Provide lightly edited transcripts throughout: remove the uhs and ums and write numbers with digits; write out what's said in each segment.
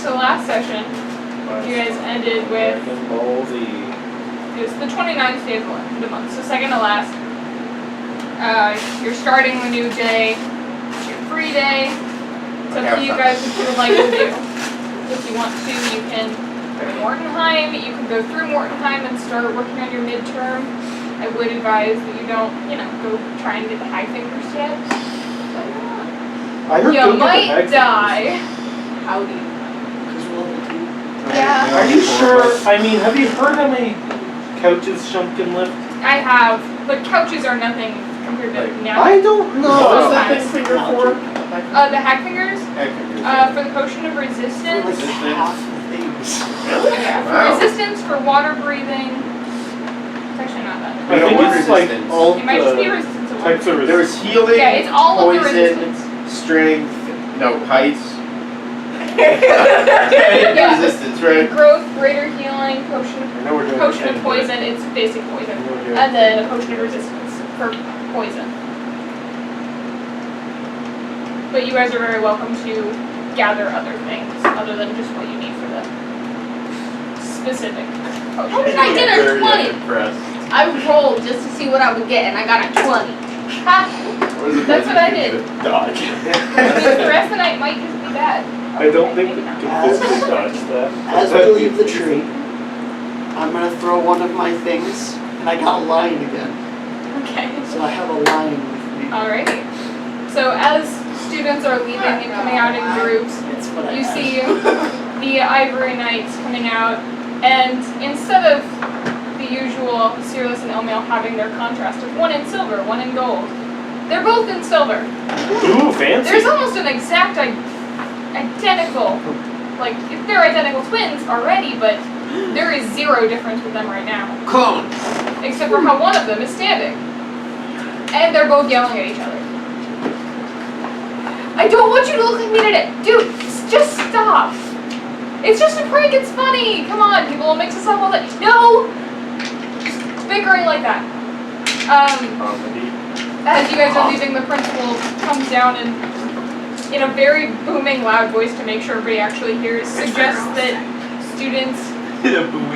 So last session, you guys ended with it was the 29th day of the month, so second to last. You're starting the new day. It's your free day. It's up to you guys what you would like to do. If you want to, you can go to Mortenheim. You can go through Mortenheim and start working on your midterm. I would advise that you don't, go try and get the high fingers yet. I heard you might die. Howdy. Yeah. Are you sure? I mean, have you heard how many couches Shump can lift? I have, but couches are nothing compared to now. I don't know. What is that thing finger for? The hack fingers? For the potion of resistance. Yeah, for resistance, for water breathing. It's actually not that. I think it's like all it might just be resistance to water. types of There was healing, yeah, it's all poison, of the resistance. strength, heights. Yeah. Resistance, right? Growth, greater healing, potion potion of poison, it's basic poison. And then a potion of resistance for poison. But you guys are very welcome to gather other things other than just what you need for the specific potion. How did I get a 20? Impressed. I rolled just to see what I would get, and I got a 20. Ha! That's what I did. dodge. The rest of the night might just be bad. I don't think maybe we not. can physically dodge that. As we leave the tree, I'm gonna throw one of my things, and I got a lion again. Okay. So I have a lion with me. Alrighty. So as students are leaving and coming out in groups, It's what I you have. see the Ivory Knights coming out, and instead of the usual Sirius and Elmail having their contrast of one in silver, one in gold, they're both in silver. Ooh, fancy. There's almost an exact identical, like, they're identical twins already, but there is zero difference with them right now. Clones. Except for how one of them is standing. And they're both yelling at each other. I don't want you to look like me today. Dude, just stop. It's just a prank, it's funny. Come on, people will mix us up all day. No! Just bickering like that. As you guys are leaving, the principal comes down and, in a very booming, loud voice to make sure everybody actually hears, suggests that students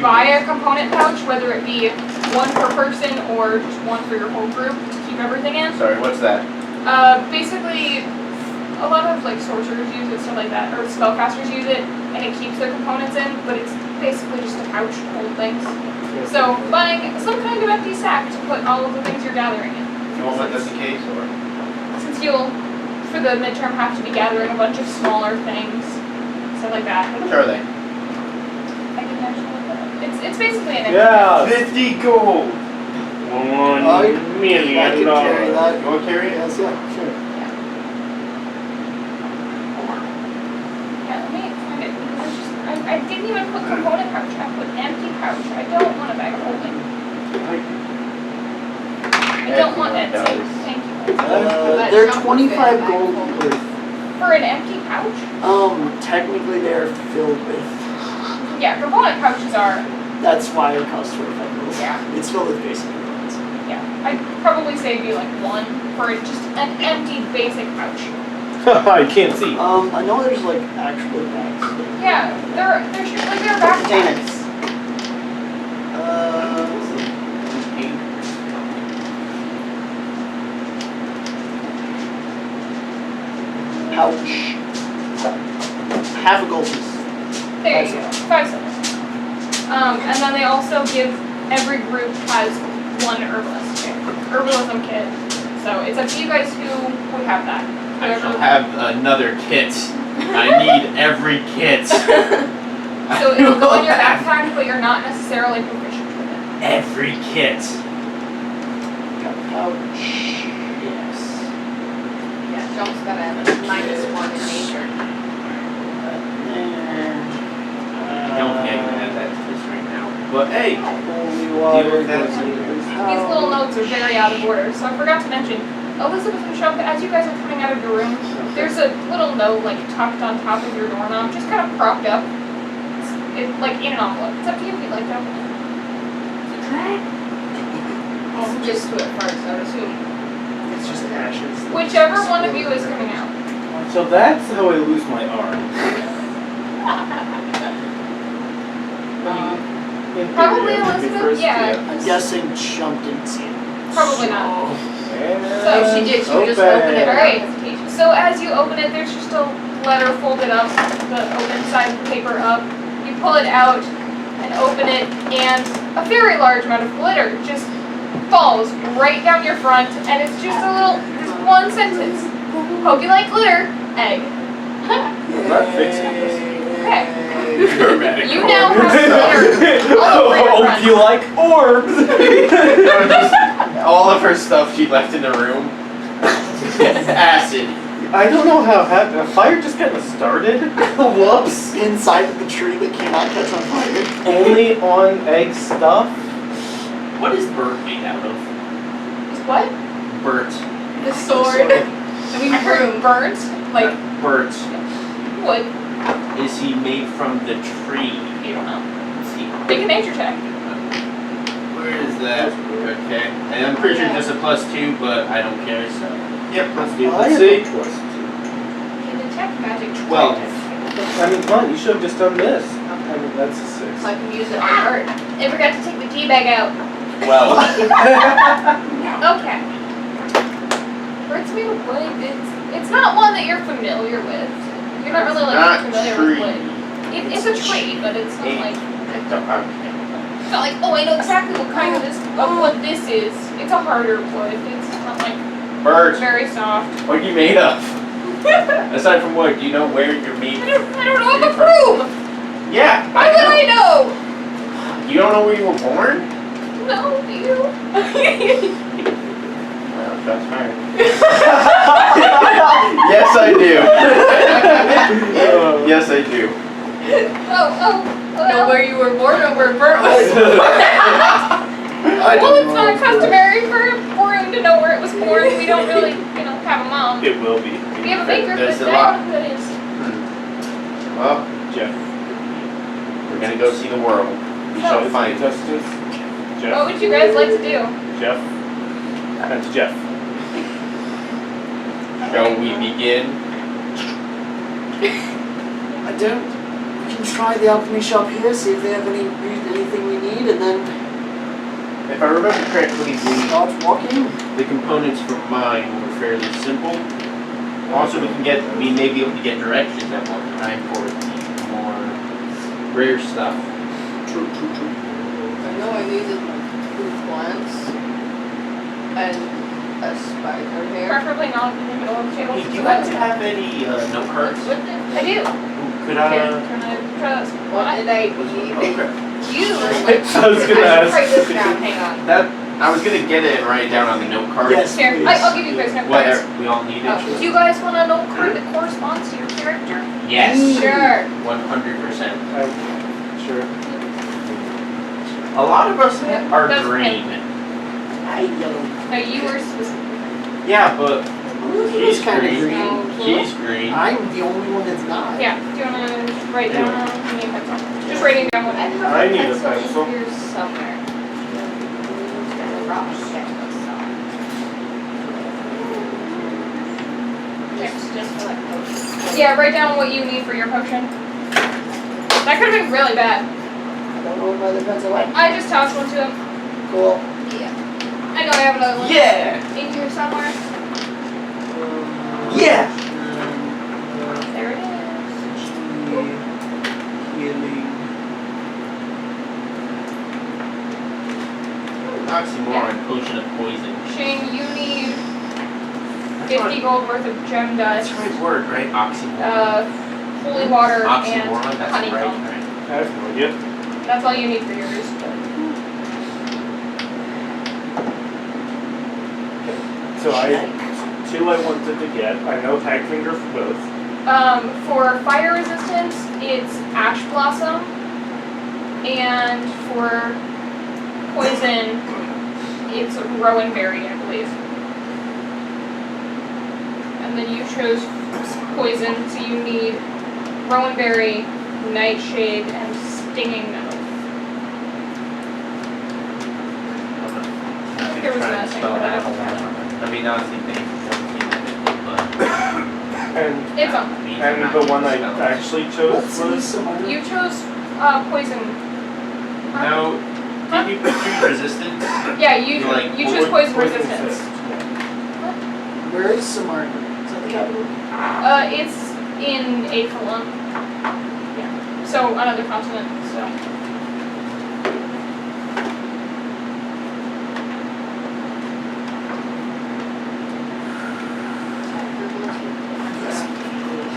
buy a component pouch, whether it be one per person or just one for your whole group to keep everything in. Sorry, what's that? Basically, a lot of sorcerers use it, stuff like that, or spellcasters use it, and it keeps their components in, but it's basically just a pouch to hold things. So buying some kind of empty sack to put all of the things you're gathering in. You won't let this the case, or? Since you'll, for the midterm, have to be gathering a bunch of smaller things, stuff like that. How much are they? I can actually look that up. It's basically an Yeah. 50 gold. $1 million. I can carry that. You want to carry it? Yes, yeah, sure. Yeah, let me find it, because it's just, I didn't even put component pouch, I put empty pouch. I don't want a bag of holding. I don't want it, thank you. They're 25 gold worth. For an empty pouch? Technically they're filled with. Yeah, component pouches are, That's why it costs 25 gold. Yeah. It's filled with basic components. yeah, I'd probably say it'd be like one for just an empty basic pouch. I can't see. I know there's actual bags. Yeah, they're backpacks. Pouch. Half a gold piece. There you go, 5 cents. And then they also give, every group has one herbalist kit, herbalism kit. So it's up to you guys who would have that. I shall have another kit. I need every kit. So it'll go in your backpack, but you're not necessarily proficient with it. Every kit. Pouch. Yes. Yeah, John's got a -1 in nature. I don't think I can add that to this right now. But hey, Holy water. Deal with that. These little notes are very out of order, so I forgot to mention, Elizabeth and Shump, as you guys are coming out of your room, there's a little note tucked on top of your doorknob, just kind of propped up. It's in an envelope. It's up to you if you'd like to open it. I'll just do it first, I would assume. It's just ashes. Whichever one of you is coming out. So that's how I lose my arm. in Probably theory, that would be Elizabeth, first, yeah. I'm guessing Chump didn't see it. Probably not. And She did, she would just open it All right. without hesitation. So as you open it, there's just a letter folded up, the open side of the paper up. You pull it out and open it, and a very large amount of glitter just falls right down your front, and it's just one sentence. Hope you like glitter, egg. I'm not fixing this. Okay. Dramatic You now have glitter all over your Oh, front. you like orbs? No, just all of her stuff she left in the room. Acid. I don't know how it happened. A fire just kind of started. Whoops. Inside of the tree that cannot catch on fire. Only on egg stuff. What is Bert made out of? What? Bert. The sword. I mean, I heard burnt, like Bert. wood. Is he made from the tree? You don't know. Is he? Make a nature check. Where is that? Okay. And I'm pretty sure just a +2, but I don't care, so. Yep, let's do Let's it. see. You detect magic. 12. I mean, come on, you should have just done this. I mean, that's a 6. So I can use it on art. I forgot to take the tea bag out. 12. Okay. Bird's made of wood. It's not one that you're familiar with. You're not really like familiar with wood. It's a tree, but it's not like it's not like, oh, I know exactly what kind of wood this is. It's a harder wood. It's not like Bert, very soft. what are you made of? Aside from wood, do you know where you're made? I don't know. I'm a broom. Yeah. How would I know? You don't know where you were born? No, do you? Well, that's fine. Yes, I do. Yes, I do. Know where you were born or where Bert was. I Well, don't it's know. not customary for a broom to know where it was born. We don't really, have a mom. It will be. We have a baker, but There's a I lot. don't know who that is. Well, Jeff. we're gonna go see the world. We No. shall find. Justice. What Jeff. would you guys like to do? Jeff. That's Jeff. Shall we begin? I don't. We can try the alchemy shop here, see if they have anything we need, and then If I remember correctly, start walking. the components for mine were fairly simple. Also, we may be able to get directions at one time for the more rare stuff. True. I know I needed proof once. And a spider hair. Preferably not in the middle of the table. Hey, do you happen to have any note cards? I do. Could Here, I? can I try this? What did I need? Okay. You. I was gonna I should ask. write this down, hang on. I was gonna get it and write it down on the note card. Yes. Here, Please. I'll give you guys note cards. Whether we all need it. Do you guys want a note card that corresponds to your character? Yes. Sure. 100%. Sure. A lot of us are That's green. I yellow. No, you were specific. Yeah, but He's kind of green. green. She's green. I'm the only one that's not. Yeah. Do you want to write down? You need a pencil. Just writing down what I I have I a need a pencil pencil. in here somewhere. Rock sketchbook, so. Just for like potions. Yeah, write down what you need for your potion. That could have been really bad. I don't know what my other pencil went. I just tossed one to him. Cool. Yeah. I know I have another one. Yeah. In here somewhere. Yeah. There it is. Healing. Oxymoron, potion of poison. Shane, you need 50 gold worth of gem That's dust, the right word, right? Oxymoron. holy water, Oxymoron, and that's honeycomb. right. I have no idea. That's all you need for yours. So two I wanted to get. I know Hagfinger for both. For fire resistance, it's ash blossom, and for poison, it's rowan berry, I believe. And then you chose poison, so you need rowan berry, nightshade, and stinging nettle. I think There was trying to nothing, spell but I that don't out. I mean, honestly, And It's on. the one I actually chose Let's see was some other. You chose poison. Now, did you choose resistance? Yeah, you Like, you choose poison resistance. Where is Samarkand? Is that the capital? It's in Aphelon. Yeah. So another continent. So.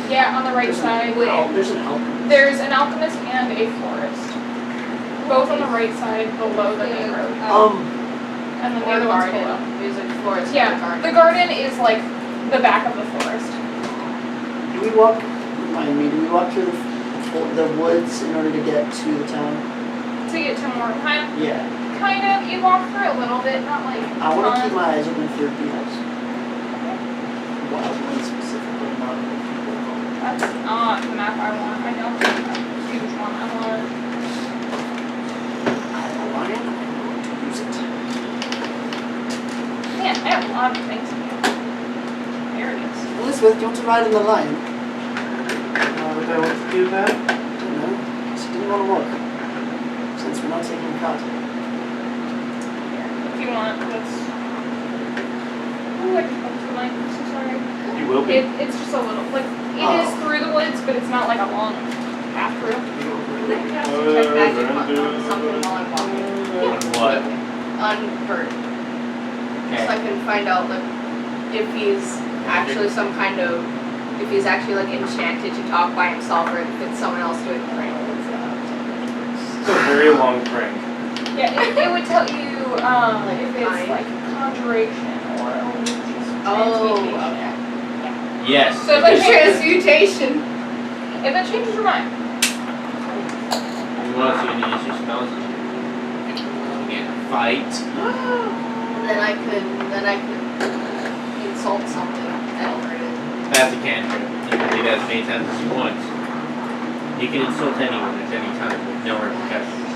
Yeah, on the right side. Oh, there's an alchemist. There's an alchemist and a florist. Both on the right side below the main road. And then the other one's below. There's a forest. Yeah, the garden is like the back of the forest. Do we walk? Remind me. Do we walk through the woods in order to get to the town? To get to Mortenheim, Yeah. kind of, you walk through a little bit, not like I want to ton. keep my eyes open for beetles. Wild ones specifically, not people. That's not the map I want. I don't think that's a huge one. I want. I have a lion. I'm going to use it. Man, I have a lot of things to do. There it is. Elizabeth, do you want to ride in the lion? Why would I want to do that? I don't know. She didn't want to walk. Since we're not taking a cut. If you want, that's. Ooh, I just bumped the line. I'm so sorry. You will be. It's just a little, like, it is through the woods, but it's not like a long path through. Check magic on something while I'm walking. On what? On Bert. So I can find out like if he's actually some kind of, if he's actually like enchanted to talk by himself or if it's someone else doing the prank. It's a very long prank. Yeah, it would tell you if it's like conjuration or just transmutation. Okay. Yes. So if I Transmutation. If it changes your mind. You want to use your spells? Again, fight. Then I could insult something and hurt it. That's a cantrip. You can do that as many times as you want. You can insult anyone at any time with no repercussions.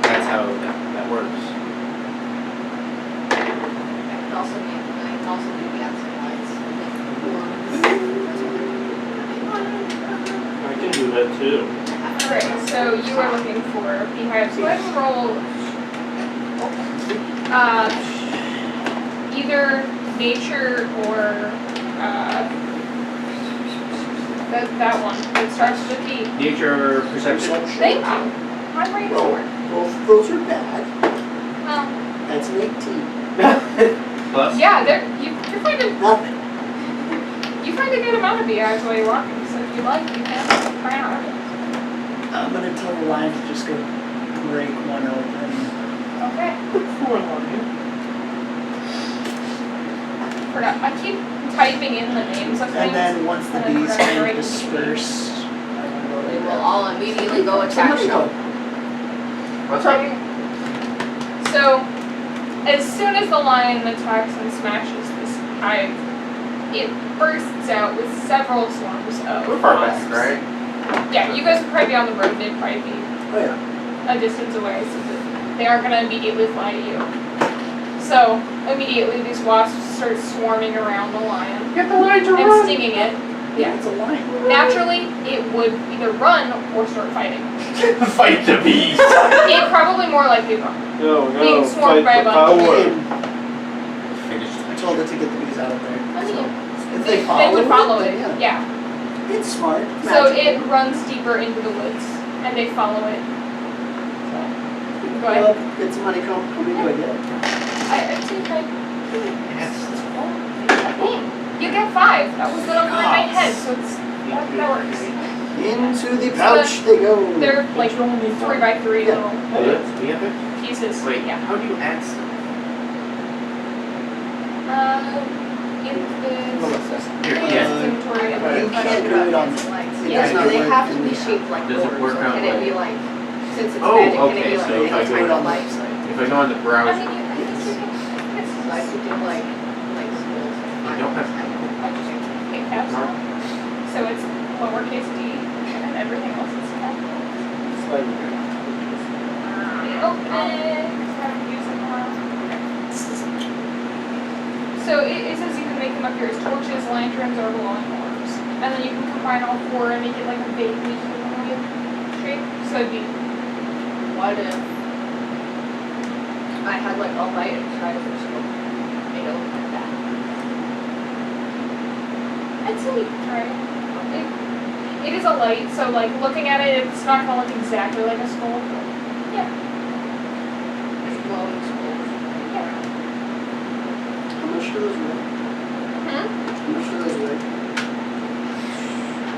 That's how that works. I can also do the outside lights. I can do that too. Alright, so you are looking for beehives. Go ahead and roll either nature or that one. It starts with D. Nature or perception? Thank you. My brain's Well, work. both of those are bad. Well, That's an 18. Plus? yeah, you find a Nothing. you find a good amount of beehives while you're walking. So if you like, you can try out. I'm gonna tell the lion to just go break one open. Okay. Poor lion. Forgot. I keep typing in the names of things. And then once the and I bees forgot to kind of write the disperse, They will all immediately go attack somebody go. Shell. What's up? So, as soon as the lion attacks and smashes this hive, it bursts out with several swarms of We're far back, wasps. right? Yeah, you guys would probably be on the road. They'd probably be Oh yeah. a distance away, so that they aren't going to immediately fly at you. So, immediately these wasps start swarming around the lion Get the lion to and run! stinging it. Yeah. It's a lion. Naturally, it would either run or start fighting. Fight the beast! It probably more likely run. No, Being no, swarmed fight by a the bunch. power. Finish I told it to get the bees out of there. I mean, So if They they would follow it. then Yeah. It's smart. So magical. it runs deeper into the woods, and they follow it. Go ahead. Well, get some honeycomb. How many do I get? I think Yes. you get 5. That was the number in my head, so that works. Into the pouch they go. They're like 3x3 Yeah. little We have it? pieces. Wait, Yeah. how do you add stuff? In the Here, yeah. inventory of You the can't do it on. Lights. It Yeah, does not they work have to in be the shaped like Does it doors, work so out can it like- be like, since it's Oh, magic, can okay, it be so like, if I it's go like on the lights? If I go on the I browser, think you can. So I could do like schools. I don't have Okay, caps lock. So it's lowercase d, and everything else is capital. Open it. Haven't used it in a while. So it says you can make them appear as torches, lanterns, or glowing orbs. And then you can combine all 4 and make it like a vaguely humanoid shape. So it'd be what if I had like a light inside of the scope? Made it look like that. I'd say try it. It is a light, so like looking at it, it's not gonna look exactly like a skull. But yeah. It's glowing skulls. Yeah. How much do those weigh? Hmm? How much do those weigh?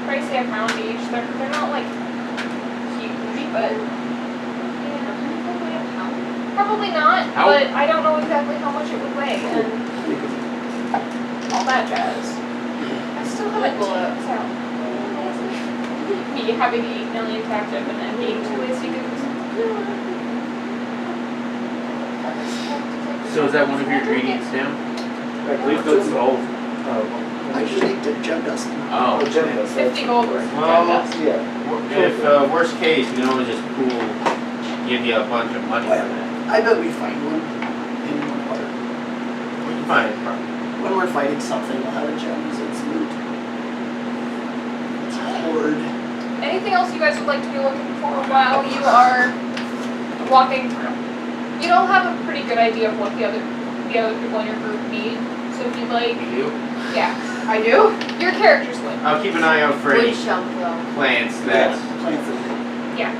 Probably say a pound each. They're not like huge, but probably not. How? But I don't know exactly how much it would weigh and all that jazz. I still haven't Well, checked this out. Me having 8 million active and then being too lazy to do So is that one of your ingredients now? I believe that's all. I just need to gem dust. Oh, gem dust. 50 gold worth of Well, dust. Yeah. if worst case, we can always just give you a bunch of money for that. I bet we find one in one part. We can find it probably. When we're fighting something, we'll have a gems. It's loot. It's hoard. Anything else you guys would like to be looking for while you are walking through? You all have a pretty good idea of what the other people in your group need. So if you'd like, We do. yeah, I do? your characters would. I'll keep an eye out for any Wood chunk though. plants that. Plants that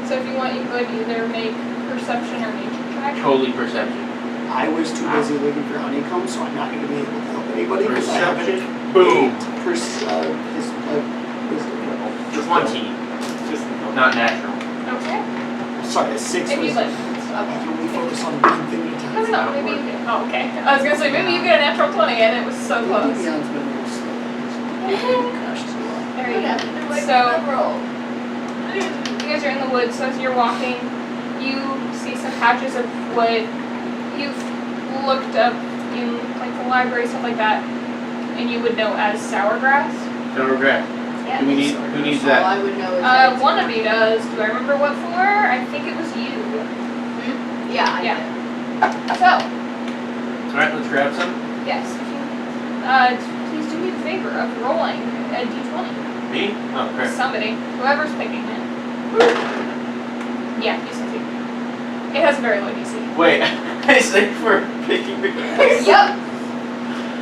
So if you want, you could either make perception or nature check. Totally perception. I was too busy looking for honeycomb, so I'm not going to be able to help anybody because I have Perception. an Boom. 8 wisdom level. 20. Just Not natural. Okay. Sorry, a 6 If you'd wisdom. like. I can only focus on one thing at a time. No, no, maybe you get. Oh, okay. I was gonna say maybe you get a natural 20 and it was so close. Beyond's been a little slow. Crashed too long. There you go. So you guys are in the woods. So as you're walking, you see some patches of wood. You've looked up in like the library, stuff like that, and you would know as sour grass. Don't regret. Yeah. Who needs All that? I would know is One of you does. Do I remember what for? I think it was you. Yeah, I Yeah. did. So, Alright, let's grab some. yes. Please do me the favor of rolling a d20. Me? Oh, crap. Somebody. Whoever's picking it. Yeah, you succeed. It has a very low DC. Wait, I say for picking the grass. Yep.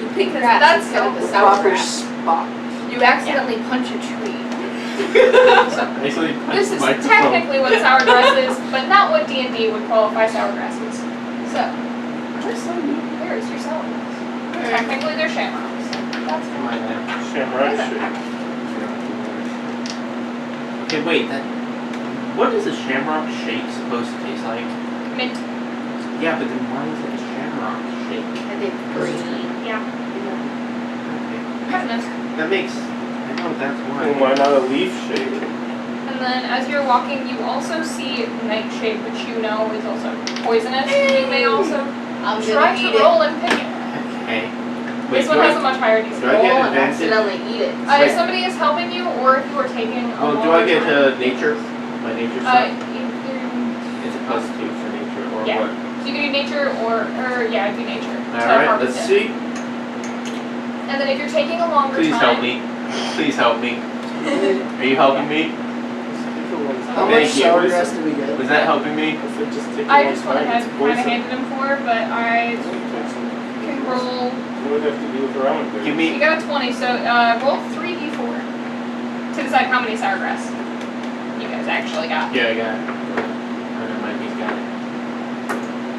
You pick That's grass instead of so the The sour proper grass. spot. You accidentally punch a tree. Actually, This is technically what sour grass is, but not what D&D would qualify sour grass as. So, there's your sour grass. Technically they're shamrocks. That's fine. Mine now. Shamrock shape. Okay, wait. What is a shamrock shake supposed to taste like? Mint. Yeah, but then why is it a shamrock shake? And then green. Yeah. Okay. Kind of nice. That makes. I know that's Well, why. why not a leaf shape? And then as you're walking, you also see nightshade, which you know is also poisonous. You may also I'm try gonna eat to roll and pick it. Okay. Wait, This one has a much higher DC. do I get Roll and advantage? accidentally eat it. If Wait. somebody is helping you, or if you are taking a Oh, do I longer get time. nature? My nature Either, stuff? It's a +2 for nature, or Yeah. what? so you can do nature, or yeah, it'd be nature. to Alright, harvest let's it. see. And then if you're taking a longer Please time, help me. Please help me. Are you helping me? How Thank much you. sour grass do we get? Was that helping me? I just went ahead and kind of handed him 4, but I can roll. What would I have to do with the round there? Give You me. got a 20, so roll 3d4 to decide how many sour grass you guys actually got. Yeah, I got it. Never mind, he's got it.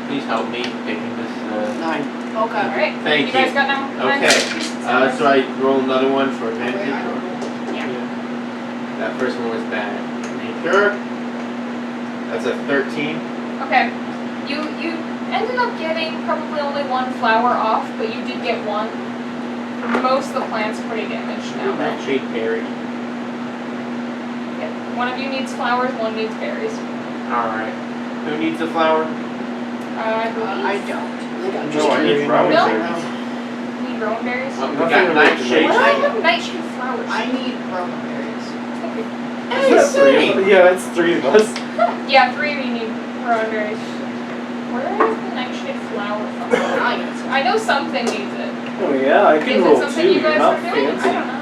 Please help me picking this. 9. Okay. Alright, Thank you guys you. got now? Okay. So I roll another one for advantage. Or? Yeah. That first one was bad. Nature. That's a 13. Okay. You ended up getting probably only 1 flower off, but you did get 1. Most of the plant's pretty damaged now. That shade berry. Yeah. One of you needs flowers, one needs berries. Alright. Who needs a flower? I believe. I don't. I think I'm No, just I need carrying brown one berries. around. Need rowan berries. We Nothing got related to nightshade. Why do I I- have nightshade flowers? I need brown berries. That's three. Yeah, that's 3 of us. Yeah, 3 of you need rowan berries. Where is the nightshade flower from? I know something needs it. Oh yeah, I Is can it roll something 2. you You're guys not are doing? I fancy. don't know.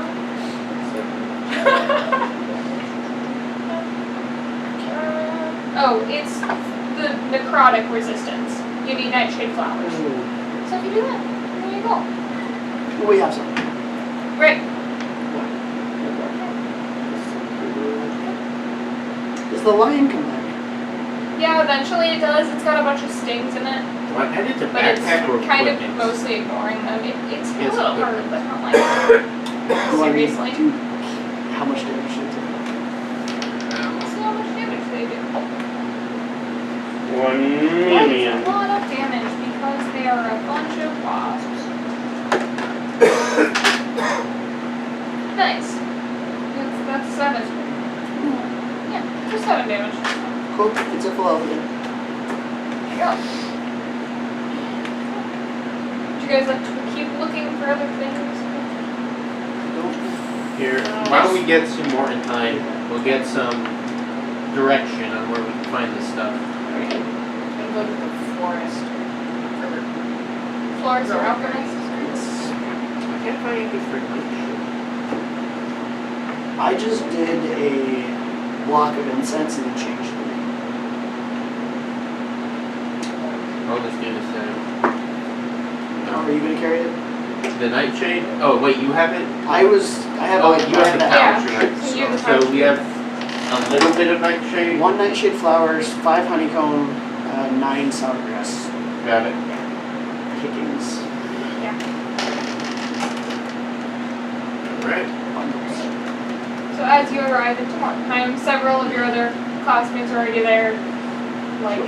Oh, Oh, it's the necrotic resistance. You need nightshade flowers. So if you do that, there you go. We have some. Great. Does the lion come back? Yeah, eventually it does. It's got a bunch of stings in it, Well, I added to but it's backpack or kind of equipment. mostly ignoring them. It's a Yes, little equipment. hard, but not like Do I need seriously. to- How much damage should it take? Let's see how much damage they do. 1 That's million. a lot of damage because they are a bunch of wasps. Nice. That's 7. Yeah, just 7 damage. Cool. It's a full health again. There you go. Would you guys like to keep looking for other things? Here, why don't we get some more in time? We'll get some direction on where we can find this stuff. I'm gonna go to the forest. Florist or alchemist? I can't find anything for night. I just did a block of incense and then changed the name. I'll just do this then. Are you gonna carry it? The nightshade? Oh, wait, you have it? I have Oh, like you have the Yeah. pouch, right? So you have the So pouch. we have a little bit of nightshade. 1 nightshade flowers, 5 honeycomb, 9 sour grass Got it. pickings. Right. Bundles. So as you arrive into Markenheim, several of your other classmates are already there. Like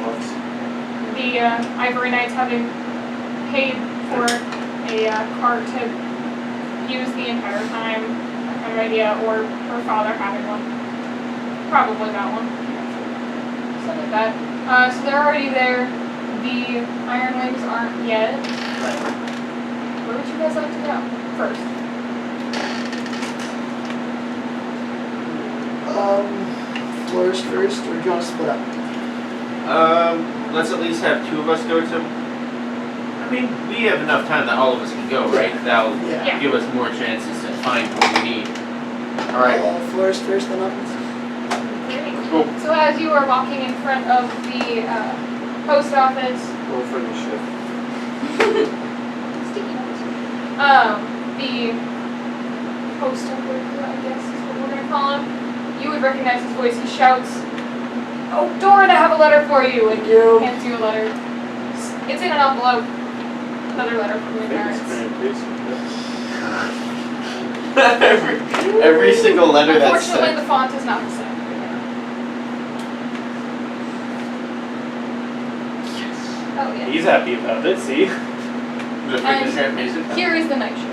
the Ivory Knights having paid for a cart to use the entire time, that kind of idea, or her father having one. Probably that one. Something like that. So they're already there. The Iron Wings aren't yet, but where would you guys like to go first? Florist first, or do you want to split up? Let's at least have 2 of us go to. I mean, we have enough time that all of us can go, right? That'll Yeah. give us more chances to find what we need. All right. Florist first, then up. Cool. So as you are walking in front of the post office, Roll for initiative. sticky notes, the post operator, I guess is what we're gonna call him, you would recognize his voice. He shouts, "Oh, Doran, I have a letter for you," and Thank you. hands you a letter. It's in an envelope. Another letter from your parents. every single letter that's Unfortunately, sent. the font is not the same. Oh yeah. He's happy about it, see? The fitness animation. Here is the nightshade.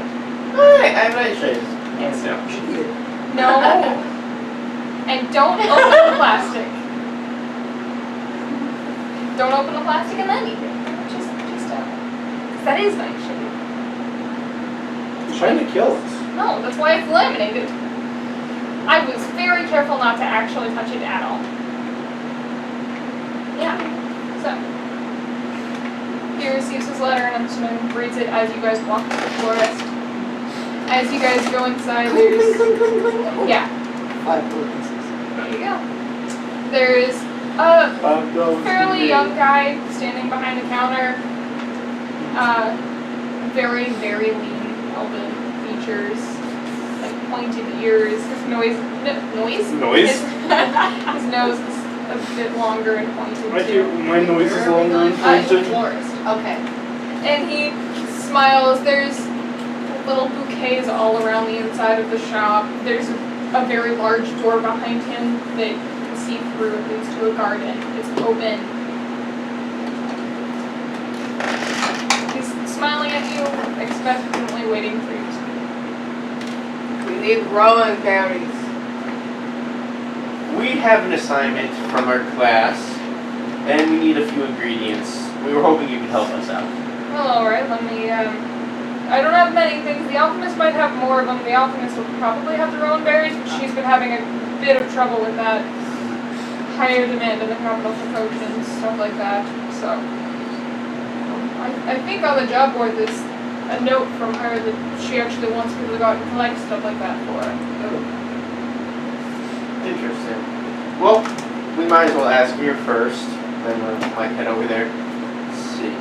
Alright, I have nightshades. Yes. Yeah. Should eat it. No. And don't open the plastic. Don't open the plastic and then eat it. Just that is nightshade. He's trying to kill us. No, that's why it's laminated. I was very careful not to actually touch it at all. Yeah. So he receives his letter and I'm just gonna read it as you guys walk to the florist. As you guys go inside, Clink, there's clink, clink, clink, clink. yeah. 5 gold pieces. There you go. There's a fairly young guy standing behind the counter. Very, very lean, elven features, like pointed ears. His noise? Noise? His nose is a bit longer and pointed too. My noise is longer and He's a pointed. florist. Okay. And he smiles. There's little bouquets all around the inside of the shop. There's a very large door behind him that you can see through. It leads to a garden. It's open. He's smiling at you, expectantly waiting for you to speak. We need growing berries. We have an assignment from our class, and we need a few ingredients. We were hoping you could help us out. Well, alright, let me, I don't have many things. The alchemist might have more of them. The alchemist will probably have their own berries, but she's been having a bit of trouble with that. Higher demand in the capital for potions, stuff like that. So, I think on the job board there's a note from her that she actually wants people to go out and collect stuff like that for her. Interesting. Well, we might as well ask here first, then we might head over there. Let's see.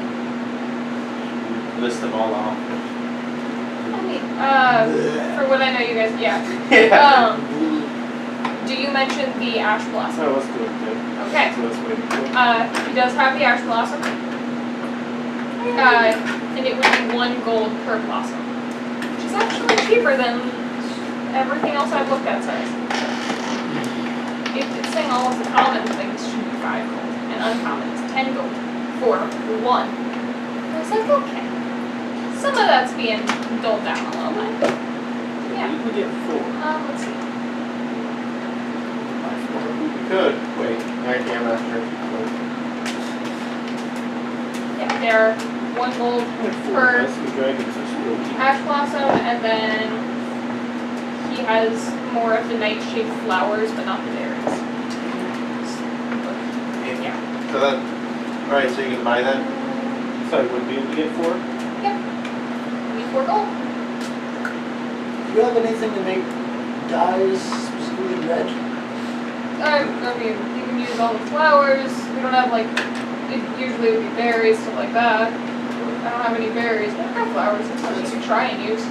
List them all off. For what I know, you guys, yeah. Yeah. Do you mention the Ash Blossom? So let's do it then. Okay. So let's wait. He does have the Ash Blossom. And it would be 1 gold per blossom. Which is actually cheaper than everything else I've looked at since. If it's saying all of the common things should be 5 gold. And uncommon is 10 gold for 1. I was like, okay. Some of that's being doled down a little bit. Yeah. We get 4. Let's see. We could. Wait, actually, I'm not sure if you could. Yeah, they're 1 gold per That's the dragons are still cheap. Ash Blossom, and then he has more of the nightshade flowers, but not the berries. Yeah. So that. Alright, so you can buy that? So I would be able to get 4? Yep. 4 gold. Do you have anything to make dyes specifically red? I mean, you can use all the flowers. We don't have, like, it usually would be berries, stuff like that. I don't have any berries, but I've got flowers and stuff you can try and use.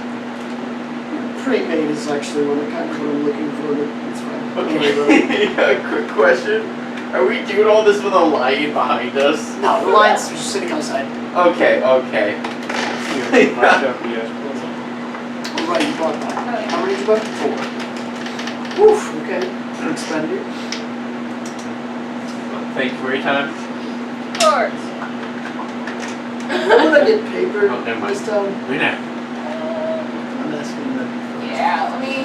Pre-made is actually what I'm looking for, but it's fine. Okay. Yeah, quick question. Are we doing all this with a lion behind us? No, the lion's just sitting outside. Okay, okay. Here, match up the Ash Blossom. Oh, right, you bought that. Oh, yeah. How many did you buy? 4. Woof, okay. Expenditure. Thank you for your time. Of course. Would I get paper Oh, never mind. this time? We're not. I'm asking that. Yeah, let me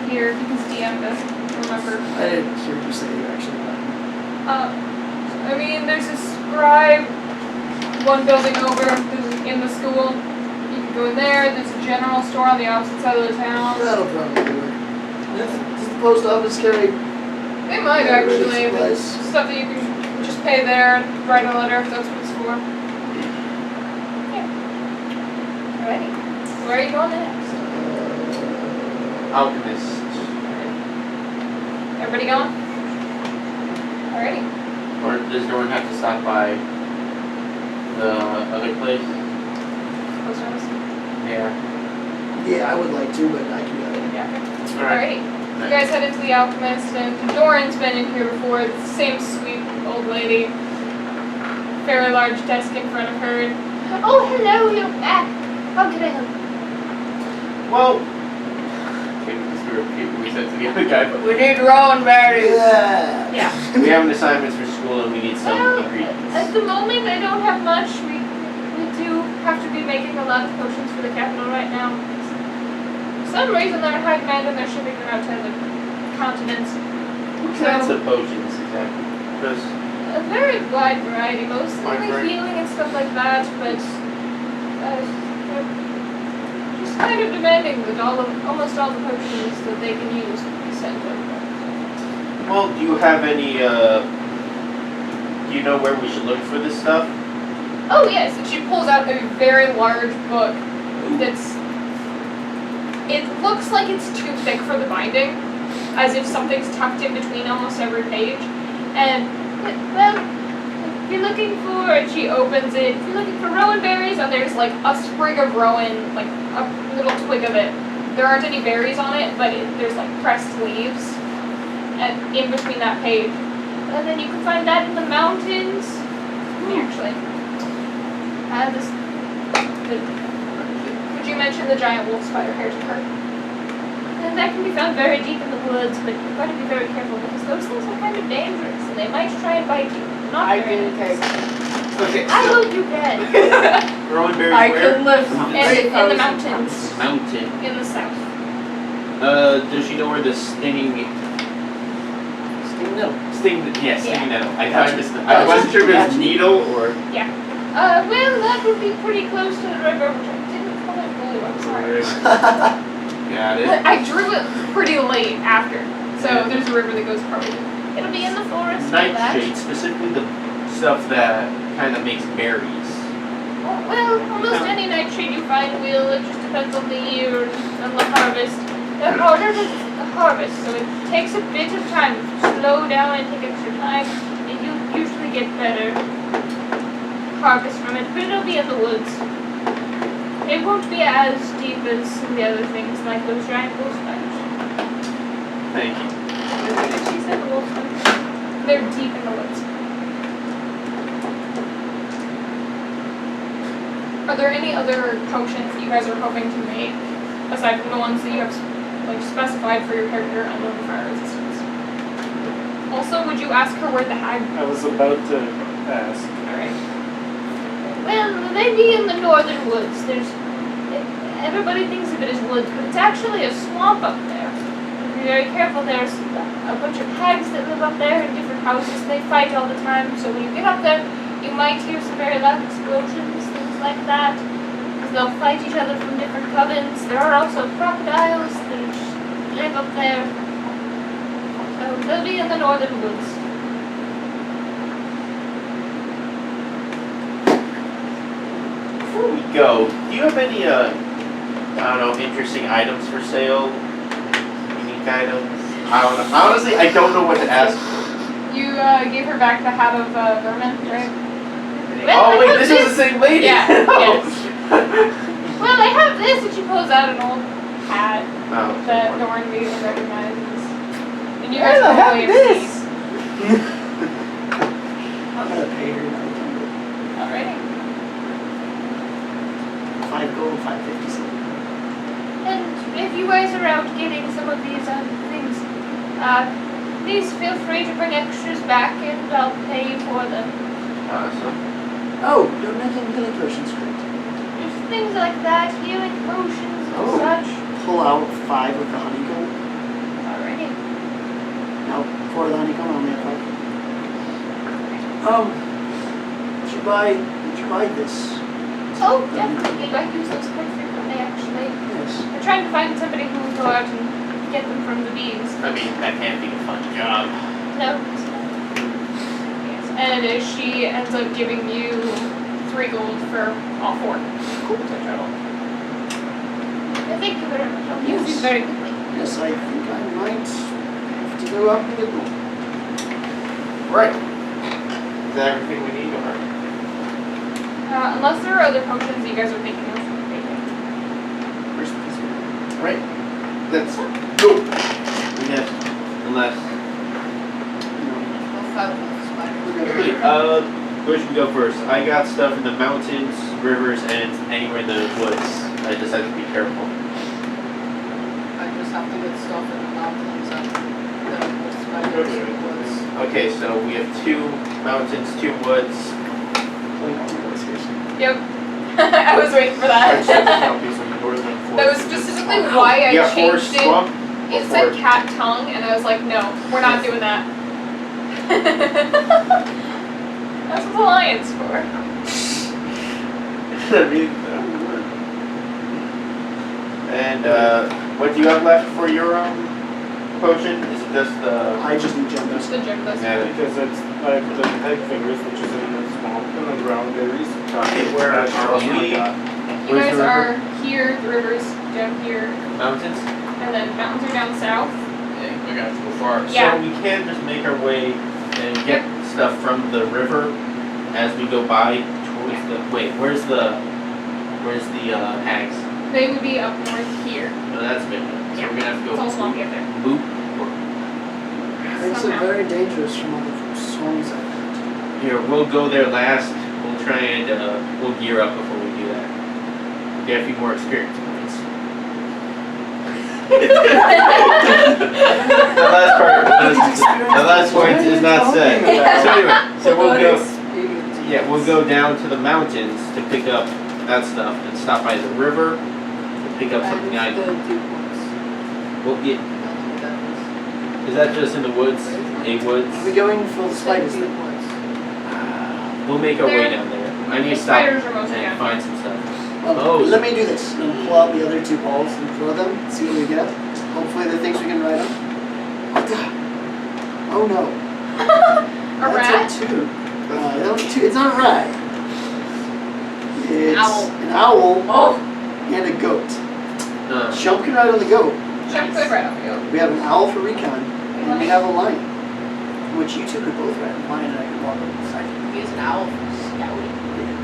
hear because DM doesn't remember. I didn't hear you say you actually got I mean, there's a scribe, 1 building over, there's in the school. You can go in there. There's a general store on the opposite side of the town. That'll probably work. Does the post office carry? They might actually. Supplies? Stuff that you can just pay there and write a letter if that's what it's for. Yeah. Alrighty. Where are you going next? Alchemist. Everybody going? Alrighty. Or does no one have to stop by the other place? Post office? Yeah. Yeah, I would like to, but I can go. Yeah. Alright. Alrighty. You guys head into the Alchemist, and Doran's been in here before. It's the same sweet old lady. Fairly large desk in front of her. And, oh, hello, you're back. How can I help you? Well, okay, because we repeat what we said to the other guy, but We need Rowan berries. Yeah. Yeah. we have an assignment for school and we need some Well, ingredients. at the moment, I don't have much. We do have to be making a lot of potions for the capital right now. For some reason, they're in high demand and they're shipping them out to the continents. What kinds of potions exactly? Because A very wide variety, mostly Wide variety. healing and stuff like that, but they're just kind of demanding that almost all the potions that they can use be sent over. well, do you have any? Do you know where we should look for this stuff? Oh yes, and she pulls out a very large book that's. It looks like it's too thick for the binding, as if something's tucked in between almost every page. And, well, if you're looking for, and she opens it, if you're looking for rowan berries, and there's like a sprig of rowan, like a little twig of it. There aren't any berries on it, but there's like pressed leaves and in between that page. And then you can find that in the mountains. Actually. Would you mention the giant wolf spider hairs part? And that can be found very deep in the woods, but you've got to be very careful because those things are kind of dangerous and they might try and bite you. Not I very can take nice. Okay. I hope you can. Rowan berries I where? can live in the mountains Mountain. in the south. Does she know where the stinging No. stinging Yeah. nettle? I wasn't sure if it was needle or Well, that would be pretty close to the river, which I didn't call it blue. I'm sorry. got it. I drew it pretty late after, so there's a river that goes probably. It'll be in the forest. and that. Nightshade, specifically the stuff that kind of makes berries. Well, almost any nightshade you find will. It just depends on the year and the harvest. harvest, so it takes a bit of time. Slow down and take extra time, and you usually get better harvest from it, but it'll be in the woods. It won't be as deep as some of the other things, like those giant wolf spiders. Thank you. She said the wolf spiders. They're deep in the woods. Are there any other potions that you guys are hoping to make, aside from the ones that you have specified for your character and the fire resistance? Also, would you ask her where the hag? I was about to ask. Alright. Well, they be in the northern woods. Everybody thinks of it as woods, but it's actually a swamp up there. Be very careful. There's a bunch of hags that live up there in different houses. They fight all the time, so when you get up there, you might hear some very loud explosions, things like that. Because they'll fight each other from different covens. There are also crocodiles that live up there. So they'll be in the northern woods. Before we go, do you have any, I don't know, interesting items for sale? Unique items? I don't know. Honestly, I don't know what to ask. You gave her back the hat of vermin, right? Oh wait, this is the same lady! Yeah, Oh. Well, I have this, and she pulls out an old hat Oh. that Normandy recognizes. And you Where guys the heck probably is have this? seen. I'm gonna pay her Alrighty. 5 gold, 550. And if you guys are out getting some of these things, please feel free to bring extras back and I'll pay you for them. Awesome. Oh, you're making healing potions, great. There's things like that, healing potions and Oh. such. Pull out 5 of the honeycomb. Alrighty. No, 4 of the honeycomb, I only have 5. Did you buy this? Oh, definitely. I use those quite frequently, actually. Yes. I'm trying to find somebody who will go out and get them from the bees. I mean, that can't be a fun job. No, it's not. Yes. And she ends up giving you 3 gold for all 4. Cool. Total. Thank you very much. I'll use these very quickly. Yes, I think I might have to go out and get them. Right. Is that everything we need, or? Unless there are other potions that you guys are thinking of making. Where's the piece of Right. Let's go. Yes. Unless. Where should we go first? I got stuff in the mountains, rivers, and anywhere in the woods. I just have to be careful. I just have to get stuff in the mountains and the woods. Okay, so we have 2 mountains, 2 woods. Yep. I was waiting for that. That was specifically why I Yeah, horse, changed it. swamp. It said cat tongue, and I was like, no, we're not doing that. That's what the lion's for. And what do you have left for your potion? Is it just the? I just need gem Just dust. the gem dust. Yeah. Because it's like the head fingers, which is in the swamp, and the ground berries. Okay, where are we? You Where's guys the river? are here, the river's down here, Mountains? and then mountains are down south. Yeah, we gotta go far. Yeah. So we can just make our way and get stuff from the river as we go by towards the. Wait, where's the hags? They would be up north here. No, that's big. So Yeah. we're gonna have to It's go all swampy up there. loop. Makes it Somehow. very dangerous from all the swans I've had. Here, we'll go there last. We'll try and we'll gear up before we do that. Get a few more experience points. The last point is not said. So anyway, so we'll go. Yeah, we'll go down to the mountains to pick up that stuff and stop by the river to pick up something I. Well, yeah, is that just in the woods? A woods? Are we going for the spiders? We'll make our way down there. I need to stop Spiders are mostly and down find here. some stuff. Well, Oh. let me do this. I'm gonna pull out the other 2 balls and throw them, see what we get. Hopefully they're things we can ride on. What the? Oh no. A rat? That's a 2. That was 2. It's not a rat. It's Owl. an owl Oh. and a goat. Uh, Shump can ride on the goat. Jump good right off you. We have an owl for recon, and we have a lion, which you two could both ride. A lion and I could walk over the side. Use an owl for scouting.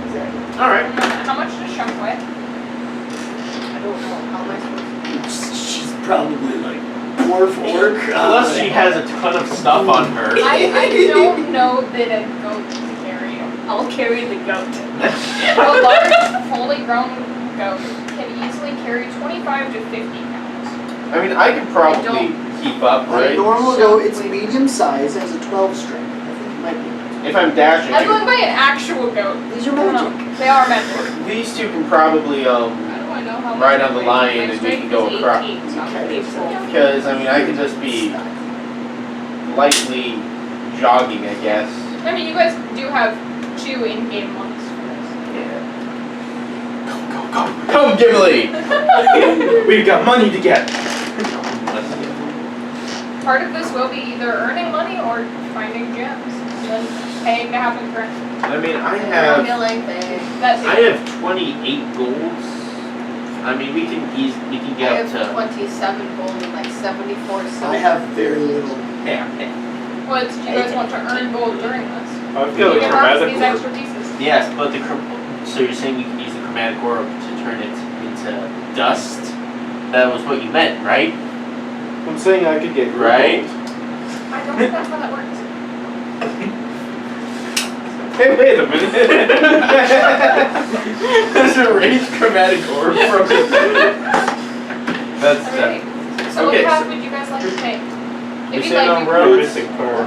Exactly. Alright. How much does Shunk weigh? I don't know. How am I supposed to? She's probably like dwarf orc. Unless she has a ton of stuff on her. I don't know that a goat can carry you. I'll carry the goat. A large, fully grown goat can easily carry 25 to 50 pounds. I mean, I could probably keep up, A right? normal goat, it's medium size, has a 12 strength. I think it might be. If I'm dashing, I'm going by an actual goat. These are I don't know. magic. They are magic. these two can probably, How do I know how much? Ride on the I weigh? lion My and we strength can go is across. 18, so I'm pretty full. because, I mean, I could just be lightly jogging, I guess. I mean, you guys do have 2 in-game months for this. Yeah. Go. Come, Gimli! We've got money to get. Let's see. Part of this will be either earning money or finding gems. And then paying to have them currency. I mean, I I'm have feeling big. That's I it. have 28 golds. I mean, we can I get up have to 27 gold and like 74 silver. I have very little. What do you guys want to earn gold during this? I feel You like can harvest these chromatic. extra pieces. Yes, but so you're saying you can use the chromatic orb to turn it into dust? That was what you meant, right? I'm saying I could get Right? I don't think that's how that works. Hey, wait a minute. There's a ranged chromatic orb from it. That's Alright. So okay, what path so- would you guys like to take? You If you'd said like, on you We're can- roads. missing part. Oh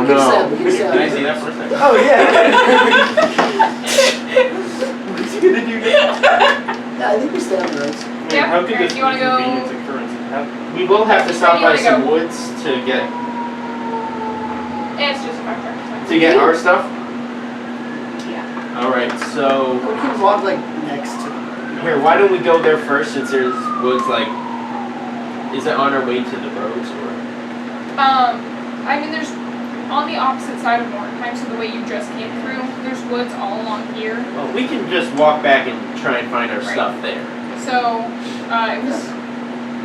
we can no. send, we can Can I send. see that for a second? Oh yeah. What's he gonna do now? Yeah, I think we stay on the roads. Man, Yeah, how could alright, this you wanna go- inconvenience a currency? How- We will have to stop Where by do you wanna some woods to get It's just a factor. to get our stuff. Yeah. All right, so We can walk like next to. here, why don't we go there first since there's woods like. Is it on our way to the roads or? I mean, there's on the opposite side of Mordheim, so the way you just came through, there's woods all along here. Well, we can just walk back and try and find our Right. stuff there. So it was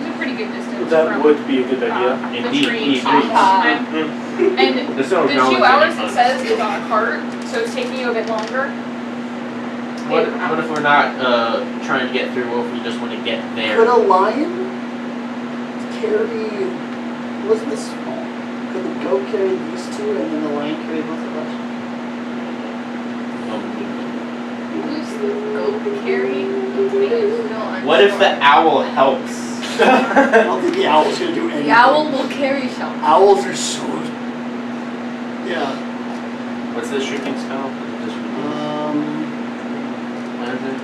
a pretty good distance That from would be a good idea. the Indeed, tree indeed. to Mordheim. And There's no the 2 acknowledgement hours on it says is on a cart, so it's taking you a bit longer. What if we're not trying to get through? What if we just want to get Could there? a lion carry? Wasn't this small? Could the goat carry these two, and then the lion carry both of us? Who's the goat carrying? No, What if the owl helps? I don't think the owl's gonna do anything. The owl will carry Shunk. Owls are so. Yeah. What's the shrieking spell? What is it?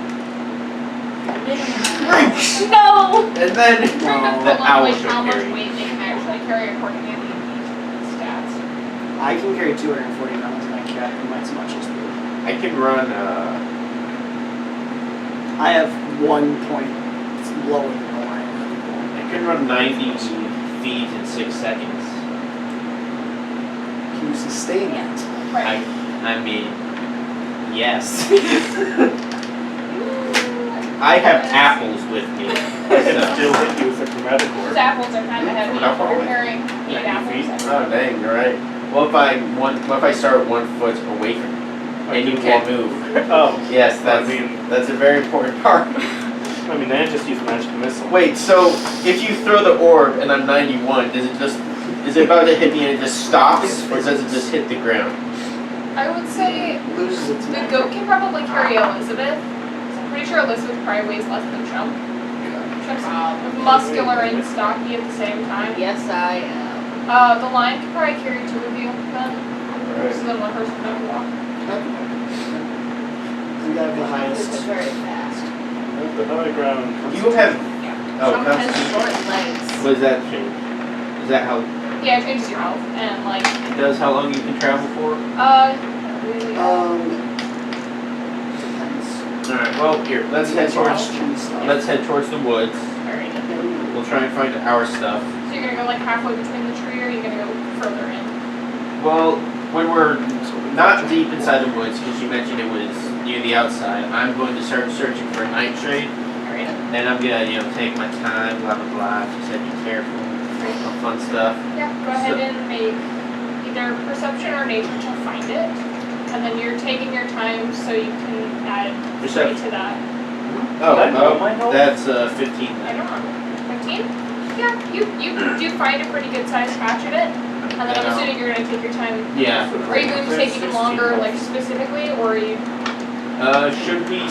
No! And then I'm trying to the pull up owl like should how much carry. weight they can actually carry according to the stats. I can carry 240 pounds, and I can't combine as much as you. I can run. I have 1 point. It's lower than the lion. I can run 90 feet in 6 seconds. Can you sustain that? Right. I mean, yes. I have apples with me. I can So. still hit you with a chromatic Those orb. apples are kind of heavy. How far You're away? carrying 8 90 apples. feet. Oh dang! All right. What if I start 1 foot away from you, and you can't move? Oh, Yes, I that's mean, a very important part. I mean, I just use magic missile. Wait, so if you throw the orb and I'm 91, is it about to hit me and it just stops, or does it just hit the ground? I would say Loses its the magic. goat can probably carry Elizabeth. I'm pretty sure Elizabeth probably weighs less than Chump. Chump's muscular and stocky at the same time. Yes, I am. The lion can probably carry 2 of you then. Right. So then one person can walk. We got the This highest. is very fast. At the high ground. You have. Oh, Shunk has Constitution. short legs. What does that change? Is that how Yeah, it changes your health and like it does? How long you can travel for? really Depends. All right. Well, here. Let's head towards. Tree stuff. Let's head towards the woods. Alright. We'll try and find our stuff. So you're gonna go like halfway between the tree, or you're gonna go further in? Well, when we're not deep inside the woods, because you mentioned it was near the outside, I'm going to start searching for a night shade. Alright. And I'm gonna, take my time, blah blah blah. She said be careful, all fun stuff. Yeah, go ahead and make either perception or nature to find it. And then you're taking your time so you can add 3 Perception. to that. That's 15. I don't know. 15? Yeah, you do find a pretty good sized patch of it. And then I'm assuming you're gonna take your time. Yeah. Are you going to take even longer, like specifically, or are you? Should we?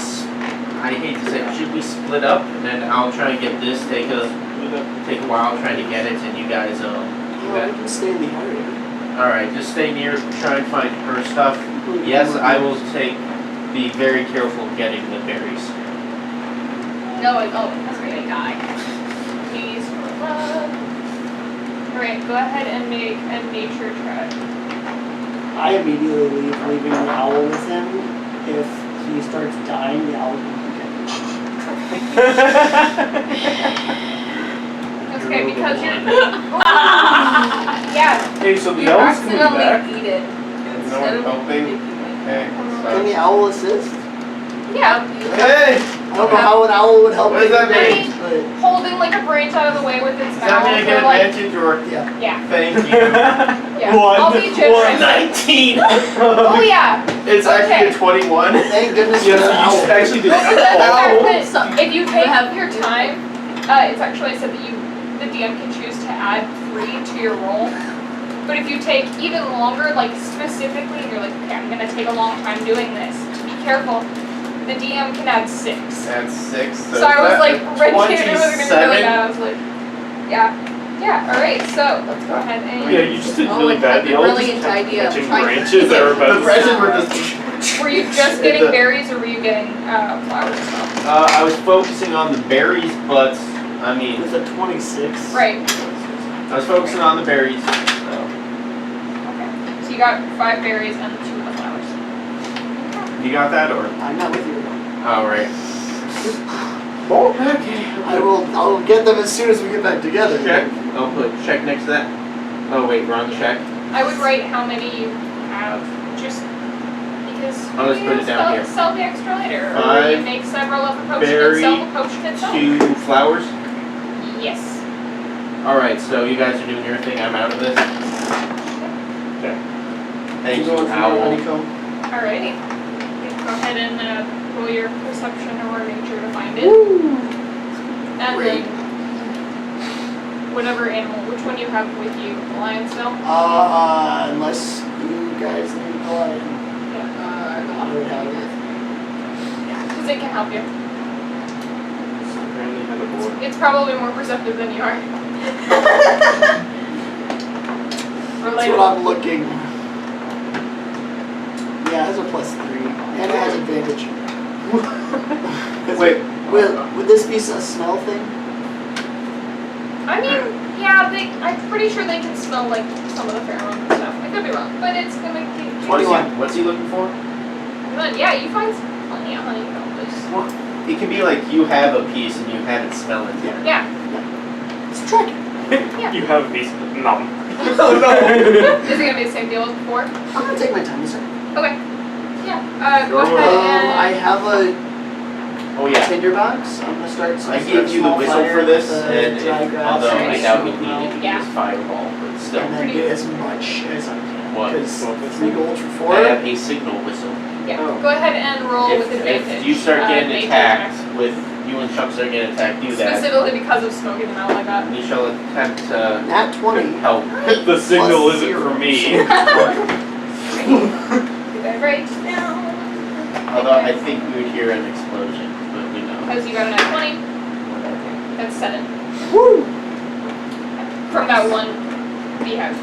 I hate to say, it, should we split up and then I'll try and get this. Take a while trying to get it, and you guys Yeah, we can stay in the area. All right, just stay near. Try and find her stuff. Yes, I will be very careful getting the berries. No, that's where they die. Please, for love. Alright, go ahead and make a nature check. I immediately leave, leaving the owl with him. If he starts dying, the owl will get him. That's okay, because you're. Yeah. Hey, so the You owl's coming back. accidentally eat it. No Instead one of helping? picking it. Okay. Can the owl assist? Yeah. Hey! I don't know how an owl would help What does that me, mean? but Holding like a branch out of the way with its Does that mean I mouth. get Or like, advantage or? yeah. yeah. Thank you. Yeah. I'll be generous. 19! Oh yeah. It's actually Okay. a 21. Thank goodness Yes, for the you owl. should actually do The fact that. that if you take your time, it's actually said that the DM can choose to add 3 to your roll. But if you take even longer, like specifically, and you're like, okay, I'm gonna take a long time doing this. Be careful. The DM can add 6. That's 6. So I was like, wrenching it, it was gonna be really 27. bad. I was like, yeah. Yeah, alright, so let's go ahead and. Yeah, you just did Oh, really like bad. the The owl just brilliant kept idea of catching trying to branches that were about The to present were just. Were you just getting berries or were you getting flowers as well? I was focusing on the berries, but I mean, With a 26. Right. I was focusing on the berries. So. Okay. So you got 5 berries and 2 of the flowers. You got that, or? I'm not with you. All right. Okay. I'll get them as soon as we get back together. Check. I'll put check next to that. Oh wait, wrong check. I would write how many you have, just because I'll just put it down here. sell the extra later, or 5 you make several of a potion berry, and sell the potion itself. 2 flowers. Yes. All right, so you guys are doing your thing. I'm out of this. Okay. Thank you, Going for your owl. honeycomb. Alrighty. Go ahead and roll your perception or nature to find it. And Great. then whatever animal, which one you have with you, the lion still? Unless you guys need the lion. I would have it. Because it can help you. Apparently had a board. It's probably more perceptive than you are. That's Relatable. what I'm looking. Yeah, it has a +3. And it has advantage. Wait. Would this be a smell thing? I mean, yeah, I'm pretty sure they can smell like some of the pheromones and stuff. I could be wrong, but it's gonna keep. What's he looking for? Yeah, you find plenty of honeycomb. Well, it can be like you have a piece and you have it smell it. Yeah. Let's track it. You have a piece of no. Oh no! Is it gonna be the same deal as before? I'm gonna take my time, sir. Okay. Yeah. Go Sure. ahead I and. have a Oh yeah. tinderbox. I'm gonna start. I gave you the small whistle fire for this, with, and dry grass although I and doubt you'll smoke need it, out, you Yeah. use fireball, but still. and then get as much as I can. What? Because 3 gold for 4. I have a signal whistle. Yeah. Oh. Go ahead and roll with advantage. If you start getting nature attacked check. with you and Chuck start getting attacked, do that. Specifically because of smoking them out like that. You shall attempt to Nat 20. help. The signal Plus isn't for 0. me. Do that right now. Although I think we would hear an explosion, but we know. Because you got a nat 20. That's 7. Woo! From that one beehive.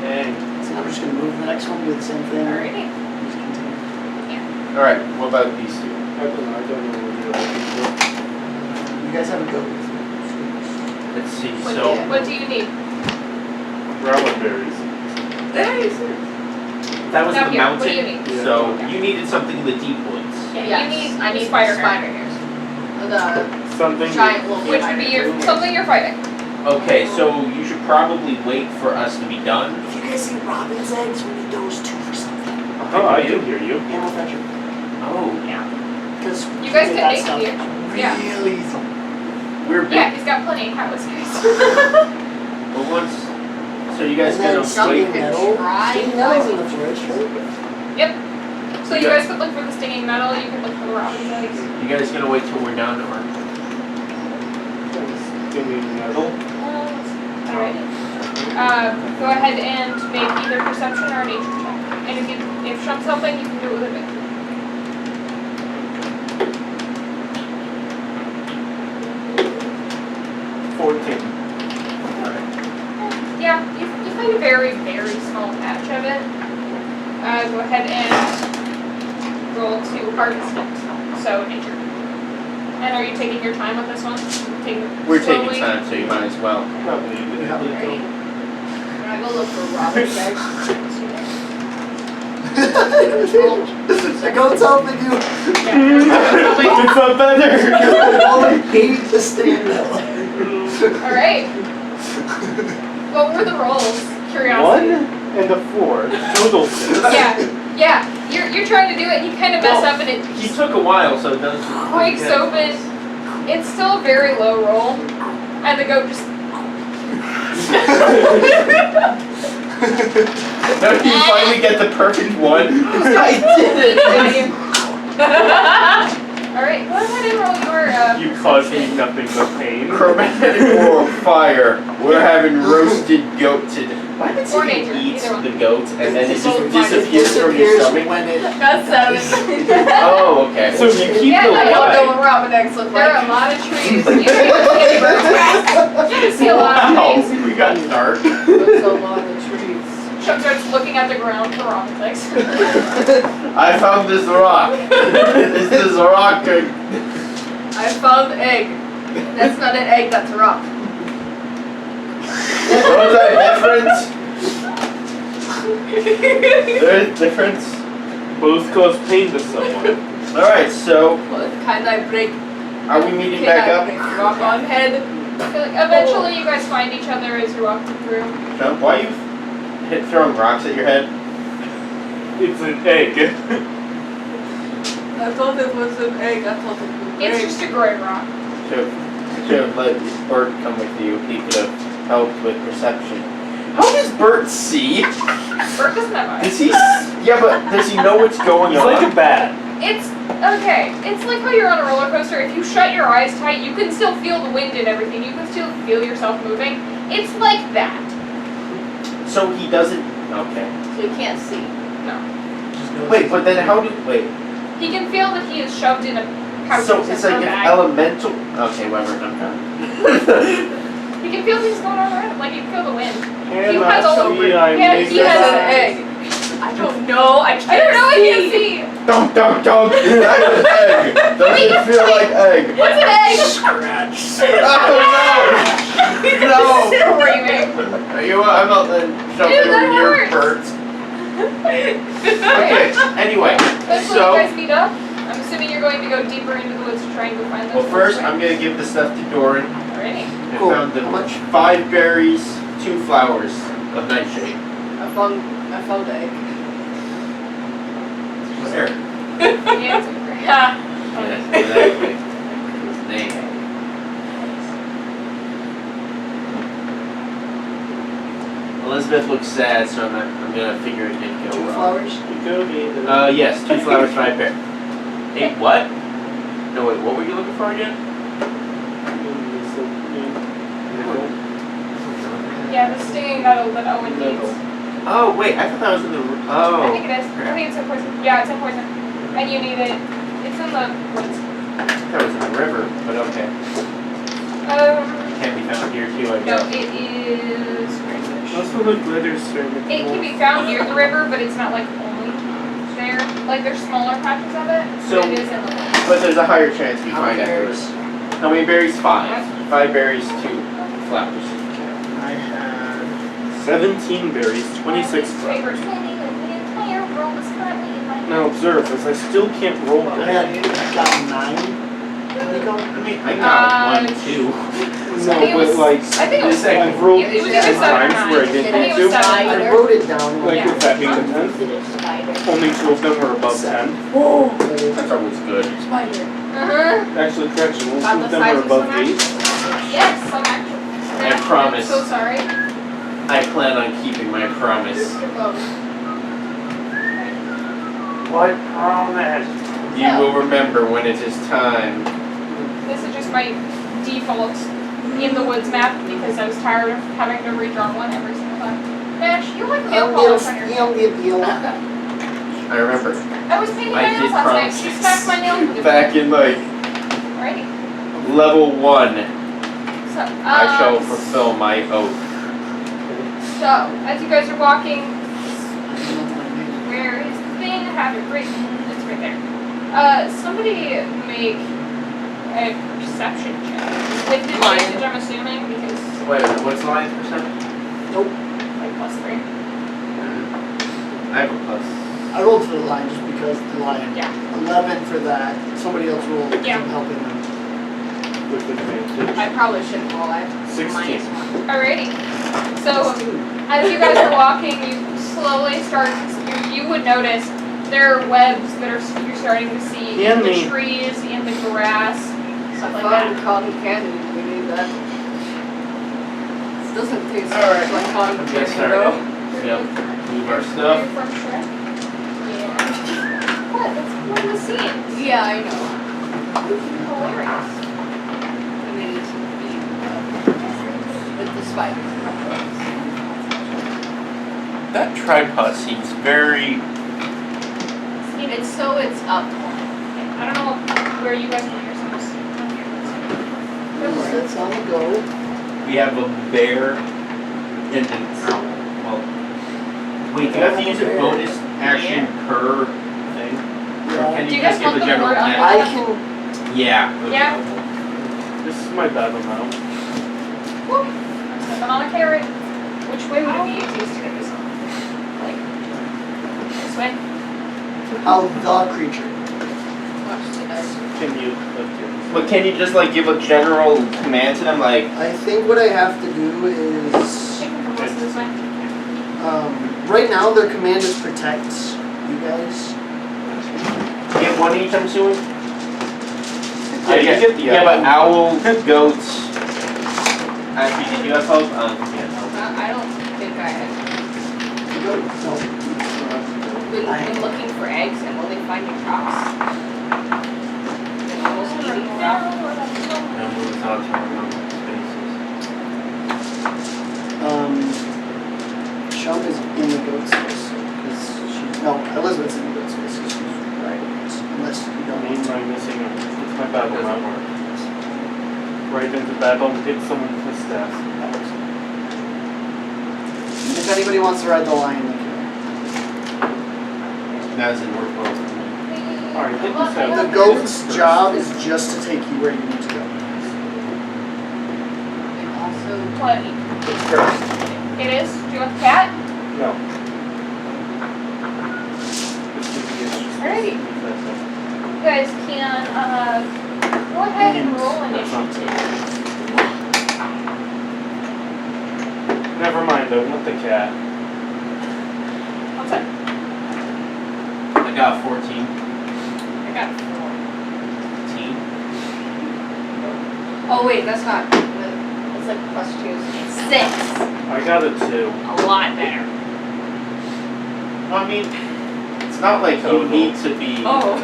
Dang. So now we're just gonna move to the next one, do the same thing. Alrighty. Just continue. Alright, what about these two? I don't know what the other people. You guys have a go. Let's see. What, So what do you need? Rabbit berries. that was Now the here, mountain. what do you need? So you needed something in the deep woods. Yeah, you need I need spider spider hair. hairs. The Something. giant wolf. Which would be your something you're fighting. Okay, so you should probably wait for us to be done. If you guys see robin's eggs, we need those too for something. Oh, I do hear you. Animal fetcher. Oh, Yeah. Because You guys can make the Yeah. real easy. We're big. Yeah, he's got plenty of cat whiskers. But once, so you guys And then gonna stinging wait. nettle. Try. Stinging nettle's in the forest, right? Yep. So you Yeah. guys could look for the stinging nettle, you could look for the robin's eggs. You guys gonna wait till we're done, or? Stinging nettle. Alrighty. Go ahead and make either perception or a nature check. And if Shump's helping, you can do it with advantage. 14. Yeah, you find a very, very small patch of it. Go ahead and roll to harvest it. So nature. And are you taking your time with this one? We're slowly? taking time, so you might as well. Probably. Alrighty. I go look for robin's eggs. The goat's helping you. Yeah. It's not better. You only hate the stinging nettle. Alright. What were the rolls? 1 Curiosity. and a 4. Total 6. Yeah. You're trying to do it and you kind of mess Well, up and it He took a while, so it doesn't. breaks open. It's still a very low roll. And the goat just No, you finally get the perfect one. I did it. Alright, go ahead and roll your You caused me nothing but pain. Chromatic or fire. We're having roasted goat today. Why did Or you nature, eat either one. the goat and then it just Both disappears from your stomach? when it. That's 7. Oh, okay. So you keep Yeah, the no, I don't know white. what robin eggs look There are a like. lot of trees. You can see a lot of Wow, trees. we got dark. What's a lot of trees? Chuck starts looking at the ground for robin's eggs. I found this rock. This is a rock. I found egg. That's not an egg, that's a rock. Was that different? There's difference. Both cause pain to someone. Alright, so What kind I break? are we meeting Can back I up? break rock on head? I feel like eventually you guys find each other as you're walking through. Jump, why are you throwing rocks at your head? It's an egg. I thought it was an egg. I thought it was It's just a gray rock. Should have let Bert come with you. He could have helped with perception. How does Bert see? Bert doesn't have eyes. Does he? Yeah, but does he know what's going He's on? like a bat. It's okay. It's like how you're on a roller coaster. If you shut your eyes tight, you can still feel the wind and everything. You can still feel yourself moving. It's like that. So he doesn't. Okay. So you can't see. No. Wait, but then how do? Wait. He can feel that he is shoved in a pouch So or it's like an bag. elemental. Okay, whatever. I'm done. You can feel things going on around him. Like you can feel the wind. And He has all see, over- I'm yeah, making he has an that. egg. I don't know. I can't I don't know. I see. can't see. Don't. That's an egg. Doesn't feel like egg. What's an egg? Oh no! Screaming. No! You know what? I'm not letting jump Dude, that over your hurts. Bert. Okay. Anyway, That's so. when you guys meet up. I'm assuming you're going to go deeper into the woods to try and go find those. Well, first I'm gonna give the stuff to Doran. Alrighty. I Cool. found the How much? 5 berries, 2 flowers of nightshade. I found the egg. Where? Yeah, it's over. Ha. Exactly. His name. Elizabeth looks sad, so I'm gonna figure it didn't go 2 well. flowers. You go either. Yes, 2 flowers, 5 berries. Hey, what? No, wait, what were you looking for again? Yeah, the stinging nettle that Owen needs. Oh, wait, I thought that was in the. I think Oh. it is. I think it's in poison. Yeah, it's in poison. And you need it. It's in the woods. I thought it was in the river, but okay. Can be found here too, I No, guess. it is. Where is it? Also the glitter cervical. It can be found near the river, but it's not like only there. Like there's smaller patches of it, So- but it is in the woods. But there's a higher chance we How find many it. berries? How many berries? 5. 5 berries, 2 flowers. I had 17 berries, 26 flowers. Now observe, as I still can't roll I that. got 9. I mean, I got 1, 2. No, think it was- but like, I think it was This I've rolled It was some either 7 or times 9. where I I think didn't it do. was 7. I wrote it down. Like, Yeah. with that being the 10th, only 2 of them are above 10. Whoa. That's always good. Spider. Actually, correction, only 2 About of the them size are of above some 8. Yes, I'm actually. I promise. I'm so sorry. I plan on keeping my promise. What promise? You will remember when it is time. This is just my default in the woods map because I was tired of having to redraw one every single time. Nash, you like nail polish on your I remember. I was painting I my did nails last night. promise. She smacked my nail. Back in like Alrighty. level 1, So, I shall fulfill my oath. So, as you guys are walking, where is the thing? I have it written. It's right there. Somebody make a perception check. With advantage, I'm assuming, because Wait, what's the lion's perception? like +3. I have a plus. I rolled for the lion just because the lion. Yeah. 11 for that. Somebody else rolled because Yeah. I'm helping them. With advantage. I probably shouldn't roll. I have 16. -1. Alrighty. So, as you guys are walking, you slowly start. You would notice there are webs that are you're starting to see in the Yummy. trees, in the grass, stuff like Fun that. cotton candy. We need that. This doesn't taste Alright. like cotton Yes, candy sir. though. Yep. Move our Are stuff. you from Shrek? Yeah. What? That's one of the scenes. Yeah, I know. Hilarious. And then it's with the spider. That tripod seems very. It's so it's up. I don't know where you guys want yourselves. That's on the go. We have a bear and an owl. Well, wait, do you have to use a bonus action per thing? Or can Do you you just guys give want a the general word plan? under I that? can. Yeah. Yeah. This is my battle now. Whoop. I'm stepping on a carrot. Which way would it be easiest to get this on? Like, this way? How the creature. Watch the dice. Can you lift your... But can you just like give a general command to them, like? I think what I have to do is. Take them from this way. Right now, their command is protect you guys. Get one each, I'm assuming? Yeah, you get the Yeah, but owl. owl, goats. Actually, did you have help? Yeah, no. I don't think I have No. been looking for eggs and will they find your crops? Been almost eating crop. No moves on to our normal spaces. Sean is in the goat space because no, Elizabeth's in the goat space because she's right. Unless you I don't mean, want to. I'm missing it. It's my That battle doesn't now. work. Right into battle, hit someone with the staff. If anybody wants to ride the lion, they can. That doesn't work well for me. Alright, hit this out. The goat's job is just to take you where you need to go. And also What? It's first. It is? Do you want the cat? No. This could be interesting. Alrighty. You guys can, go ahead and roll initiative. Never mind, I want the cat. What's that? I got 14. I got 4. 15. oh wait, that's not it's like +2. It's 6. I got a 2. A lot better. Well, I mean, it's not like you Total. need to be. Oh.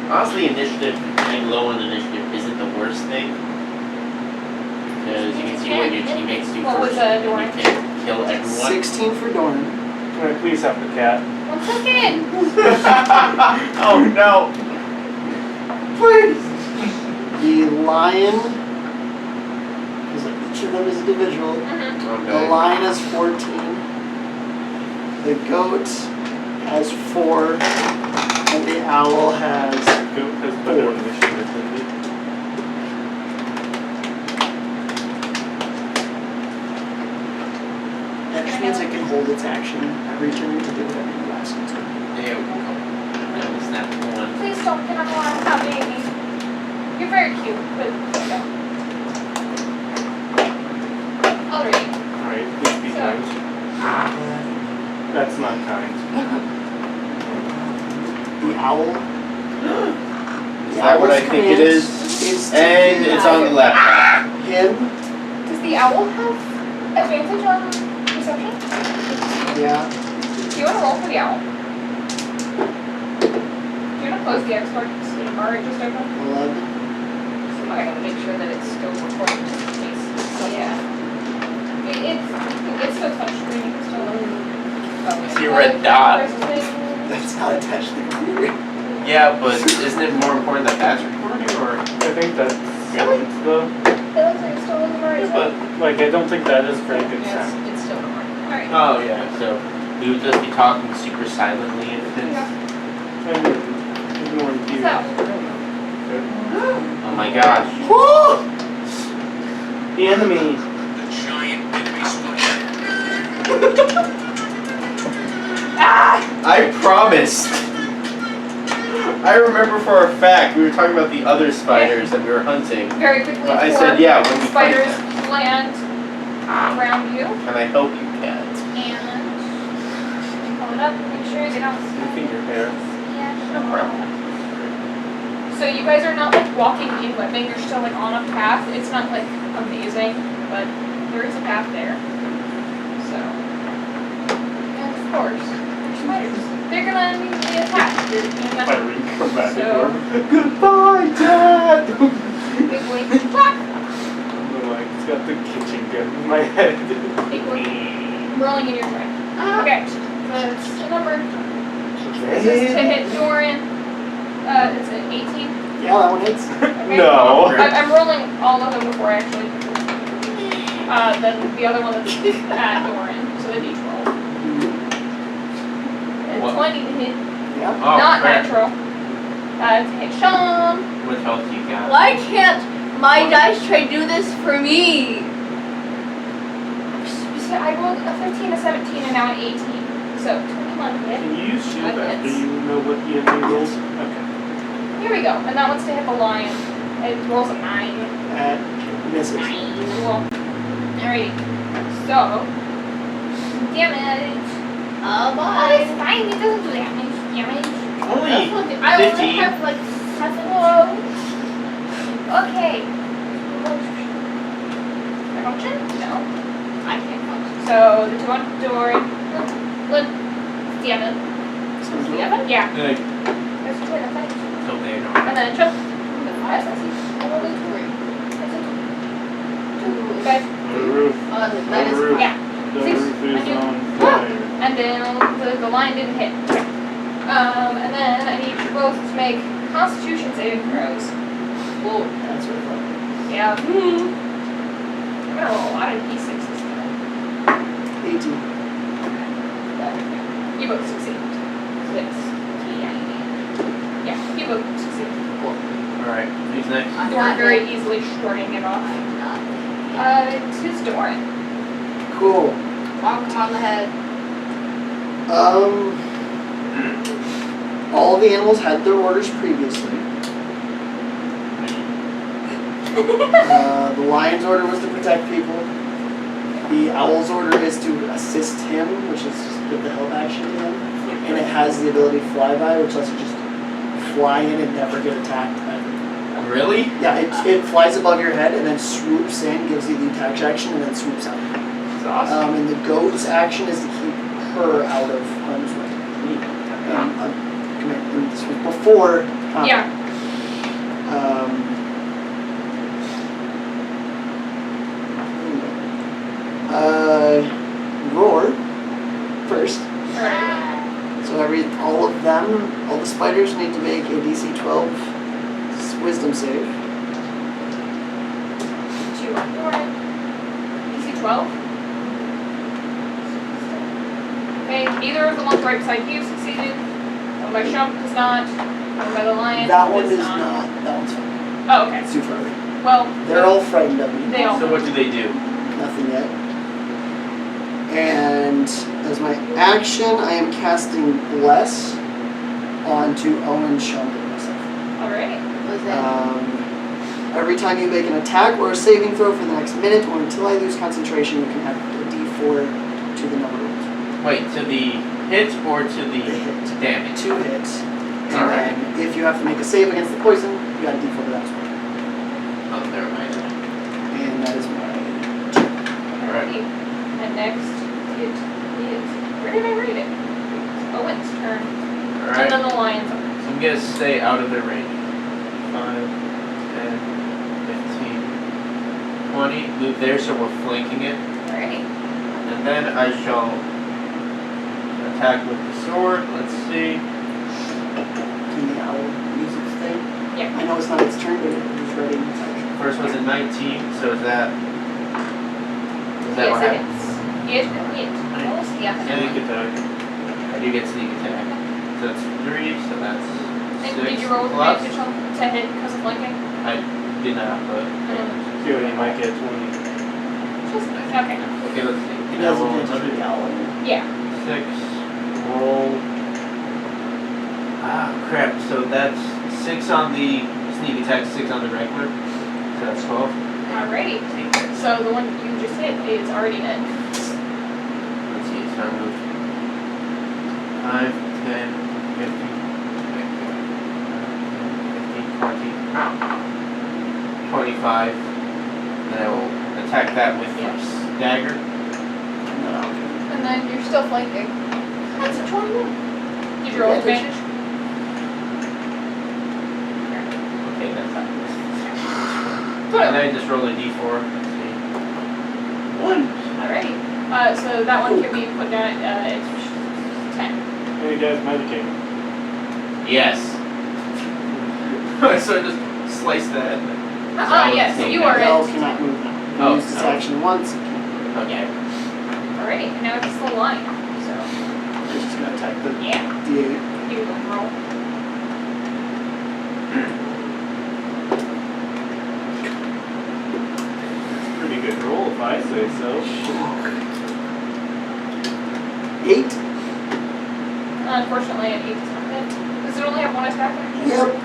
Honestly, initiative, being low on initiative isn't the worst thing. Because you can see what your teammates do What was, first. and Doran? you can kill everyone. 16 for Doran. Can I please have the cat? 1 second. Oh no! Please! The lion, because each of them is individual. Mm-hmm. The lion has 14. The goat has 4. And the owl has. Goat has better initiative than me. That just means it can hold its action every turn to do whatever you ask it to. There we go. That was snap one. Please don't get on the line without baby. You're very cute, but don't. Alright. Alright, please be So- kind. That's not kind. The owl. Is that what I think it is? And it's on the laptop. Him. Does the owl have advantage on perception? Yeah. Do you want to roll for the owl? Do you want to close the export bar it just opened? 11. So I gotta make sure that it's still recording just in case. So, yeah. It's still touchscreen. You can still See a red dot? That's not attached to the computer. Yeah, but isn't it more important that that's recording or? I think that's Really? though. It looks like it's still recording. But Like, I don't think that is very good Yes, sound. it's still recording. Alright. oh yeah, so we would just be talking super silently and it's. Yeah. Ignoring you. So. Oh my gosh. Woo! The enemy. Ah! I promised. I remember for a fact we were talking about the other spiders that we were hunting. Very quickly, But I four said yeah when we fight spiders them. land around you. And I hope you can't. And pull it up, make sure you don't Your finger hair. yeah. No problem. So you guys are not like walking in webbing, you're still like on a path. It's not like amazing, but there is a path there. So and of course, there's spiders. They're gonna immediately attack. You're gonna Firing come back So- and forth. Goodbye, Dad! big wing clap, I'm like, it's got the kitchen gun in my head. big wing rolling in your tray. Okay, so it's a number. This is to hit Doran. It's an 18. Yeah, that one hits. Okay. No. I'm rolling all of them before I actually. Then the other one that's at Doran, so the d12. And What? 20 to hit, Yeah. Oh, not crap. natural. To hit Sean. What health do you got? Why can't my dice tray do this for me? So I rolled a 13, a 17, and now an 18. So 21 hit. Can you use shield That after hits. you know what the enemy rolls? Okay. Here we go. And that one's to hit the lion. It rolls a 9. Misses. Cool. Alright. So. Damage. Oh, Oh, bye. it's fine. It doesn't do damage. Damage. Only I only 15. have like 7. Whoa. Okay. Function? No. I can't function. So the two on Doran. Steven. Steven? Yeah. Good. There's two in the fight. So they know. And then Chuck. Yes, I see. Only 3. Two guys. The roof. That The is roof. Yeah. The 6. roof is I do. on fire. And then the lion didn't hit. And then I need you both to make Constitution saving throws. Whoa. That's really fun. Yeah. I'm gonna roll a lot of d6s today. 18. You both succeed. 16. Yeah, you both succeed. Alright, who's next? I'm Doran not very hit. easily shrugging it off. I'm not. It's his Doran. Cool. Bonk him on the head. All the animals had their orders previously. The lion's order was to protect people. The owl's order is to assist him, which is just give the help action to him. And it has the ability to fly by, which lets you just fly in and never get attacked ever. Really? Yeah, it flies above your head and then swoops in, gives you the attack action, and then swoops out. It's awesome. And the goat's action is to keep her out of harm's way. This was before combat. Yeah. Roar first. Alright. So all of them, all the spiders need to make a DC 12 wisdom save. Two on Doran. DC 12. Okay, neither of the ones right beside you succeeded. One by Shump does not. One by the lion That one does does not. That one's fine. Oh, okay. It's too far away. Well, They're all frightened of me. They all. So what do they do? Nothing yet. And as my action, I am casting Bless onto Owen, Shump, and myself. Alright. Was that? Every time you make an attack or a saving throw for the next minute or until I lose concentration, you can have a D4 to the number rolled. Wait, to the hit or to the hit. damage? 2 hits. And Alright. then if you have to make a save against the poison, you got a D4 to that as well. Oh, never mind. And that is my Alrighty. And next, it is. Where did I read it? Owen's turn. And Alright. then the lion's turn. So I'm gonna stay out of their range. 5, 10, 15, 20. Move there so we're flanking it. Alrighty. And then I shall attack with the sword. Let's see. Can the owl use its thing? Yeah. I know it's not its turn, but it's ready in its action. First one's a 19, so is that Yes, what it happens? is. Yes, it is. Oh, yeah. Sneak attack. I do get sneak attack. So that's 3, so that's 6 And did you roll with plus. advantage on to hit because of flanking? I did not, but Here, you might get 20. Just okay. okay, let's see. It Now has roll advantage for the another owl. Yeah. 6. Roll. Ah, crap. So that's 6 on the sneak attack, 6 on the regular. So that's 12. Alrighty. So the one you just hit is already dead. Let's see. So I move 5, 10, 15, 20, 25. Then I will attack that with my dagger. No. And then you're still flanking. That's a 21. Did you roll advantage? Okay, that's not. Put And it. then I just roll a d4. Let's see. 1. Alrighty. So that one can be put down at it's 10. Hey guys, medicate. Yes. So I just slice that. Yes, you The are owl it. cannot move now. Oh, It used its no. action once. It can't move. Okay. Alrighty. And now it's the lion. So It's just going to attack the yeah, D8. you can roll. Pretty good roll if I say so. 8? Unfortunately, an 8 does not hit. Does it only have one attack? Yep.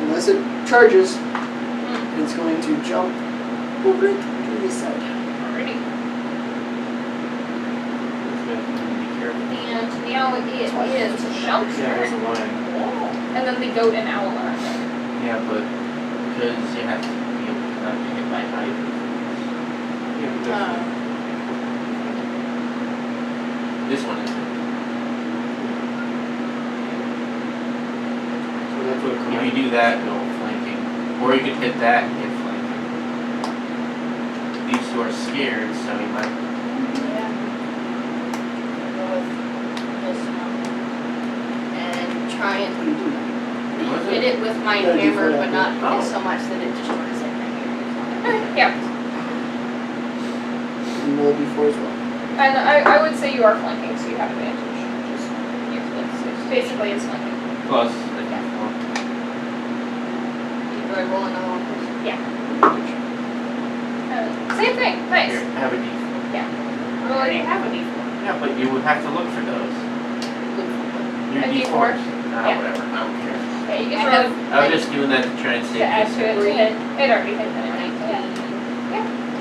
Unless it charges, Mm. it's going to jump over it to this side. Alrighty. Be careful. And now it is Shump's Yeah, there's a turn. lion. And then the goat and owl are there. Yeah, but because you have to be able to not get hit by height. Yeah, but that's- This one is. So that's what If command. you do that, go flanking. Or you could hit that and get flanking. These two are scared, so you might. Yeah. Go with this one. And try and What is hit it with my Yeah, hammer, D4 but not hit Oh. it so much that it destroys everything. Yeah. And roll D4 as well. And I would say you are flanking, so you have advantage. Just it's basically it's flanking. Plus the d4. Do I roll another one first? Same thing. Nice. Here, have a d4. I already have a D4. Yeah, but you would have to look for those. Your A d4s. D4? Ah, Yeah. whatever. I don't care. Yeah, you I can throw have it I was just doing that to try and save to add to it to you. hit. It already hit anyway. Yeah. Go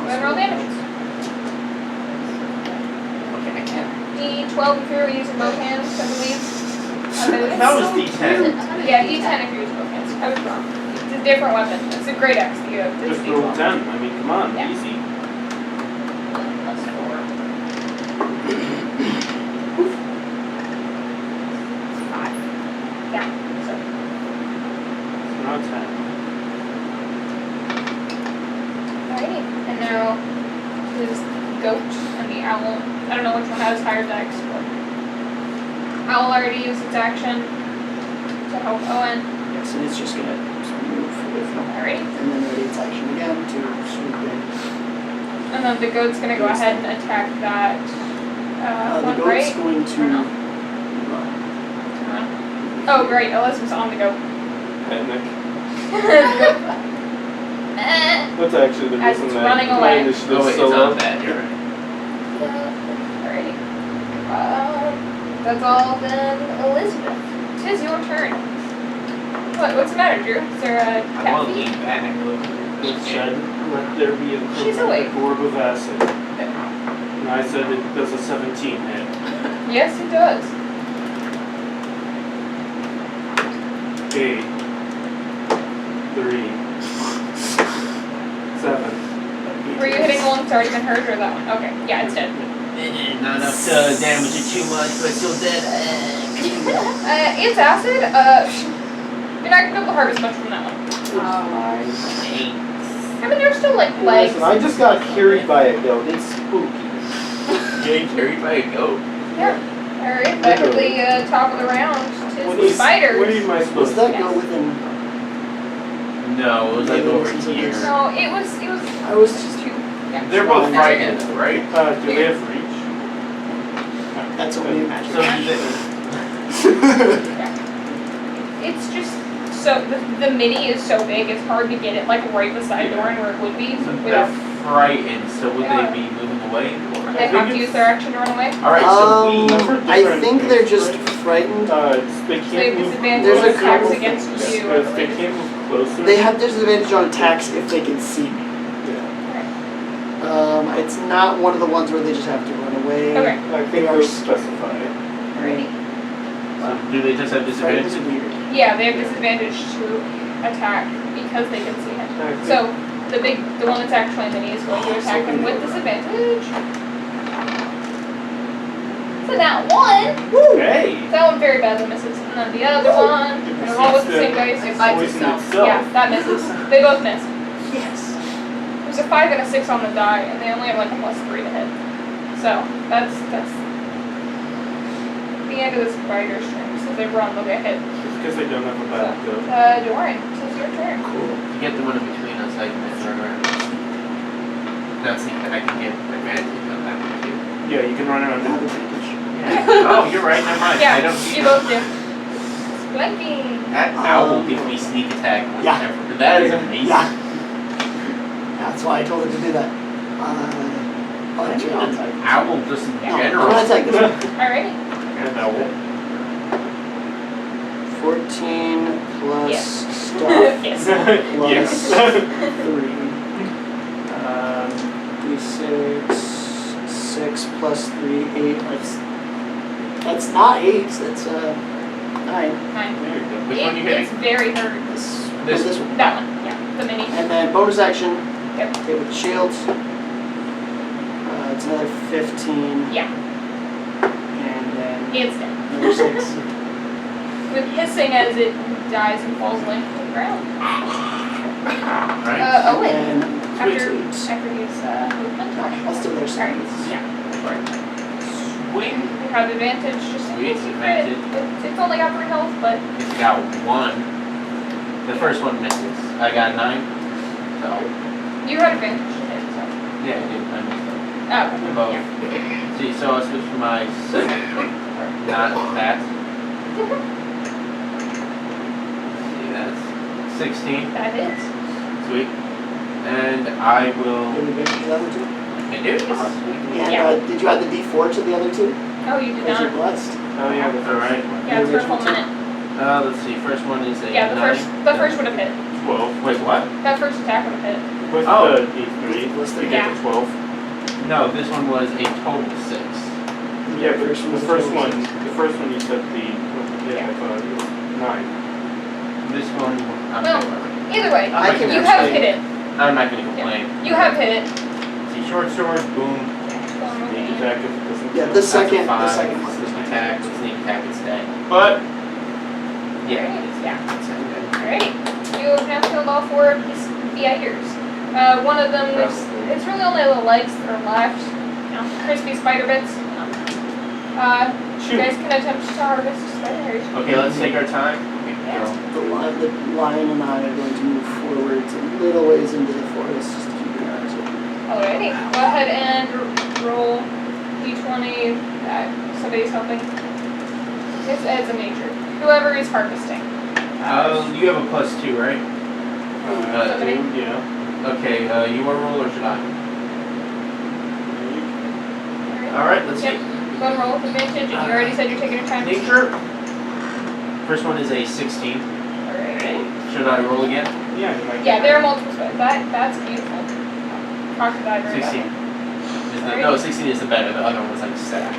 ahead and roll damage. Okay, I can't. D12 if you're using both hands, I believe. That was d10. Yeah, D10 if you're using both hands. I was wrong. It's a different weapon. It's a great axe that you have. It's Just roll D12. 10. I mean, come on, Yeah. easy. Plus 4. 5. Yeah. So It's not 10. alrighty. And now this goat and the owl. I don't know which one has higher dex, but owl already used its action to help Owen. Yes, and it's just going to move with them. Alrighty. And then ready its action again to swoop in. And then the goat's gonna go ahead and attack that The one, goat's right? going to Or no? run. Oh, great. Elizabeth's on the goat. Panic. Eh. That's actually the As reason it's that running my away. initiative Oh, wait, is so it's low. on that. You're right. Alrighty. That's all then, Elizabeth. 'Tis your turn. What's the matter, Drew? Is there a I cat won't feet? lean back. It said, let there be a She's awake. orb of acid. And I said it does a 17 hit. Yes, it does. 8, 3, 7. Were you hitting the one that's already been hurt or that one? Okay, yeah, it's dead. Not enough to damage it too much, but still dead. It's acid. You're not gonna be able to harvest much from that one. I mean, there's still like legs. Listen, I just got carried by a goat. It's spooky. Getting carried by a goat. Yeah. Alright, back at the top of the round. Tis the spiders. What am I Was supposed to that Yes. go within? No, it was like over here. No, it was I was just. two. Yeah. They're both frightened, right? do they have reach? That's only a magic. So It's just so the mini is so big it's hard to get it like right beside Doran where it would be. they're Without frightened, so would they be moving away? they have to use their action to run away. Alright, so we... I think they're just frightened. They So they have can't move disadvantage There's a on attacks couple against things. you. I They believe. can't move closer. They have disadvantage on attacks if they can see me. Yeah. It's not one of the ones where they just have to run away. Okay. I think they're specified. Alrighty. So do they just have Frightened is disadvantage? weird. Yeah, they have disadvantage to attack because they can see him. So the one that's actually mini is going to attack him with disadvantage. So that one, Hey! that one very badly misses, and then the other one, gonna roll with the same dice. It bites Poison itself. itself. Yeah, that misses. They both miss. Yes. There's a 5 and a 6 on the die, and they only have like a +3 to hit. So that's the end of the spider's turn. So if they run, they'll get hit. It's because they don't have a bad goat. Doran, this is your turn. Cool. To get the one in between us, I can just run around. That's the I can get advantage on that one too. Yeah, you can run around and Yeah. Oh, you're right, never mind. I Yeah, don't see you both do. Flanking. that owl gives me sneak attack. Yeah. Whenever. That is amazing. Yeah. That's why I told her to do that. Actually, I'll attack. Owl just in Yeah. I'm general. gonna attack this one. Alrighty. And owl. 14 plus Yes. stuff Yes. plus Yes. 3. D6. 6 plus 3, 8. That's not 8. That's 9. 9. There you go. Which one you It's hitting? very hurt. This one. That one, yeah. The mini. And then bonus action. Yep. Hit with shields. It's another 15. Yeah. And then It's dead. another 6. With hissing as it dies and falls limp to the ground. Right? Owen. And After sweet. his movement. I'll still there. Alright. Yeah. Swing. You have advantage just in Sweet case you crit. advantage. It's only got 3 health, but It's got 1. The first one misses. I got 9. So, you had advantage to hit, so. yeah, I did. I missed Oh, Both. yeah. it. See, so I'll switch to my second. Not that. See, that's 16. That hits. Sweet. And I will. Did you get the other two? I do. And Yeah. did you add the D4 to the other two? Oh, you did Because you're not. blessed. Oh yeah, that's Alright. Yeah, it's for a full minute. Let's see. First one is a Yeah, the 9. first would have hit. 12. Wait, what? That first attack would have hit. With Oh. the D3, Plus the you Yeah. get the 12. No, this one was a total 6. Yeah, but First the was first 12. one you said yeah, I thought it was 9. This one, I'm Well, Either way, I can you have actually- hit it. I'm not gonna complain. You have hit it. See, short sword, boom. Sneak attack if it doesn't. Yeah, the That's a second 5. one. Sneak attack, sneak attack instead. But yeah, Yeah. it's okay. Alrighty. You have now killed all 4 of these VIers. One of them, it's really only the legs that are left. You know, crispy spider bits. You guys can attempt to harvest spiders. Okay, let's take our time. Yeah. The lion and I are going to move forwards a little ways into the forest just to keep your eyes open. Alrighty. Go ahead and roll d20. Somebody's helping. It's a nature. Whoever is harvesting. You have a +2, right? Somebody? Yeah. Okay, you want to roll or should I? Alright. Alright, let's Yep. see. Go and roll with advantage. And you already said you're taking your time. Nature. First one is a 16. Alright. Should I roll again? Yeah, you might Yeah, get there are multiple spiders. That's beautiful. Crocodile. 16. No, 16 is the better. The other one was like set.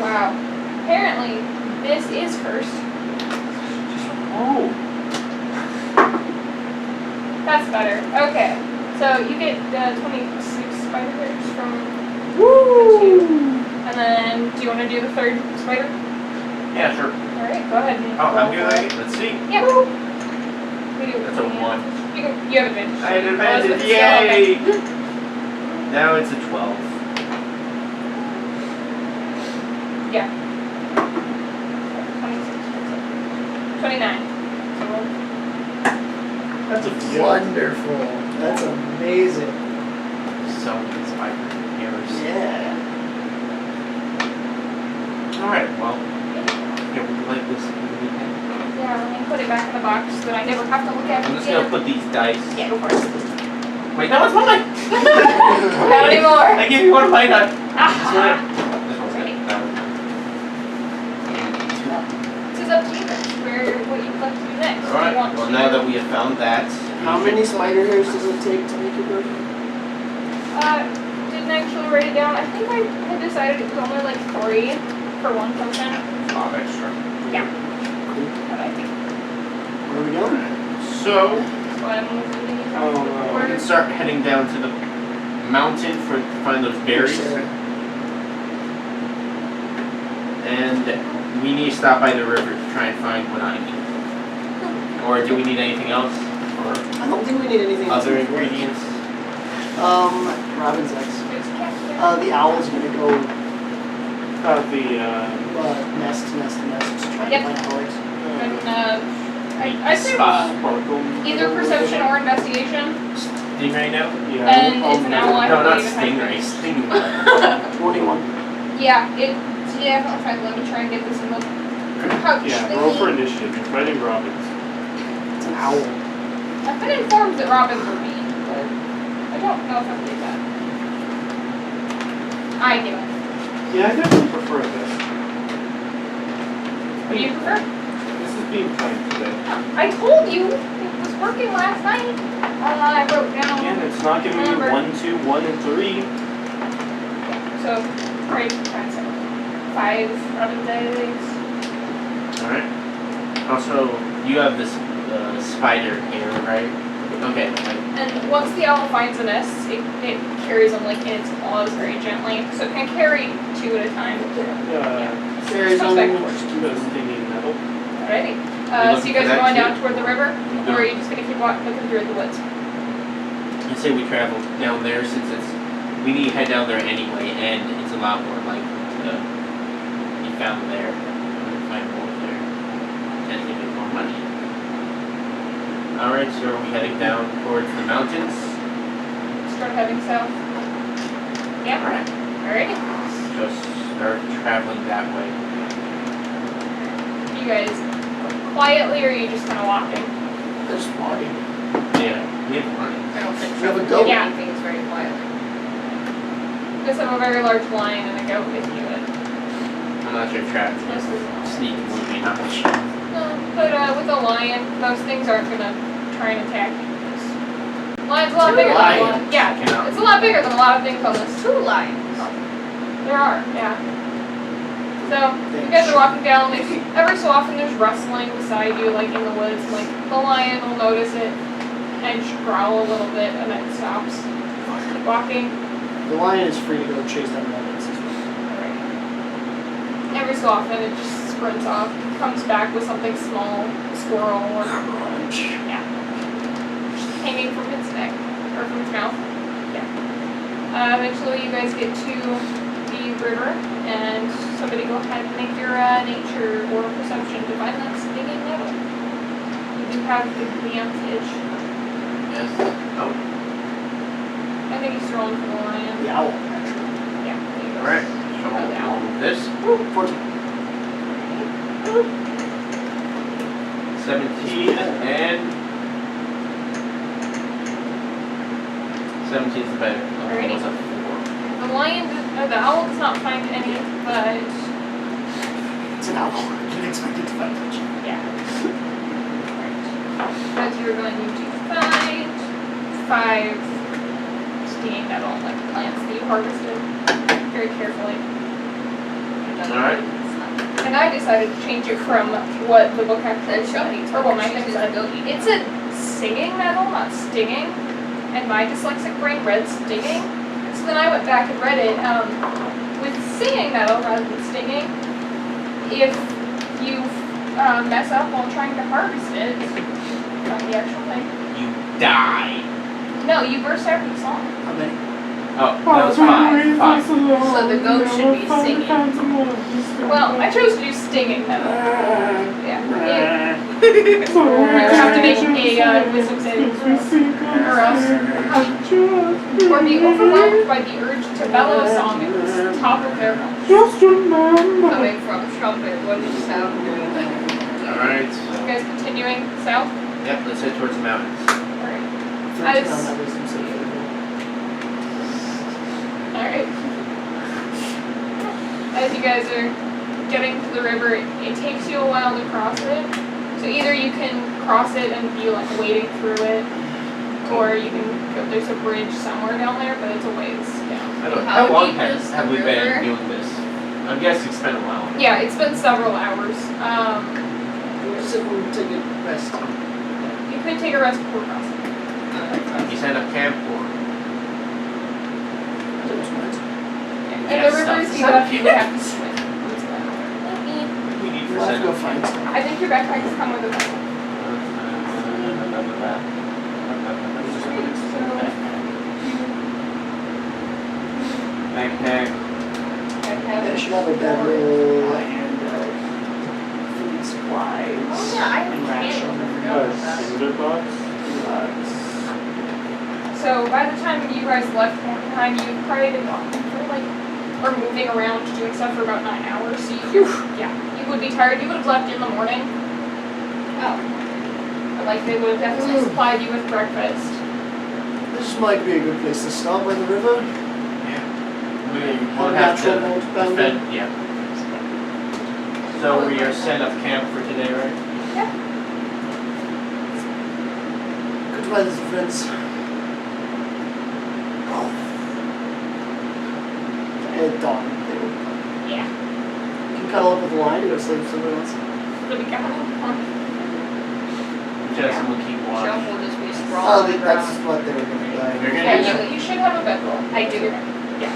Wow. Apparently, this is cursed. Oh. That's better. Okay. So you get 26 spider hairs from Woo! 2. And then, do you want to do the third spider? Yeah, sure. Alright, go ahead and Oh, I'm roll doing for that. Let's see. Yeah. We do That's a 1. You have advantage. I had Elizabeth advantage. still have Yay! it. Now it's a 12. Yeah. 26. 29. So roll. That's a few. Wonderful. That's amazing. So many spider hairs. Yeah. Alright, well. Yeah, would you like this in the weekend? Yeah, let me put it back in the box so that I never have to look at I'm it just again. gonna put these dice. Yeah, go for it. Wait, no, it's mine! Not anymore. I gave you one of my dice. Ah. This one's good. This is up to you guys. What you'd like to do next. Do you Alright, want well to- now that we have found that. How many spider hairs does it take to make a bird? Didn't actually write it down. I think I had decided it was only like 3 for one person. Oh, extra. Yeah. But I think Where are we going? So, one was leading you Oh, from no. we can start heading down to the mountain to find those berries. And we need to stop by the river to try and find what I need. Or do we need anything else? Or I don't think we need anything else. other ingredients? Robin's eggs. There's a cat there. The owl's gonna go The nest, try Yep. to find colors. And I'd say sparkle. either perception or investigation. Stingray now? Yeah. And it's an owl. I No, not believe it has stingray. to Stingray. 21. Yeah, it's definitely fine. Let me try and get this in the pouch. Yeah, roll for thingy. initiative. You're fighting Robins. It's an owl. I've been informed that robins are mean, but I don't know if I believe that. I do. Yeah, I definitely prefer this. What do you prefer? This is being kind today. I told you it was working last night. I wrote down. Again, it's not giving me Remember. 1, 2, 1, and 3. So, right, that's 5 robin eggs. Alright. Also, you have this spider here, right? Okay. And once the owl finds a nest, it carries them like in its claws very gently. So it can carry 2 at a time. Carries Comes on. back towards Do those stinging metal. Alrighty. You So you looking guys for are that going too? down toward the river? Or are you just going to keep looking through the woods? I say we travel down there since we need to head down there anyway, and it's a lot more likely to be found there. We find more there. And give it more money. Alright, so are we heading down towards the mountains? Start heading south. Yeah. Alright. Alrighty. Just start traveling that way. You guys quietly, or are you just kind of walking? There's walking. Yeah, we have money. I don't think We have a goat. Yeah. things very quietly. You guys have a very large lion and a goat with you. And I'm not sure if Travis most of the sneak would be not much. No, but with a lion, most things aren't gonna try and attack you. Lion's a lot bigger than a Lion. lot. Yeah, Cannot. it's a lot bigger than a lot of things on this. 2 lions. There are, yeah. So you guys are walking down. Like, every so often, there's rustling beside you, like in the woods. Like the lion will notice it and just growl a little bit, and then stops. Keep walking. The lion is free to go chase them rabbits as well. Alright. Every so often, it just sprints off, comes back with something small, a squirrel or yeah, just hanging from its neck or from its mouth. Yeah. Eventually, you guys get to the river, and somebody go ahead and make your nature or perception to find that stinging nettle. You do have the advantage. Yes. Oh, I think he's throwing for the lion. The owl, actually. Yeah. There you go. alright. So Oh, the owl. we'll do this. 14. 17 and 17 is the better. Alrighty. What's up? 4. The lion, the owl does not find any, but It's an owl. You can expect it to find touch. yeah. Alright. As you're going to find 5 stinging nettle, like plants that you harvested very carefully. Alright. And I decided to change it from what the book actually said, or what my thing said. It said singing nettle, not stinging. And my dyslexic brain read stinging. So then I went back and read it. With singing nettle rather than stinging, if you mess up while trying to harvest it, not the actual thing. You die. No, you burst out into song. How many? Oh, that was 5. 5. So the goat should be singing. Well, I chose to do stinging nettle. Yeah. You have to make a wisdom saving throw, or else or be overwhelmed by the urge to bellow a song at the top of their lungs. Coming from trumpet, what does it sound good? Alright. You guys continuing south? Yep, let's head towards the mountains. Alright. 13 on that wisdom save. Alright. As you guys are getting to the river, it takes you a while to cross it. So either you can cross it and be like wading through it, or you can go, there's a bridge somewhere down there, but it's a ways down. I don't know. How How long deep is the have we been river? doing this? I'm guessing it's been a while. Yeah, it's been several hours. So we'll take a rest. You could take a rest before crossing. You set up camp or? And Yeah, the river is stuff. deep enough you would have to swim. We need for We'll have to go setup. find some. I think your backpacks come with a vessel. Backpack. Yeah, should have a bedroll and food supplies. Oh yeah, I have and a candle. I ration. forgot about that. Cinder box? So by the time you guys left Mortenheim, you've probably been walking for like, or moving around doing stuff for about 9 hours. So you would be tired. You would have left in the morning. Oh. But like they would have definitely supplied you with breakfast. This might be a good place to stop by the river. We won't have to Natural mode bounded. defend, yeah. So we are set up camp for today, right? Goodbye, little friends. At dawn, they will come. Yeah. You can cuddle up with the line and go sleep somewhere else. It'll be coming. Justin will keep watch. Joan will just be Oh, sprawled on the that's ground. what they were gonna do. They're gonna Yeah, you should have a bedroll. I do. Yeah.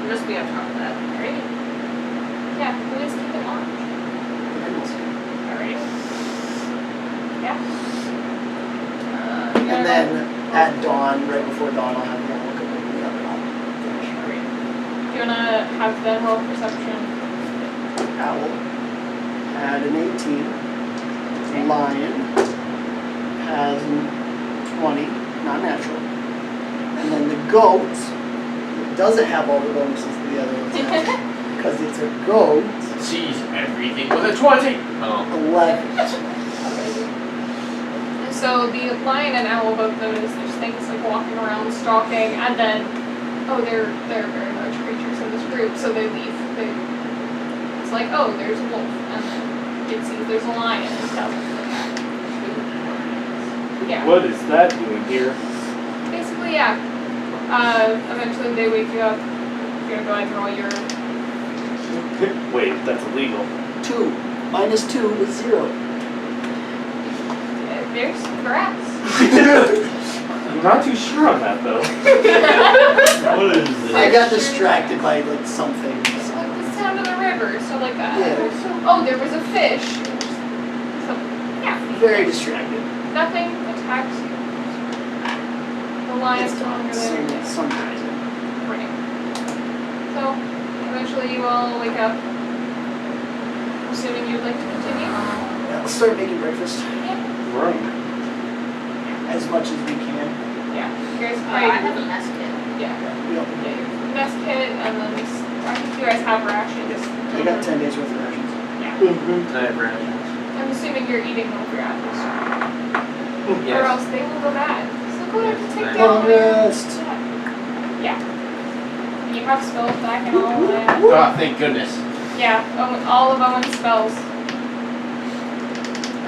We'll just be on top of that. Alright. Yeah, who is keeping watch? Alright. Yeah. And then at dawn, right before dawn, I'll have them look at the other one. Do you wanna have them roll perception? Owl had an 18. Lion has an 20, not natural. And then the goat doesn't have all the bonuses that the other ones have. Because it's a goat, Sees everything with a 20. Oh. 11. So the lion and owl both notice there's things like walking around, stalking, and then, oh, they're very large creatures in this group, so they leave. It's like, oh, there's a wolf, and then it sees there's a lion, and it doesn't. Yeah. What is that doing here? Basically, yeah. Eventually they wake you up. You're gonna go ahead and roll your. Wait, that's illegal. 2. Minus 2 is 0. There's grass. I'm not too sure on that though. What is this? I got distracted by like something. Like the sound of the river, so like that. Yeah. Oh, there was a fish. So, yeah. Very distracted. Nothing attacks you. The lion's It's no longer there. sometimes. Right. So, eventually you all wake up. Assuming you'd like to continue. Yeah, let's start making breakfast Right. as much as we can. Yeah. You guys I probably. have a mess kit. Yeah. We don't- Yeah, your mess kit, and then I think you guys have rations. I got 10 days worth of rations. Yeah. I have rations. I'm assuming you're eating them for apples. Or Yes. else they will go bad. So go ahead and take Nice. down their. Rest. Yeah. And you have spells back and all that. Oh, thank goodness. Yeah, all of Owen's spells.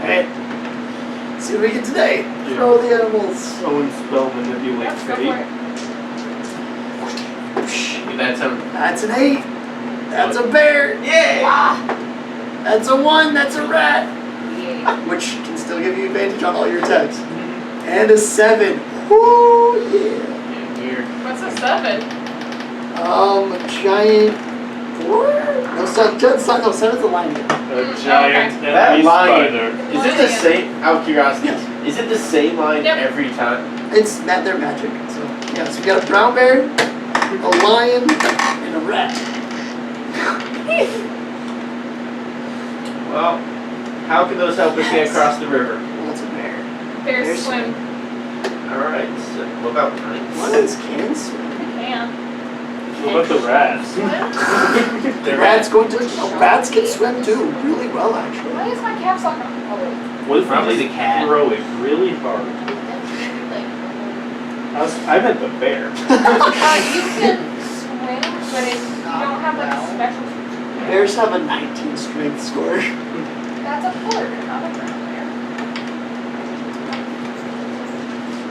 Alright. See what we get today. Throw the animals. So and spell manipulate Let's go fate. for it. That's a That's an 8. That's a bear. yeah. That's a 1. That's a rat. Yeah. Which can still give you advantage on all your attacks. And a 7. Woo, yeah. Here. What's a 7? A giant. No, no, 7's a lion. A giant That enemy lion. spider. Is it the same? Out of curiosity, is it the same line Yep. every time? It's they're magic. So yeah, so we got a brown bear, a lion, and a rat. Well, how can those help us get across the river? Well, it's a bear. Bears Bears swim. All right. So what about mine? Lions can swim. They can. What about the rats? The rats going to. Oh, bats can swim too, really well actually. Why is my caps lock on? Oh, What if Probably you the just cat. throw it really hard? like. I meant the bear. You can swim, but you don't have like a special. Bears have a 19 strength score. That's a flirt, not a brown bear.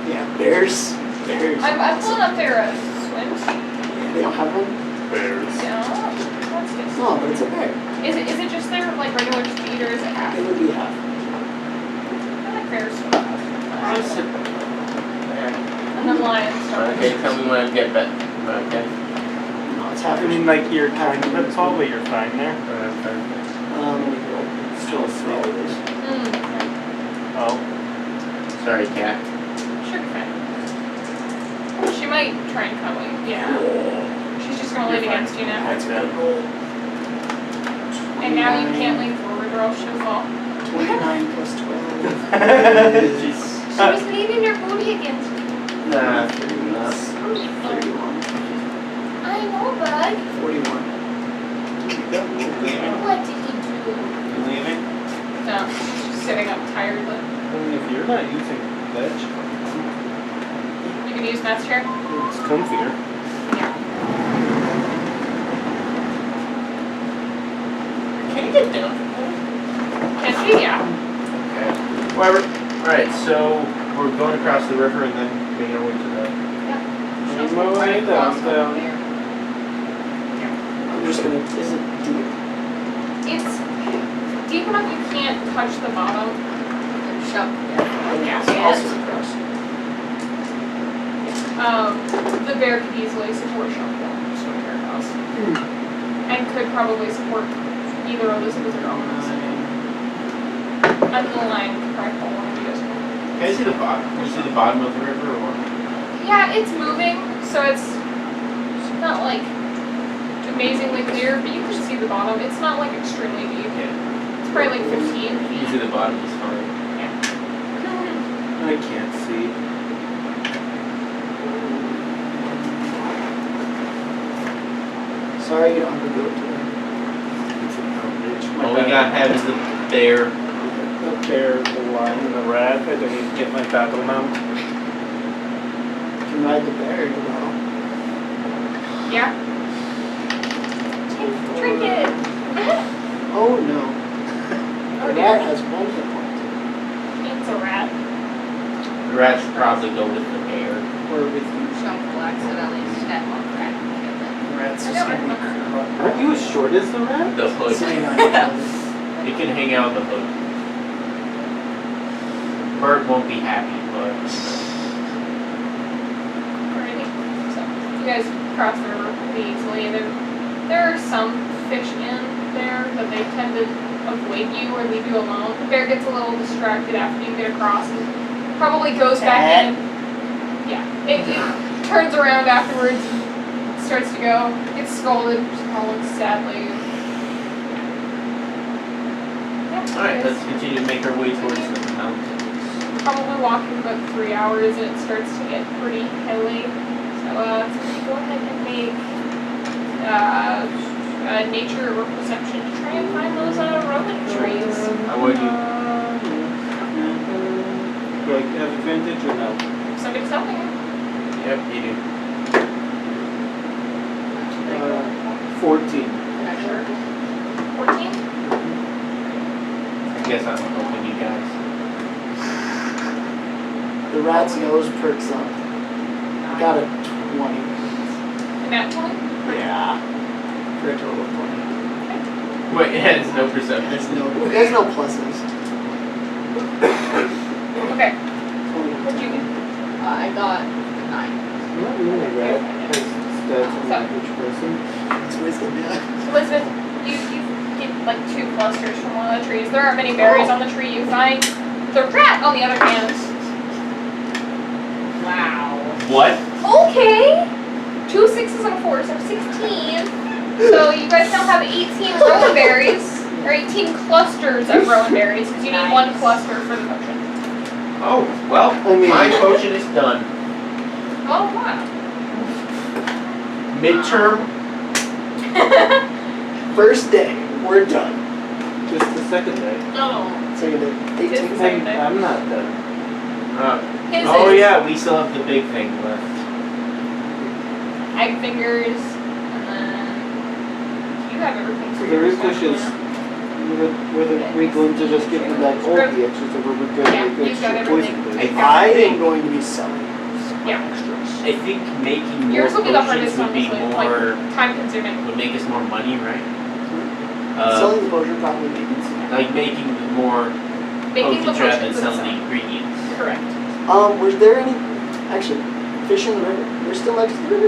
Yeah, bears. I'm pulling up their swim team. Yeah, they don't have one. Bears. No, that's good. No, but it's a bear. Is it just their like regular speed or is it half? It would be half. I like bears so I'll sit much. there. And then lions don't. Okay, tell me when I get back. Okay. No, it's half. I mean, like you're kind of at fault, but you're fine there. Still slow. Oh. Sorry, cat. Sure, fine. She might try and come with you. Yeah. She's just gonna lean You're fine. against you now. That's good roll. And now you can't lean forward or else she'll fall. 29 plus 12. Jeez. She was leaning her booty against you. Nah. 31. I know, bud. 41. What did he do? You leaving? No, she's sitting up tiredly. I mean, if you're not using veg, You can use Matt's chair. it's comfier. Can you get down? Can she? Yeah. Okay. Whatever. Alright, so we're going across the river and then making our way to the. She'll my way right across down. over there. I'm just gonna. Is it deep? It's deep enough you can't touch the bottom. Shove. Yeah. It's also across. The bear could easily support Shuffle, so bear house. And could probably support either Elizabeth or Ominous. And the lion could probably pull one of you as well. Can I see the bottom? Can you see the bottom of the river or what? Yeah, it's moving, so it's not like amazingly clear, but you can see the bottom. It's not like extremely deep. It's probably like 15 feet. Usually the bottom is fine. I can't see. Sorry, you don't have to go to It's an outrage. All we got have is the bear. The bear, the lion, and the rat. I don't even get my battle mount. You can ride the bear as well. Yeah. Trinket! Oh no. Oh The dear. rat has 1 hit point. It's a rat. The rat should probably go with the bear. Or with you. Shuffle accidentally step on crack and kill it. The rat's I just don't gonna be remember. Aren't you as short as the rat? The hood. 29. It can hang out the hood. Bert won't be happy, but Alrighty. So, you guys cross the river pretty easily. There are some fish in there, but they tend to avoid you or leave you alone. The bear gets a little distracted after you get across and probably goes back in. Yeah. It turns around afterwards and starts to go. Gets scolded, just kind of looks sadly. Yeah, alright, you guys let's continue to make our way towards the mountains. probably walking about 3 hours and it starts to get pretty hilly. So, go ahead and make nature or perception to try and find those Rowan trees. How would you? Like, have advantage or no? Somebody's helping you. Yep, you do. 14. Not sure. 14? I guess I'm helping you guys. The rat's nose perks up. Got a 20. And that 20? Yeah. For a total of 20. Wait, it has no perception. There's no pluses. Okay. 20. What'd you get? I got 9. Not really red. Stats on each person. It's wisdom, yeah. Elizabeth, you get like 2 clusters from one of the trees. There aren't many berries on the tree you find. The rat, on the other hand. Wow. What? Okay. 2 6s and a 4, so 16. So you guys now have 18 rowan berries, or 18 clusters of rowan berries, because you need 1 cluster for the potion. Oh, well, I mean- my potion is done. Oh, wow. Midterm. First day, we're done. Just the second day. No. Second day, It is 18. the second day. I'm not done. His Oh is yeah, we still have the big thing left. egg fingers, and then you have everything So for the your real question is, stuff were we going to just give them back all the extras, or were we going Yeah, to make you've got extra everything. poison I- pills? I am going to be selling Yeah. extras. I think making more Yours will be the potions hardest, would be honestly, more like time consuming. would make us more money, right? Selling the potion probably means. Like making more Making the potions rather than potions selling the themselves. ingredients. Correct. Was there any, actually, fish in the river? We're still next to the river?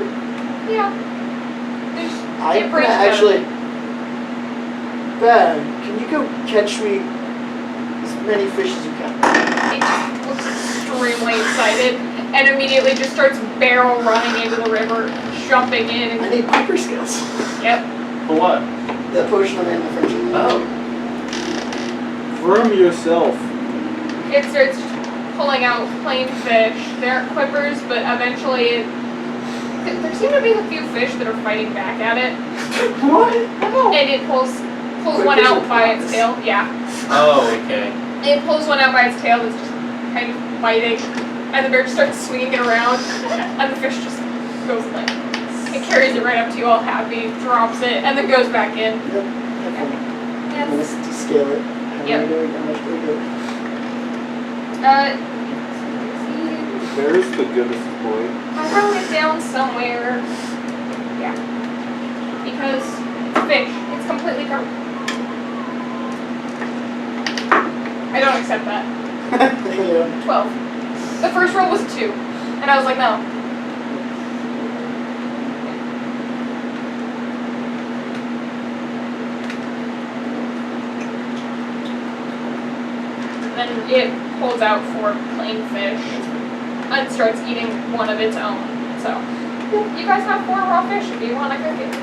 Yeah. There's I'm it gonna brings actually, Ben, can you go catch me as many fish as you can? It just looks extremely excited and immediately just starts barrel running into the river, jumping in I and need paper skills. yep. For what? The potion of mana friendship. Oh. From yourself. It starts just pulling out plain fish. They aren't quippers, but eventually there seem to be a few fish that are fighting back at it. What? And it pulls one out by its tail. Yeah. Oh, okay. It pulls one out by its tail that's just kind of biting. And the bear starts swinging it around. And the fish just goes limp. It carries it right up to you all happy, drops it, and then goes back in. Yep. Okay. Yes. Let's descale it. Yep. How are we doing? How much do we do? There's the goodest boy. I wrote it down somewhere. Yeah. Because it's fish. It's completely covered. I don't accept that. Yeah. 12. The first roll was a 2. And I was like, no. Then it pulls out 4 plain fish and starts eating one of its own. So, you guys have 4 raw fish if you want to cook it.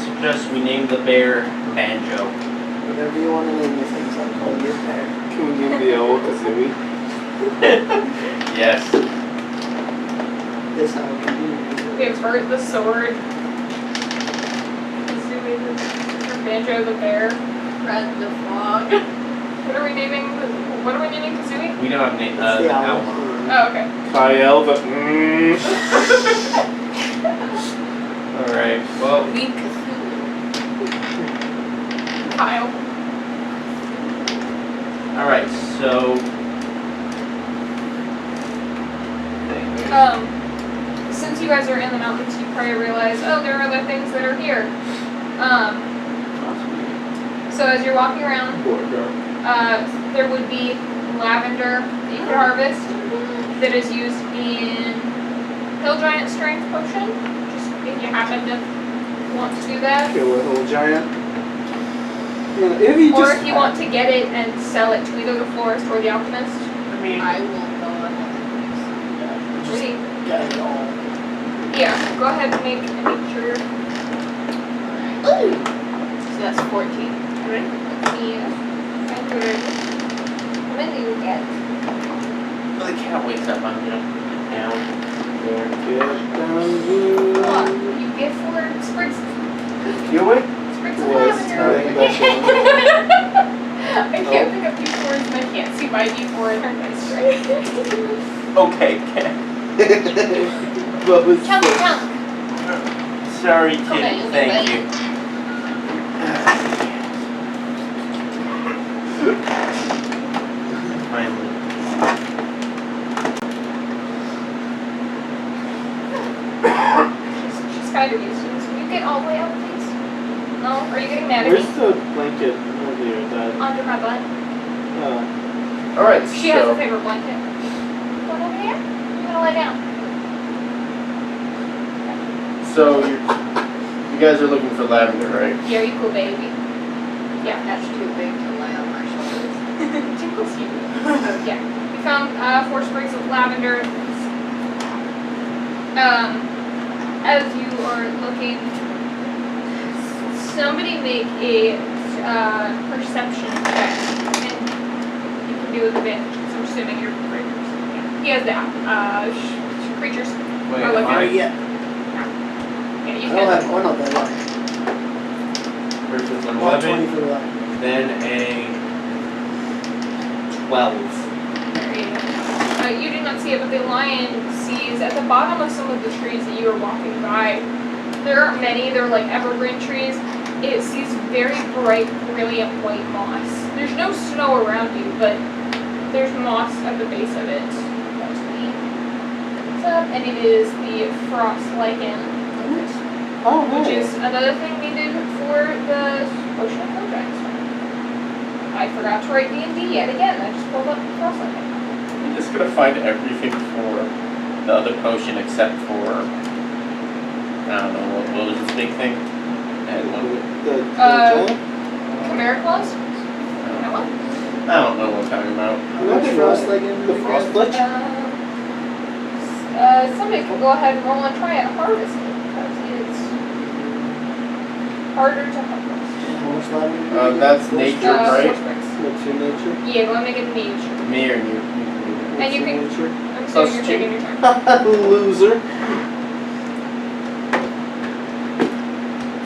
Suggest we name the bear Banjo. Whatever you want to name your things, I'll call you there. Can we give the old Kazooie? Yes. This how it can We have Bert the sword, Kazooie the Banjo the bear. Red the frog. What are we naming Kazooie? We don't have name. be. It's the owl. Owl. Oh, okay. Kyle, the All right. Well, We Cthulhu. Kyle. all right. So. Since you guys are in the mountains, you probably realize, oh, there are other things that are here. So as you're walking around, there would be lavender that you could harvest that is used in Hill Giant Strength Potion, just if you happen to want to do that. kill a whole giant. If you Or just if you want to get it and sell it to either the florist or the alchemist. I mean, I will go ahead. Just Really? get it all. Yeah, go ahead and make sure. Ooh. So that's 14. Yeah. How many do you get? the cat wakes up, I'm gonna put it down. get down here. What? You get 4 sprigs. You wait. Sprigs of Was lavender. tying I can't pick up D4s and I can't see my D4 in her dice tray. Okay, cat. What was Chunk, the- chunk. Sorry, Okay, kid. Thank okay. you. Finally. Are you getting mad at Where's me? the blanket earlier that? Under my butt. Oh. Alright, She has a so favorite blanket. One over here? I'm gonna lay down. you guys are looking for lavender, right? Yeah, you cool baby. Yeah. That's too big to lay on my shoulders. Tickles you. Yeah. We found 4 sprigs of lavender. As you are looking, somebody make a perception check, and you can do it with advantage. So I'm assuming you're creatures. Yeah. He has that. Creatures. Wait, Are looking. Alright, yeah. Yeah, you I don't have can. one of them. First was an 20 11, for 11. then a 12. You do not see it, but the lion sees at the bottom of some of the trees that you are walking by. There aren't many, they're like evergreen trees. It sees very bright, brilliant white moss. There's no snow around you, but there's moss at the base of it. What's up? And it is the frost lichen, Oh, which nice. is another thing needed for the Ocean of Projects. I forgot to write D&D yet again. I just pulled up the frost lichen. I'm just gonna find everything for the other potion except for, I don't know, what was this big thing? I had one. The Chimera claws? You know what? I don't know what I'm talking about. Which frost lichen? The frost lich? Somebody can go ahead and roll and try and harvest it because it's harder to harvest. Most lavender. That's nature, right? 4 sprigs. What's your nature? Yeah, go and make it nature. Me or you? And you can. Nature? I'm Plus assuming you're two. taking your turn. Loser.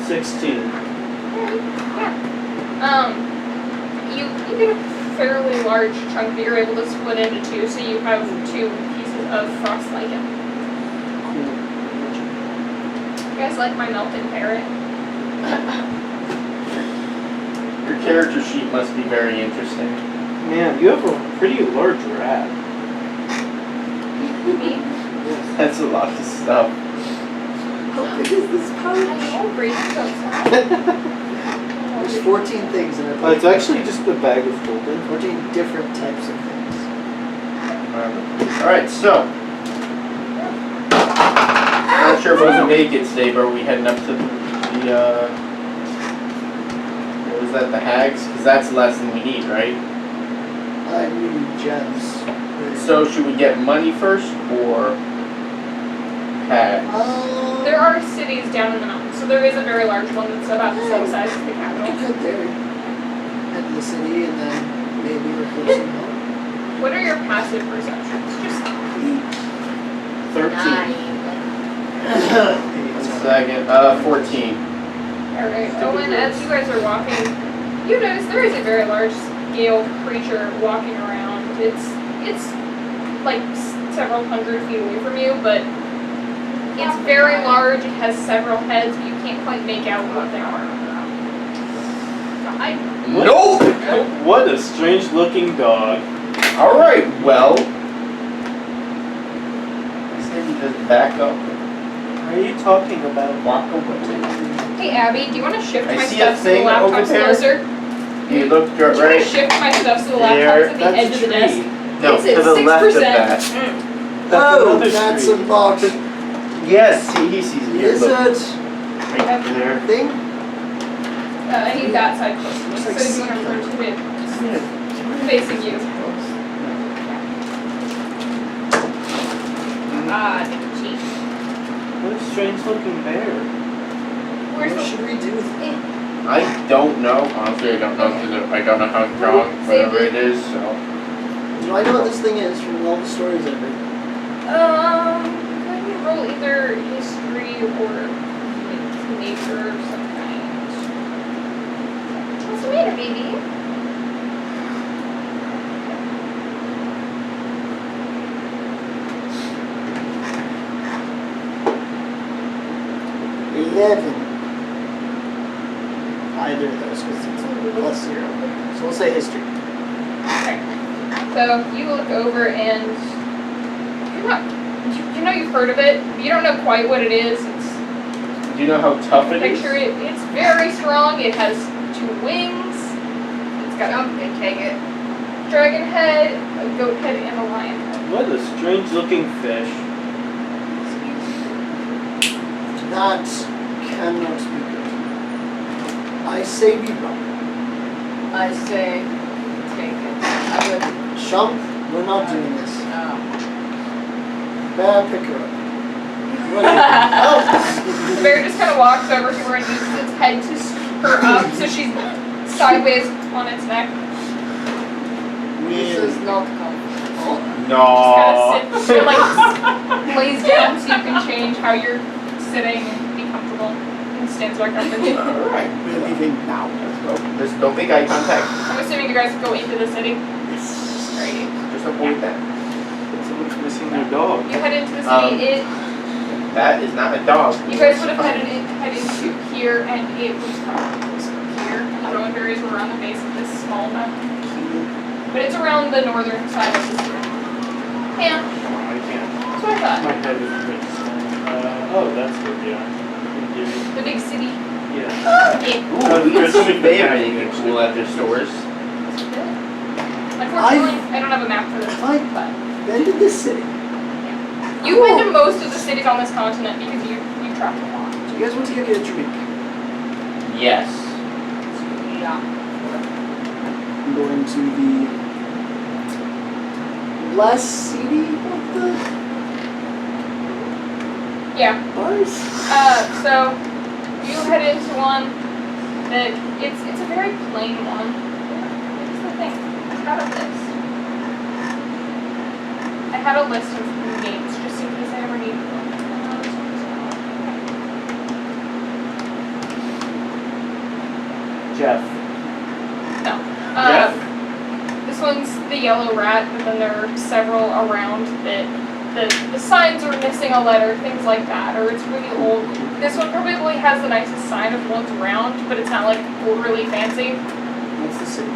16. Yeah. You get a fairly large chunk that you're able to split into 2, so you have 2 pieces of frost lichen. You guys like my melted parrot? Your character sheet must be very interesting. Man, you have a pretty large rat. Me? That's a lot of stuff. How big is this pouch? I know, breathe so There's 14 things in it. It's actually just a bag of holding. 14 different types of things. Alright, so. I'm not sure if we're gonna make it today, but are we heading up to the what was that, the hags? Because that's less than we need, right? I need gems. So should we get money first or hags? There are cities down in the mountains, so there is a very large one that's about the same size as the capital. Head there. Head to the city and then maybe recruit some help. What are your passive perceptions? Just 13. One second. 14. alright. Owen, as you guys are walking, you notice there is a very large scale creature walking around. It's like several hundred feet away from you, but it's very large. It has several heads, but you can't quite make out what they are. Nope! What a strange looking dog. Alright, well. I say we just back up. Are you talking about? Walk away. Hey Abby, do you want to shift I my see a stuff so the thing over laptop's there. closer? You look Do you want to right shift my stuff so the there. laptop's at the edge of the desk? No, It's to at the left of 6%. that. Oh, another that's tree. a box. Yes, he sees it. Is Look, it right there. thing? I need that side close to me, It's so like if you want to rotate it, just facing you. Ah, didn't cheat. What a strange looking bear. Where's What the... should we do with it? I don't know. Honestly, I don't know because I don't know how to draw whatever it is. So Do I know what this thing is from all the stories I've heard? go ahead and roll either history or nature of some kind. What's the matter, baby? Either of those, because it's plus 0. So we'll say history. So you look over and you're not, you know you've heard of it, but you don't know quite what it is. It's do you know how tough it is? Picture it. It's very strong. It has 2 wings. It's got Jump and take it. a dragon head, a goat head, and a lion head. What a strange looking fish. That cannot be good. I say we run. I say, take it. I would. Shump, we're not doing this. No. Bear, pick her up. The bear just kind of walks over to her and uses its head to scoop her up so she's sideways on its neck. This is not comfortable. No. Just kind of like lays down so you can change how you're sitting and be comfortable and stands back up with you. Alright. We're leaving now. Just don't make eye contact. I'm assuming you guys go into the city. Yes. Great. Just avoid that. Someone's missing their dog. You head into the city. That is not a dog. You guys would have head into here, and it was probably here. And the Rowanberries were around the base of this small mountain. But it's around the northern side of the city. Yeah, I can't. that's what I thought. My head is pretty small. Oh, that's good, yeah. The big city. Yeah. Yeah. Ooh, we can see if they have anything cool at their stores. Unfortunately, I don't have a map for this, I've but been to this city. you've been to most of the cities on this continent because you traveled a lot. Do you guys want to go get a drink? Yes. Yeah. I'm going to the less seedy of the Yeah. bars. So you head into one that it's a very plain one. Here's the thing. It's got a list. I had a list of names just in case I ever needed them. Jeff. No. Jeff? This one's the yellow rat, but then there are several around that the signs are missing a letter, things like that, or it's really old. This one probably has the nicest sign of ones around, but it's not like overly fancy. What's the city?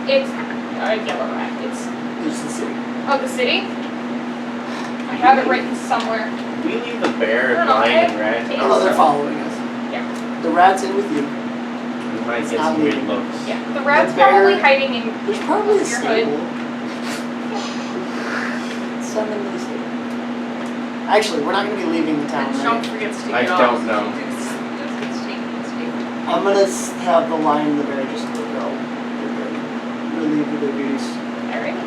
It's a yellow rat. It's It's the city. the city. I have it written somewhere. We leave the bear I and don't know, lion and rat. I- Oh, they're following us. Yeah. The rat's in with you. We might It's get not some weird leaving. looks. Yeah, the rat's The bear- probably hiding in There's probably a your hood. stable. Send them to the stable. Actually, we're not going to be leaving the town. And Right? Shump forgets to I get off. don't know. Just gets taken to the stable. I'm going to have the lion and the bear just go. Relieve their duties. Alright.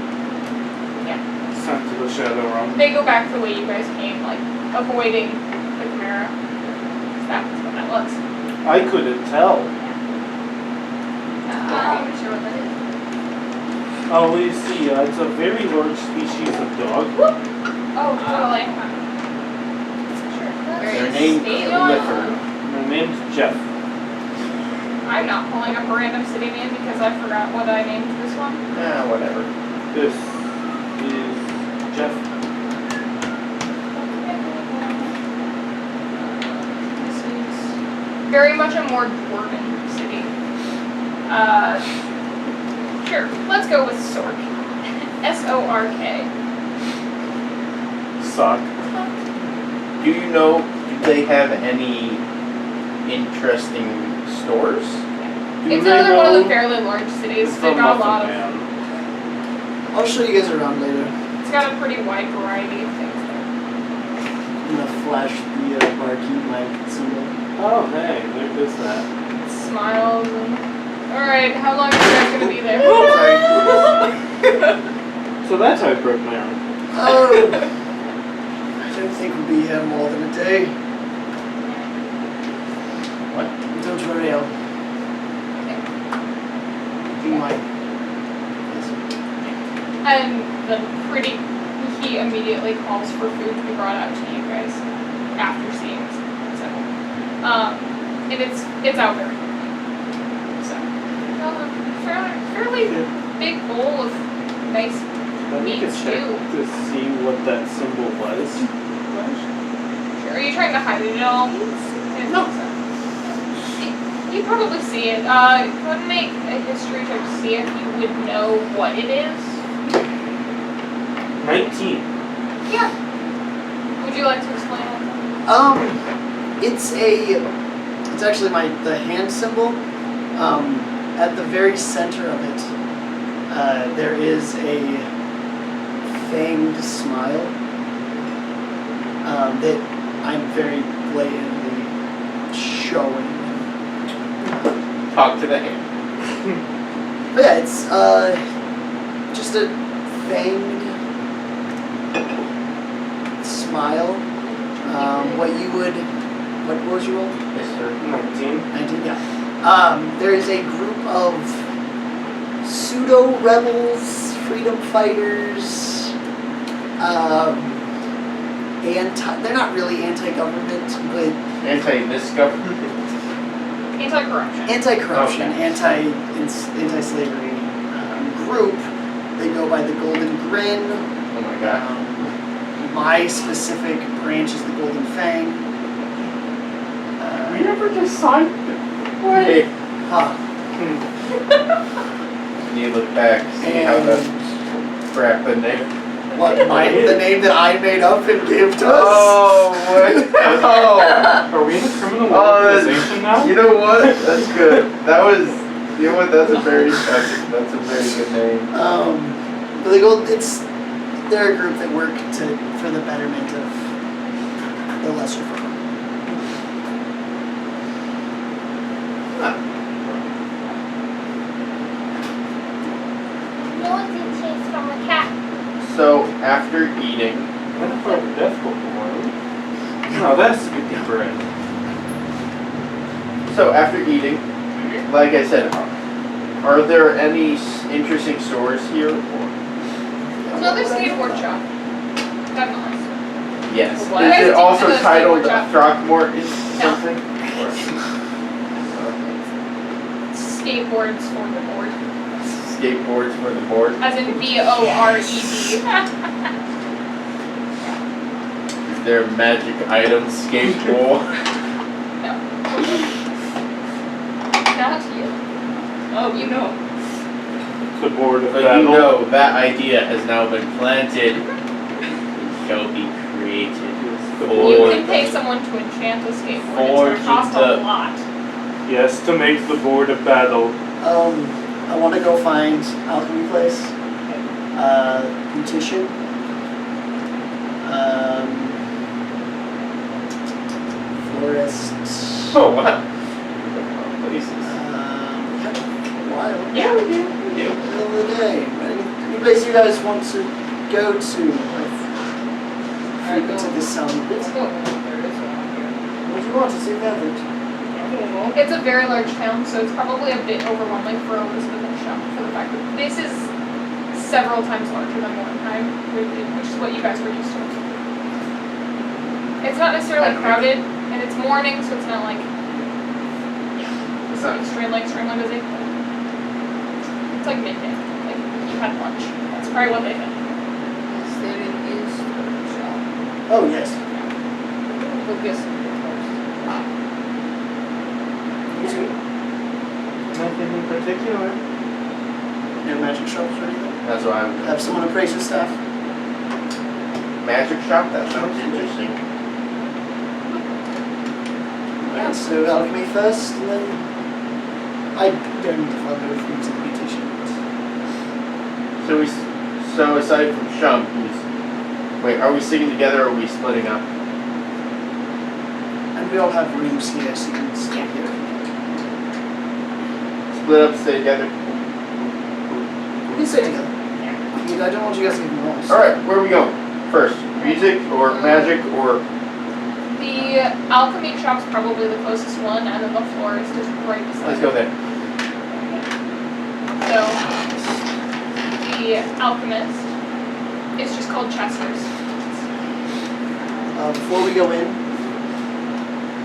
Sent to the shadow realm. They go back the way you guys came, like avoiding the Chimera. That's what that was. I couldn't tell. I'm not sure what that is. Oh, we see. It's a very large species of dog. Oh, totally. Sure. Their name Clifford. My name's Jeff. I'm not pulling up a random city name because I forgot what I named this one. Whatever. This is Jeff. This is very much a more dwarven city. Sure, let's go with Sork. S-O-R-K. Sock. Do you know, do they have any interesting stores? Do It's they another one of know the fairly large cities. it's They've the got a Muffin lot of. Man? I'll show you guys around later. It's got a pretty wide variety of things there. I'm going to flash the barkeep mic symbol. Oh, hey, there is that. Smiles and. Alright, how long are you guys gonna be there? So that's how I broke my arm. Oh, I don't think we'll be here more than a day. What? Don't worry, I'll do my. And then he immediately calls for food to be brought out to you guys after seeing so. And it's out there. Fairly big bowl of nice Let me meat check stew. to see what that symbol was. Sure. Are you trying to hide it at all? No. You probably see it. Go ahead and make a history check to see if you would know what it is. 19. Yeah. Would you like to explain it? It's actually the hand symbol. At the very center of it, there is a fanged smile that I'm very blatantly showing. Talk to the hand. But yeah, it's just a fanged smile. What was your roll? Yes, sir. 19. 19, yeah. There is a group of pseudo-rebels, freedom fighters, they're not really anti-government, but Anti-this government. Anti-corruption. anti-corruption, Okay. anti-slavery group. They go by the Golden Grin. Oh my god. My specific branch is the Golden Fang. We never decided. Hey, Huh. you look back, see how the crap the name. What, the name that I made up and gave to us? Oh, what? Oh. Are we in a criminal Oh, organization now? You know what? That's good. That was. You know what? That's a very good name. But they're a group that work for the betterment of the lesser folk. No one's in chase from a cat. So after eating, What if our death book one? No, that's a bit different. so after eating, like I said, are there any interesting stores here? Or? Another skateboard shop. Definitely. Yes. What? Is it also Is it titled skateboard shop? Throckmorton No. something? Skateboards for the board. Skateboards for the board. As in BORED. Is there magic items skateboard? Not you. Oh, you know. The board of But battle. you know that idea has now been planted. It shall be created. You can pay someone to enchant a skateboard. It's going to cost a lot. Yes, to make the board of battle. I want to go find Alchemy Place. Beautician. Florist. Oh wow. Places. We have a while. Yeah. Middle of the day. Any place you guys want to go to? I've to this sound. Let's go. What do you want to see that? It's a very large town, so it's probably a bit overwhelming for Elizabeth and Shum for the fact that this is several times larger than Mordenheim, which is what you guys were used to. It's not necessarily crowded, and it's morning, so it's not like It's not. extremely busy. It's like midday. Like you had lunch. That's probably what they did. Oh, yes. You too. Nothing in particular. No magic shops or anything? That's why I'm. Have someone appraise your stuff. Magic shop? That sounds interesting. Alright, so alchemy first, and then I don't need to follow with you to the beautician. So aside from Shum, wait, are we sticking together or are we splitting up? And we all have rooms here, so you can stay here. Split up, stay together. We can stay together. I don't want you guys to get lost. Alright, where are we going? First, music or magic or. The alchemy shop's probably the closest one, and then the florist is right beside. Let's go there. So, the alchemist is just called Chester's. Before we go in,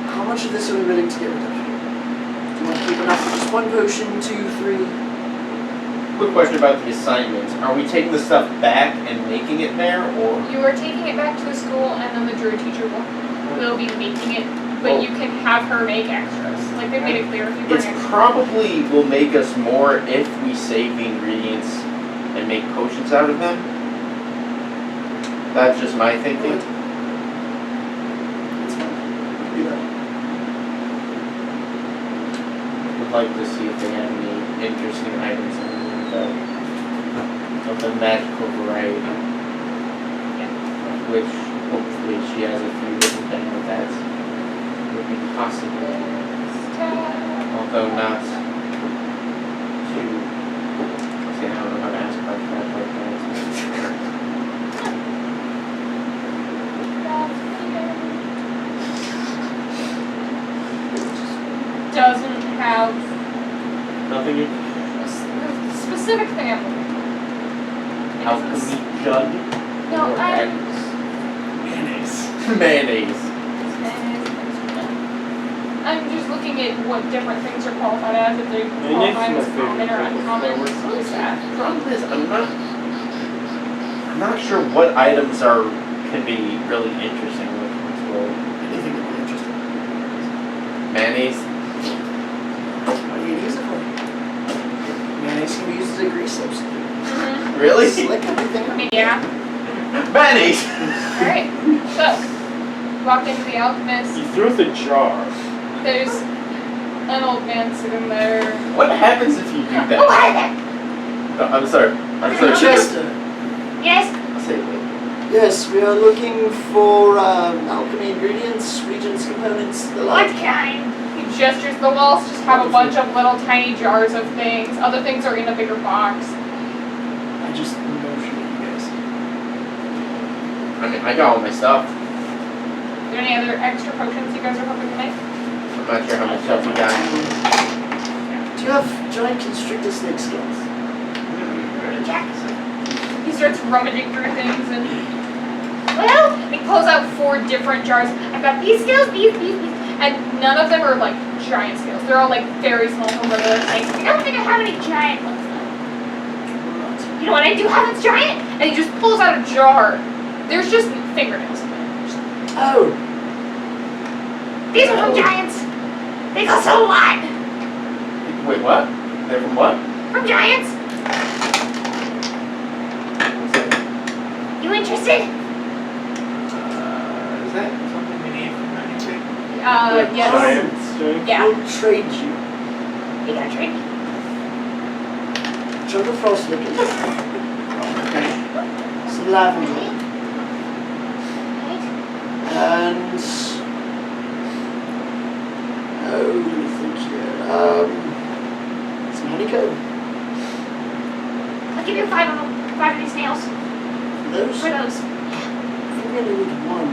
how much of this are we willing to get rid of? Do you want to keep enough for just one potion, 2, 3? Quick question about the assignments. Are we taking the stuff back and making it there or? You are taking it back to the school, and then the druid teacher will be making it, but Well- you can have her make extras. Like, they made it clear if you bring It's extras. probably will make us more if we save the ingredients and make potions out of them. That's just my thinking. It's fine. Do that. like to see if they have any interesting items in there of the magical variety. Of which hopefully she has a few written down that would be possible. Although not too. See, I don't know how to ask about that like that. Doesn't have Nothing in a specific thing I'm looking for. It doesn't alchemy jug No, or Mayonnaise. mayonnaise. I'm just looking at what different things are qualified as, if they Mayonnaise qualify is as my common or favorite. uncommon. What is that? Problem is, I'm not sure what items can be really interesting with this world. Anything that would be interesting. Mayonnaise. What do you use it for? Mayonnaise can be used as a grease substitute. Mm-hmm. Really? Slick everything up. Yeah. Mayonnaise. Alright. So, walk into the alchemist. You threw the jar. There's an old man sitting there. What happens if you do that? Oh, hi there. No, I'm sorry. I'm sorry. Chester. Yes. Say it. Yes, we are looking for alchemy ingredients, regents, components, the What like. kind? He gestures. The walls just have a bunch of little tiny jars of things. Other things are in a bigger box. I just motion you guys. I mean, I got all my stuff. Are there any other extra potions you guys are hoping to make? I'm not sure how much stuff you got. Do you have giant constrictor snake skills? He starts rummaging through things and, well, he pulls out 4 different jars. I've got these skills, these, and none of them are like giant skills. They're all like very small from regular things. I don't think I have any giant ones though. You know what I do have that's giant? And he just pulls out a jar. There's just fingernails in there. Oh, These are from giants. They cost a lot. Wait, what? They're from what? From giants. You interested? Is that something we need from anything? Yes. Giant strength. Yeah. we'll trade you. You got a drink? Chunk of frost liquid. Some lavender. Right. And oh, let me think here. Some honeycomb. I'll give you 5 of them. 5 of these nails. Those. For those. I think we only need one.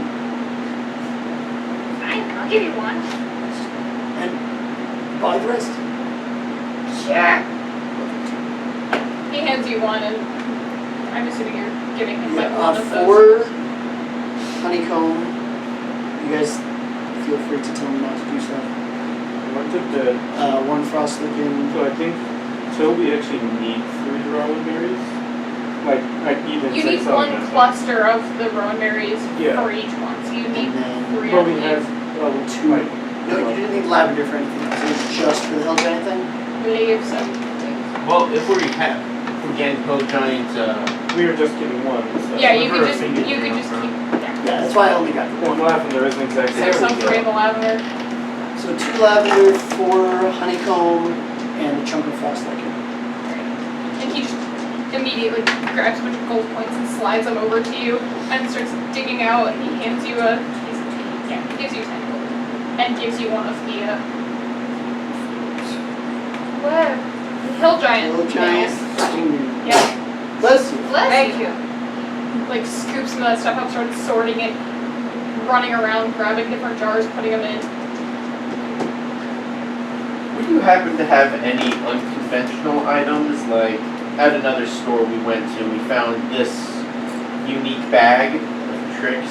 Fine. I'll give you 1. And buy the rest. Sure. He hands you one, and I'm assuming you're giving him like one of those. 4 honeycomb. You guys feel free to tell me not to do stuff. What did the 1 frost liquid. So I think Toby actually needs 3 Rowan berries. Like even You need 6 one of them. cluster of the rowan berries Yeah. for each one, so you need And then 3 But of we have these. 2 like no, you didn't need lavender for anything. So it's just for the hill giant thing. Leaves and Well, if we're getting Hill Giant, we were just getting 1. So yeah, you for could a just single you could one. just keep Yeah, that's why I only got the One 1. lavender isn't exactly. there's some we go. 3 in the lavender. So 2 lavender, 4 honeycomb, and a chunk of frost liquid. And he just immediately grabs a bunch of gold coins and slides them over to you and starts digging out, and he hands you a he gives you 10 gold and gives you one of the whoa, the hill giant. Hill giant. nails. Yeah. Bless you. Thank you. Like scoops some of that stuff up, starts sorting it, running around, grabbing different jars, putting them in. would you happen to have any unconventional items? Like, at another store we went to, we found this unique bag of tricks.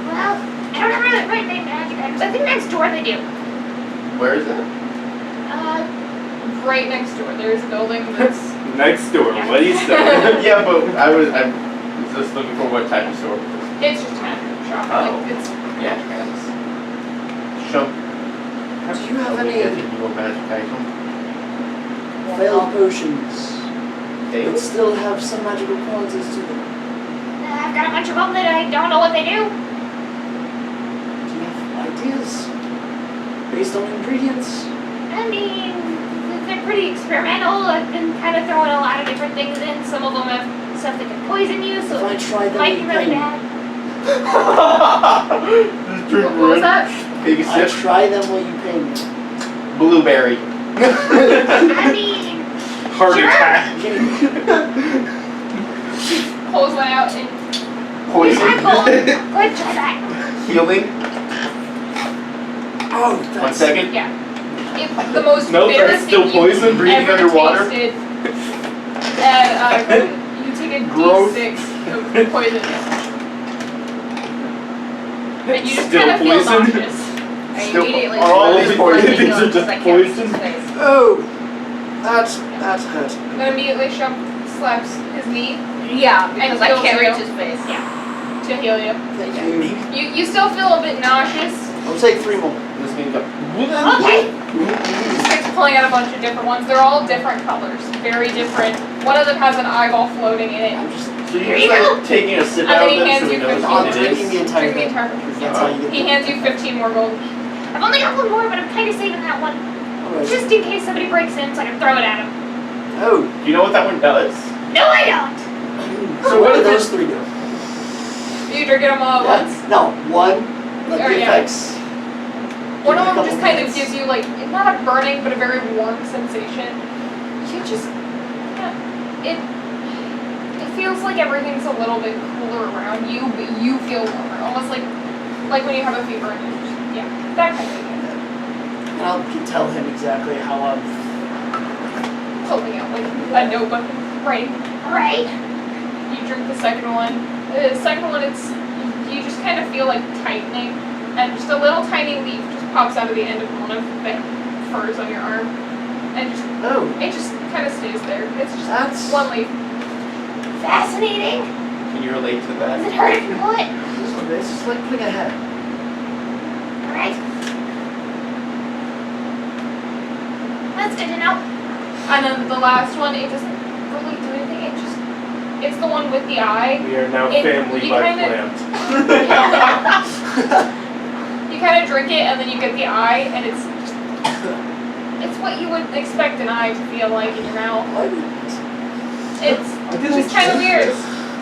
Well, I don't remember the right name magic items. I think next door they do. Where is it? Right next door, there's a building that's Next door, Yeah. what do you say? Yeah, but I was just looking for what type of store. it's just a magic shop. Oh. Like it's Yeah. magic items. Show. Do you have any Get your magic item. failed potions They that still have some magical qualities to them? I've got a bunch of them that I don't know what they do. Do you have ideas based on ingredients? I mean, they're pretty experimental. I've been kind of throwing a lot of different things in. Some of them have stuff that can poison you, so If I try it them, might be you really can- bad. What was that? Take a I sip. try them while you pay me. Blueberry. I mean, Heart Sure. attack. Pulls one out and Poison. I'm going. Go ahead, try that. Healing. Oh, 1 that's second. yeah. It's the most No, bitter that's thing still you've poison. Breathing ever underwater. tasted. And you take a Gross. D6 of poison. And you just Still kind of feel poison? nauseous. I Still- immediately are all these poison? These are just I can't reach his poison? face. Oh, that's hurt. Then immediately slaps his knee Yeah, because I heals can't you. reach his face. to heal you. Thank you. You still feel a bit nauseous. I'll take 3 more. This means go. Okay. It's pulling out a bunch of different ones. They're all different colors, very different. One of them has an eyeball floating in it. I'm just So you're just like taking a sip And out then of he them hands so we you know 15 what I'm it drinking is. the entire Drink the thing. entire Because that's how you get He hands you 15 more gold. I've only got one more, but I'm kind of saving that one. Alright. Just in case somebody breaks in so I can throw it at him. Oh. Do you know what that one does? No, I don't. So what do those 3 do? You drinking them all at once? No, one, let Or, the yeah. effects. One of give them it a just couple kind of minutes. gives you like, not a burning, but a very warm sensation. You just, it feels like everything's a little bit cooler around you, but you feel warmer. Almost like when you have a fever and you just, yeah, that kind of thing. And I'll tell him exactly how I'm. Pulling out like a notebook and writing. Alright. You drink the second one. The second one, you just kind of feel like tightening, and just a little tiny leaf just pops out of the end of one of the furs on your arm, and Oh, it just kind of stays there. It's just that's. one leaf. Fascinating. Can you relate to Does that? it hurt if you pull it? This is like putting a hat. Alright. That's good to know. And then the last one, it doesn't really do anything. It's the one with the eye. We are now It- family you by kinda- plant. You kind of drink it, and then you get the eye, and it's what you would expect an eye to feel like in your mouth. It's just kind of weird.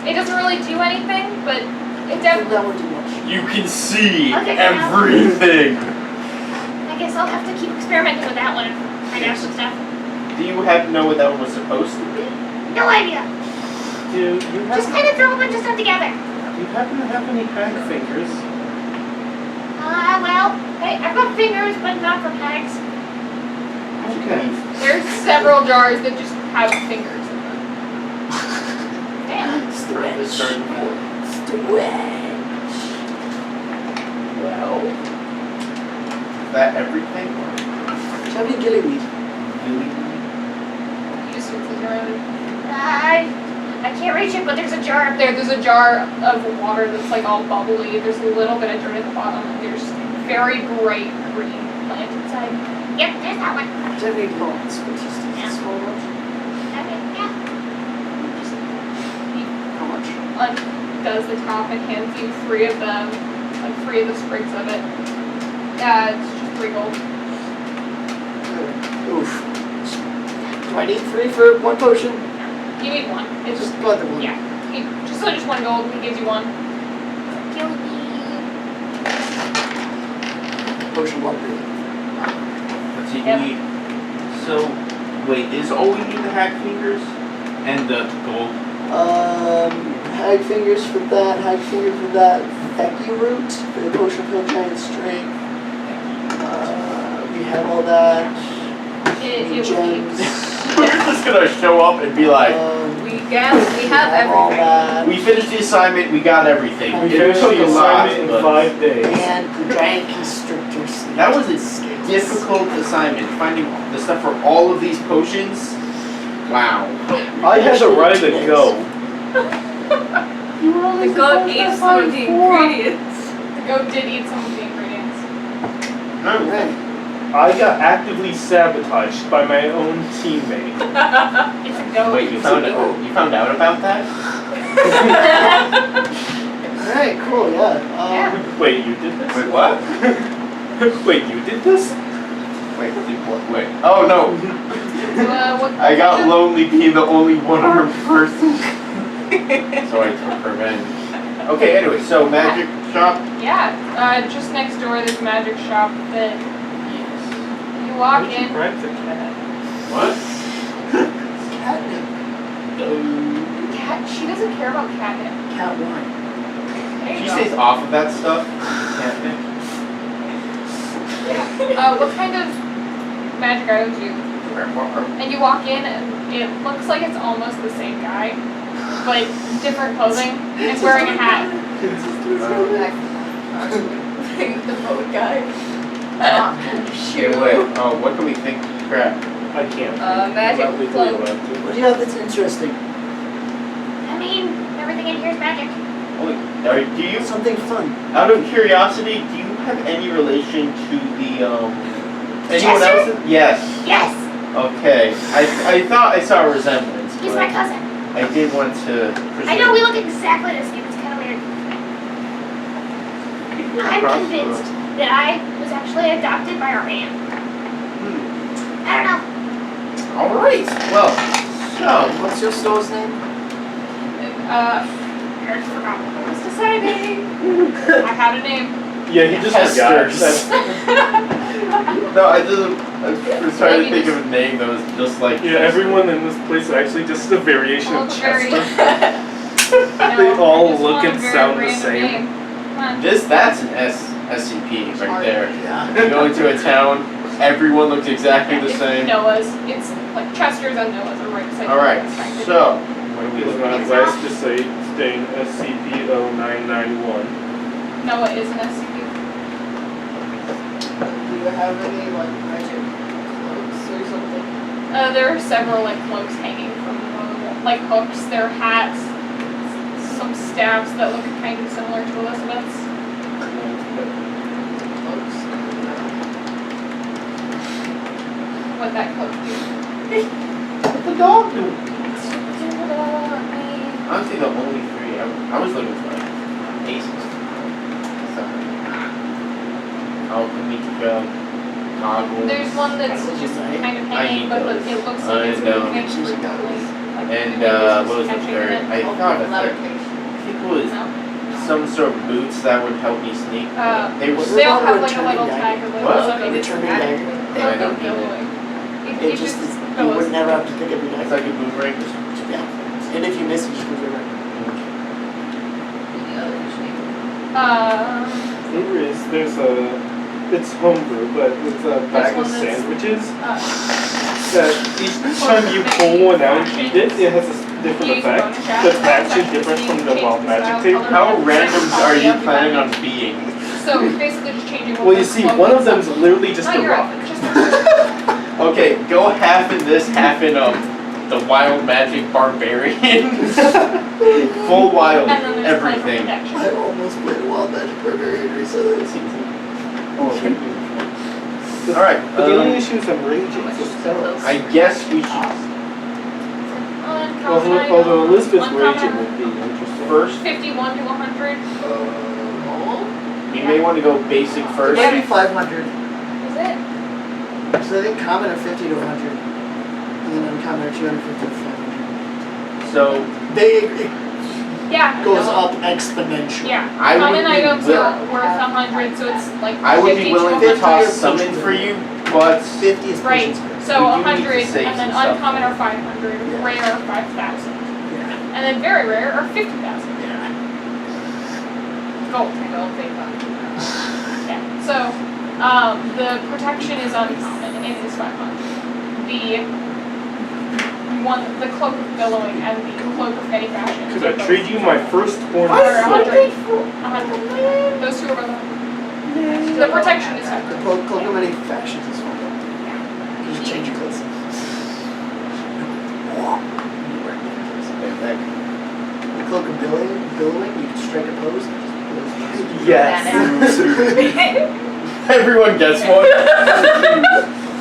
It doesn't really do anything, but it definitely. That one too much. You can see Okay, everything. I guess I'll have to keep experimenting with that one and find out some stuff. Do you know what that one was supposed to be? No idea. Do you Just kind of throw a bunch of stuff together. do you happen to have any hag fingers? Well, hey, I've got fingers, but not for hags. Okay. There's several jars that just have fingers in them. Damn. This started before. Well, is that everything? Chubby gillyweed. You just switch it around. I can't reach it, but there's a jar up there. There's a jar of water that's like all bubbly. There's a little bit of dirt at the bottom. And there's very bright green plant inside. Yep, there's that one. Chubby lots, but just a small one. Okay, yeah. He How much? undoes the top and hands you 3 of them, like 3 of the sprigs of it. Yeah, it's just 3 gold. Oof. Do I need 3 for 1 potion? You need 1. It's just Just got the one. yeah. Just 1 gold. He gives you 1. Kill me. Potion 1 really. Let's see, Yep. so, wait, is all we need the hack fingers? And the gold? Hag fingers for that, hag finger for that, Becky root for the potion of hill giant strength. We have all that. It would Gems. We're just gonna show up and be like, We have all everything. that. we finished the assignment, we got everything. We We It finished took the a lot, assignment in but 5 days. And the giant constrictor snake. that was a difficult assignment. Finding the stuff for all of these potions. Wow. I had to write a go. You were only The goat supposed to ate some find of the 4. ingredients. The goat did eat some of the ingredients. Alright. I got actively sabotaged by my own teammate. It's a goat. Wait, you found out about that? Alright, cool, yeah. Yeah. Wait, you did this? Wait, what? Wait, you did this? Wait, wait. Oh no! What I got kind of- lonely being the only one-armed person. So I took revenge. Okay, anyway, so magic shop. Yeah, just next door there's a magic shop that Yes. you walk Why don't you in. bribe the cat? What? Catnip. Cat, she doesn't care about catnip. Cat wine. There you She go. stays off of that stuff. Can't think. What kind of magic items do you? And you walk in and it looks like it's almost the same guy, but different clothing. It's wearing a hat. The boat guy. Wait. Oh, what can we think? Crap. I can't. Magic I'm not legally cloak. allowed to. What do you have that's interesting? I mean, everything in here is magic. Do you? Something fun. Out of curiosity, do you have any relation to the anyone Chester? else? Yes. Yes, Okay. I thought I saw a resemblance, he's but my cousin. I did want to. I know we look exactly the same. It's kind of weird. I'm convinced that I was actually adopted by our aunt. I don't know. All right. Well, so What's your store's name? I forgot what I was deciding. I had a name. Yeah, he just Hester's. forgot. no, I was trying to think of a name that was just like. Yeah, everyone in this place is actually just a variation Well, of it's very- Chester. No, They all I just look want a and very sound the random same. name. Come on. That's an SCP right there. Yeah. You go into a town, everyone looks exactly the It's same. Noah's. It's like Chester's and Noah's are right beside All right. each other. So what do we It's look not at? last to say staying SCP-0991. Noah is an SCP. Do you have any like magic cloaks or something? There are several like cloaks hanging from the wall, like hooks. There are hats, some staffs that look kind of similar to Elizabeth's. Cloaks? What that cloak do? What the dog do? Me. Honestly, the only three I was looking for aces. So, alchemy goggles. There's one that's just kind of I hanging, need but those. it looks I like it's know. moving frequently. Like, And maybe it's just what was the catching third? it. I thought the third. Levitation. I think it was No. some sort of boots that would help me sneak. They were. They all have like a Returning little dagger. tag of like What? something that's Returning magic. dagger. I don't need it. It It just just you goes. would never have to pick up your It's knife. like a boomerang. Just Yeah. And if you miss, you just move it right. Any other shape? There's it's homebrew, but it's a bag of one that's- sandwiches uh, that each time you pull one out and eat it, it has a different effect. That's actually different from the wild magic tape. how random are you planning on being? So basically just changing what Well, you the see, cloak one of is. them's literally just No, a you're rock. right. Just Okay, go half in this, half in the wild magic barbarian. Full wild, and then there's everything. protection. I almost played a wild magic barbarian recently. Alright, But the only issue is I'm raging, so spells. I guess we should Although Elizabeth's Uncommon raging item. would be interesting. first, 51 to 100. we may want to go basic first. Maybe 500. Is it? So I think common are 50 to 100. And then uncommon are 250 to 500. So, It Yeah. goes no. up exponentially. Yeah. I would Common be items will- are worth 100, so it's like I would 50 be willing to 100. toss some in for you, but 50 is Right. patience first. So We do need to 100, save and then some stuff. uncommon are 500, Yeah. rare are 5,000, Yeah. and then very rare are 50,000. Yeah. Gold. Don't think about it. Yeah. So, the protection is uncommon. It is 500. The cloak of billowing and the cloak of petty fashion. Could I trade you my first horn Are 100. soul? 100. Those two are both 100. The protection is The 100. cloak of many factions is fun. You just change your clothes. The cloak of billowing, you can strike a pose and just yes. Everyone gets one.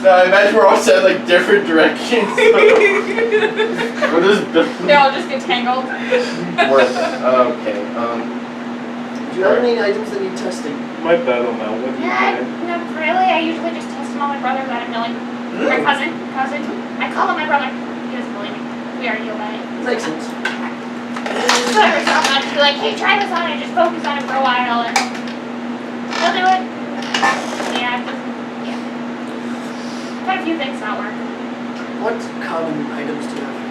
No, I imagine we're all set like different directions. We're just They all just get tangled. worth it. Okay. Do you have any items that need testing? My battle now, what do you Yeah, think? not really. I usually just test smaller brother that I'm knowing. Or cousin. I call him my brother. He doesn't believe me. We already know about it. Makes sense. So every so often I'll just be like, hey, try this on and just focus on it for a while and he'll do it. Yeah, it doesn't, yeah. Quite a few things not work. What common items do you have?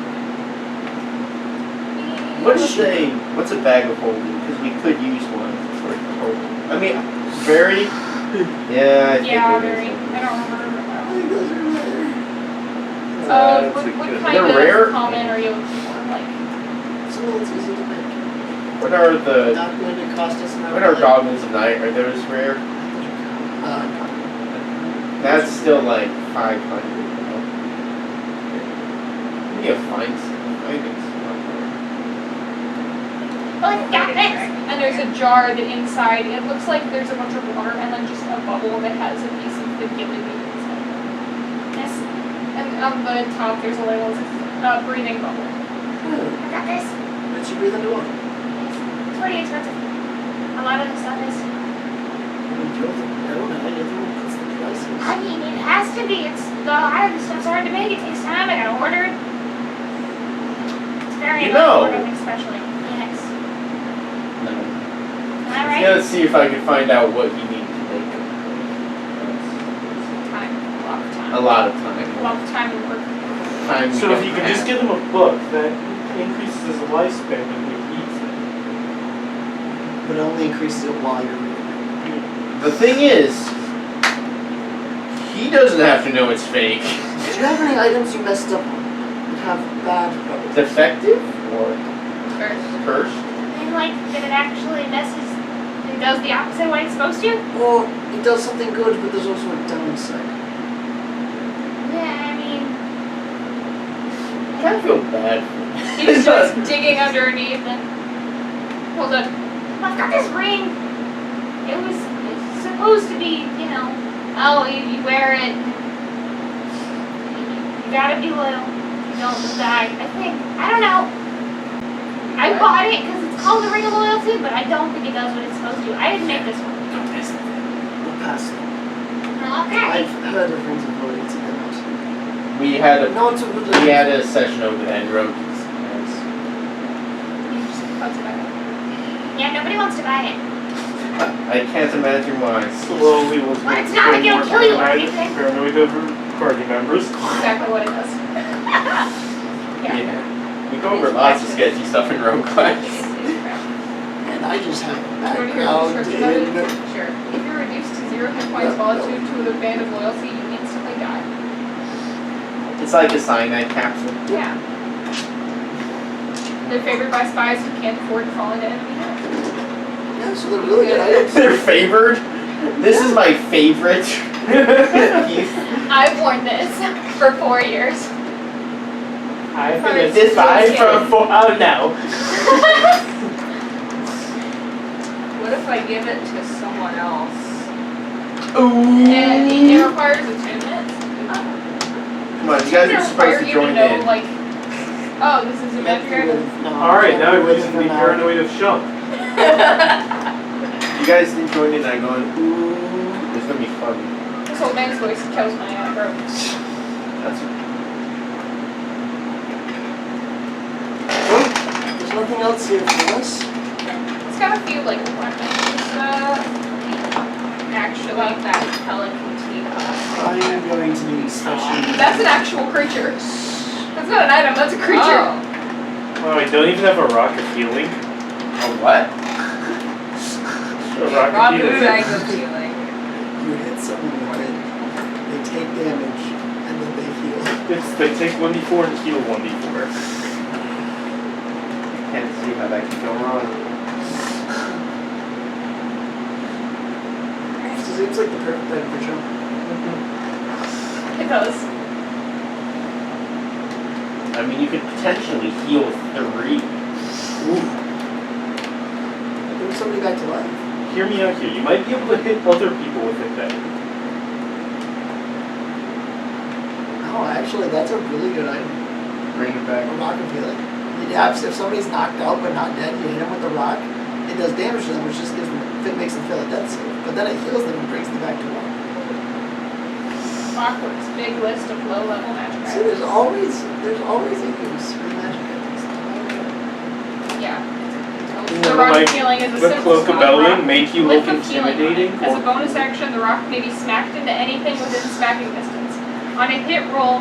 What's a bag of holding? Because we could use one for holding. I mean, very. Yeah, I think Yeah, it very. is. I don't remember. I think those are rare. What kind They're of rare? common are you looking for? Like, Something that's easy to make. What are the? Not going to cost us an What are goggles of night? Are those rare? That's still like 500. Maybe a fine. Like, got this. and there's a jar that inside, it looks like there's a bunch of water and then just a bubble that has a piece of the gilly bean inside. Yes. And on the top there's a label that says breathing bubble. I got this. But you breathe into one. It's pretty expensive. A lot of the stuff is. I don't know. Everyone puts the prices. I mean, it has to be. It's a lot of the stuff's hard to make. It takes time. I gotta order it. It's very You know. important, especially. Yes. No. Am I I'm right? gonna see if I can find out what you need to make them. Time. A lot of time. A lot of A time. lot of time and work. Time we So if don't you could just have. give him a book, that increases his lifespan when he eats it. But it only increases it while you're reading. The thing is, he doesn't have to know it's fake. Do you have any items you messed up on that have bad properties? Defective or First. cursed? And like that it actually messes and does the opposite of what it's supposed to? Well, it does something good, but there's also a downside. Yeah, I mean, I kind of feel bad for him. He just starts digging underneath and hold on. I've got this ring. It's supposed to be, you know, oh, you wear it. You gotta be loyal. You don't die. I think. I don't know. I bought it because it's called the Ring of Loyalty, but I don't think it does what it's supposed to. I didn't make this one. We'll pass it. Okay. I've heard of rings of loyalty. They're not. We had a No, it's a religion. we had a session over there and wrote these. He just puts it back up. Yeah, nobody wants to buy it. I can't imagine why. Slowly will But it's not like it'll kill you or anything. paranoid over party members. Exactly what it does. Yeah. We go over lots of sketchy stuff in rogue class. And I just have a You want to hear the background description of in. it? Sure. If you're reduced to 0 hit points while attuned to the band of loyalty, you instantly die. It's like a cyanide capsule. Yeah. They're favored by spies who can't afford to fall into enemy hands. Yeah, so they're really good items. They're favored. This is my favorite piece. I've worn this for 4 years. I've From been its a 5 scale. from 4. Oh no. What if I give it to someone else? Ooh. And it requires attunement. Come on, you guys are supposed to join know, in. like, oh, this is imaginary. Alright, now we can be paranoid of Shunk. You guys didn't join in. I'm going. Ooh. It's gonna be fun. This old man's voice kills my throat. That's. There's nothing else here for us. It's got a few, like, weapons. Actually, That pelican teapot. I am going to need special. that's an actual creature. That's not an item, that's a creature. Oh. Oh, I don't even have a rock of healing. Oh what? A rock of Robin healing. Bag of Healing. You hit someone with it, they take damage, and then they heal. They take 1d4 and heal 1d4. Can't see how that can go wrong. It seems like the perfect item for Trump. It does. I mean, you could potentially heal 3. Ooh. Bring somebody back to life. Hear me out here. You might be able to hit other people with it then. Oh, actually, that's a really good item. Bring it back. A rock of healing. If somebody's knocked out but not dead, you hit them with the rock, it does damage to them, which just gives them, it makes them feel a death save. But then it heals them and brings them back to life. Clockwork's big list of low-level magic See, there's items. always a use for magic items. Yeah. You The know, rock like, healing is a the simple cloak of spell bellowing rock make you with look a healing on it. intimidating, As a or bonus action, the rock may be smacked into anything within smacking distance. On a hit roll,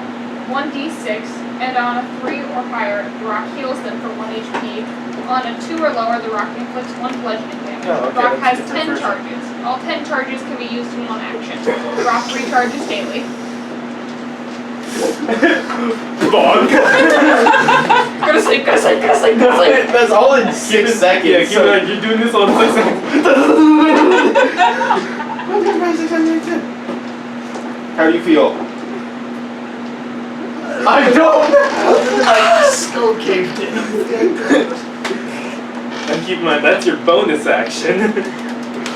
1d6, and on a 3 or higher, the rock heals them for 1 HP. On a 2 or lower, the rock inflicts 1 bludgeoning damage. Oh, okay, The rock has that's 10 different. charges. All 10 charges can be used in one action. The rock recharges daily. Bog. Go to sleep, go to sleep, go to sleep, go to sleep. That's all in 6 seconds. Yeah, keep it, you're doing this all in 6 seconds. How do you feel? I don't. Other than my skull caved in. And keep in mind, that's your bonus action.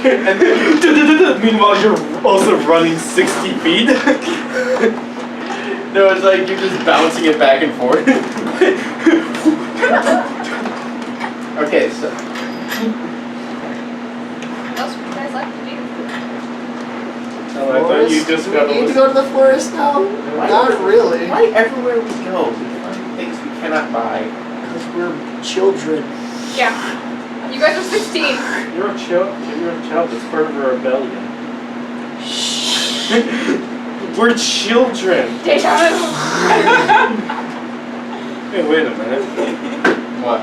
And then, meanwhile, you're also running 60 feet. No, it's like you're just bouncing it back and forth. Okay, so What else would you guys like to do? Oh, I thought you just Do got we need to go to the forest now? Not really. why everywhere we go, we find things we cannot buy? Because we're children. Yeah. You guys are 16. You're a child. It's part of a rebellion. We're children. Deja vu. Hey, wait a minute. What?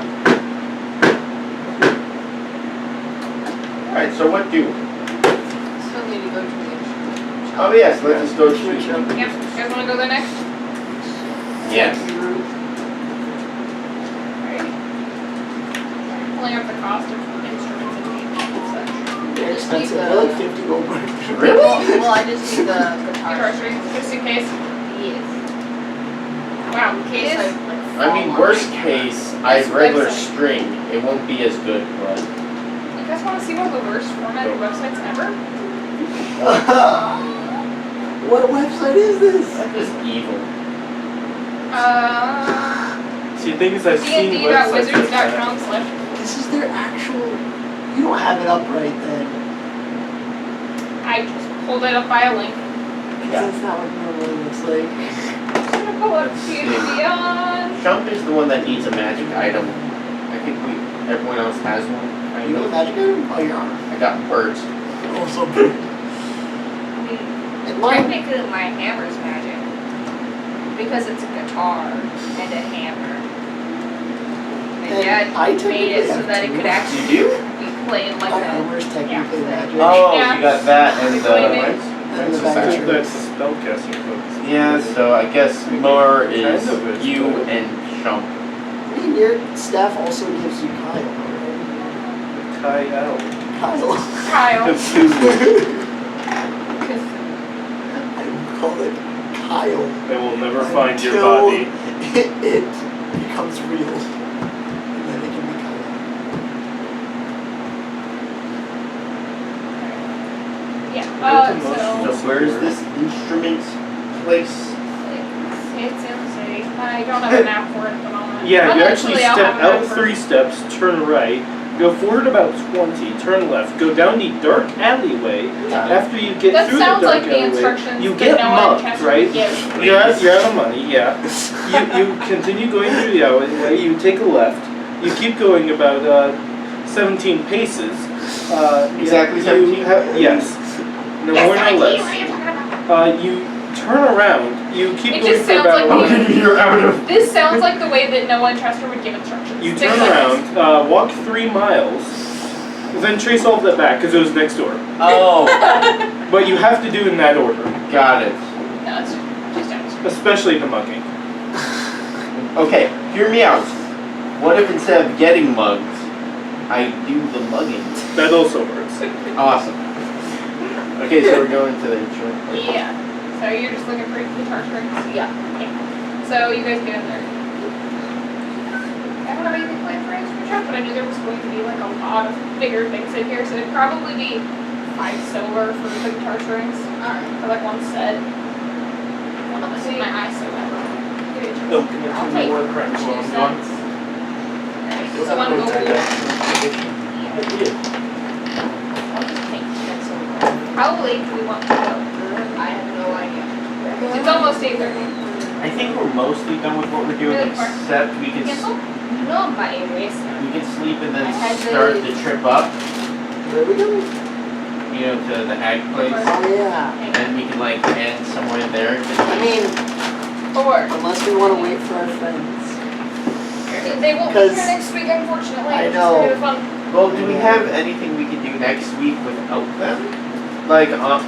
Alright, so what do? Still need to go to the Oh yes, let's just go to Yep. You guys want to go there next? Yes. Alright. Pulling up the cost of instruments and such. They're Just need expensive. the- They're like 50 gold bars. Really? Well, I just need the Guitar guitar strings, just in case. Yes. Wow, In case it I is. like I mean, fall worst on it. case, I have regular string. It won't be as good, but You guys want to see one of the worst formatted websites ever? What website is this? that's just evil. See, the thing is, I've seen websites like that. dnd.wizards.com/. This is their actual. You don't have it up right then. I just pulled it up by a link. Because Yeah. that's not what it normally looks like. I'm gonna pull up Let's see. Beyond. Jump is the one that needs a magic item. I think everyone else has one. I You got a know. magic item? Oh, your arm. I got birds. Oh, so pretty. And mine. Technically, my hammer's magic. Because it's a guitar and a hammer. My And I dad made it technically so have that it two. could actually You do? be played like My a. armor's technically yeah. magic. Oh, Yeah. you got that and the. And the That's magic. that's the spellcasting focus. Yeah, so I guess more is Kind of is, you but- and Shump. I mean, your staff also gives you Kyle, right? Kyle. Kyle. Kyle. I would call it Kyle. They will never find your Until body. It becomes real. And then it can be Kyle. Yeah. So So where is this instrument place? it's in the city. I don't have a map for it at the moment. Yeah, you actually Eventually I'll step have a map out for 3 steps, turn right, go forward about 20, turn left, go down the dark alleyway. After you get That through the sounds dark like the alleyway, instructions you that get no one mugged, has right? given. You're out of money, yeah. You continue going through the alleyway, you take a left, you keep going about 17 paces. Exactly you 17? Yes. No Yes, more, no 17, less. what are you talking about? You turn around, you keep It going just for sounds about like You're out of. This sounds like the way that Noah and Chester would give instructions. You Things turn like around, walk 3 miles, then trace all of that back because it was next door. Oh, But you have to do it in that order, got it. this. No, it's just out. especially the mugging. Okay, hear me out. What if instead of getting mugged, I do the mugging? That also works. Awesome. Okay, so we're going to the instrument. Yeah. So you're just looking for guitar strings? Yeah. Okay. So you guys get in there. I don't have anything planned for instrument shop, but I knew there was going to be like a lot of bigger things in here, so it'd probably be 5 silver for the guitar strings. Alright. For like 1 set. Let me see my eyes so bad. Give it a chance. Don't commit I'll to take the war crimes 2 while I'm gone. cents. Alright, so 1 gold. I'll just take 2 cents. How late do we want to go? I have no idea. It's almost 8:30. I think we're mostly done with what we're doing, Really far. except we can Cancel? No, my eraser. we can sleep and then I had start the- the trip up. Where are we going? You know, to the hag place, Oh yeah. and we can like end somewhere there. I mean, 4. unless we want to wait for our friends. They won't be here 'Cause next week, unfortunately. I It's know. kind of fun. Well, do we have anything we can do next week without them? Like, because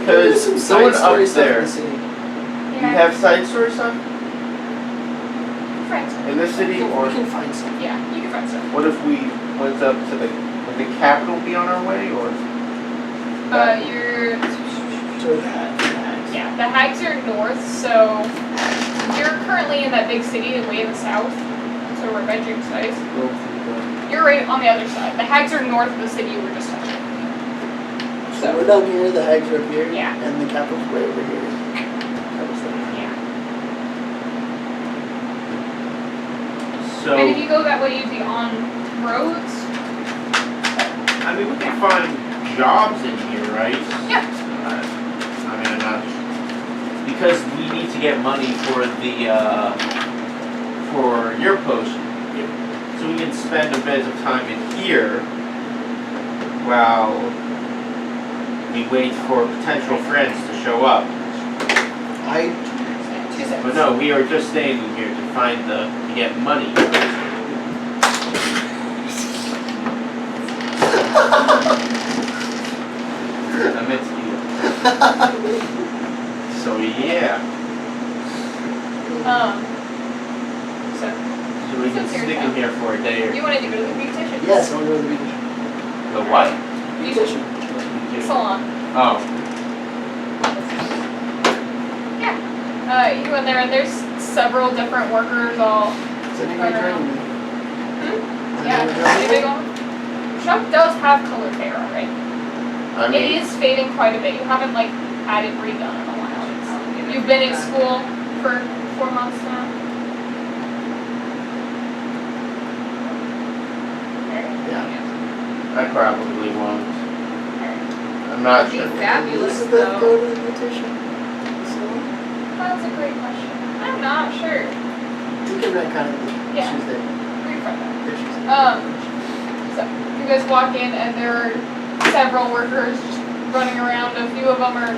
There's some going side up story stuff in there, the city. you have side story stuff Friends. in the city, or We can find some. Yeah, you can find stuff. what if we went up to would the capital be on our way, or? You're. So that. Yeah, the hags are north, so you're currently in that big city way in the south. So we're by James Dice. You're right on the other side. The hags are north of the city you were just touching. So we're down here, the hags are up here, Yeah. and the capital's way over here. Capital's there. Yeah. So, And if you go that way, you'd be on roads. I mean, we can find jobs in here, right? Yeah. I mean, I'm not, because we need to get money for the, for your potion. So we can spend a bit of time in here while we wait for potential friends to show up. But no, we are just staying here to get money. I meant to do that. So yeah. So we can stick in here for a day or You wanted to go to the beautician? Yes, I want to go to the beach. the what? Beautician. Salon. Oh, You go in there, and there's several different workers all. Is anybody training me? Yeah, pretty big one. Chuck does have colored hair already. I It mean, is fading quite a bit. You haven't like had it redone in a while. You've been in school for 4 months now. Yeah. I probably won't. I'm not sure. Fabulous Elizabeth though. go to the beautician? That's a great question. I'm not sure. We can rent kind of Yeah. Tuesday. Pretty fun though. Pictures. So you guys walk in, and there are several workers just running around. A few of them are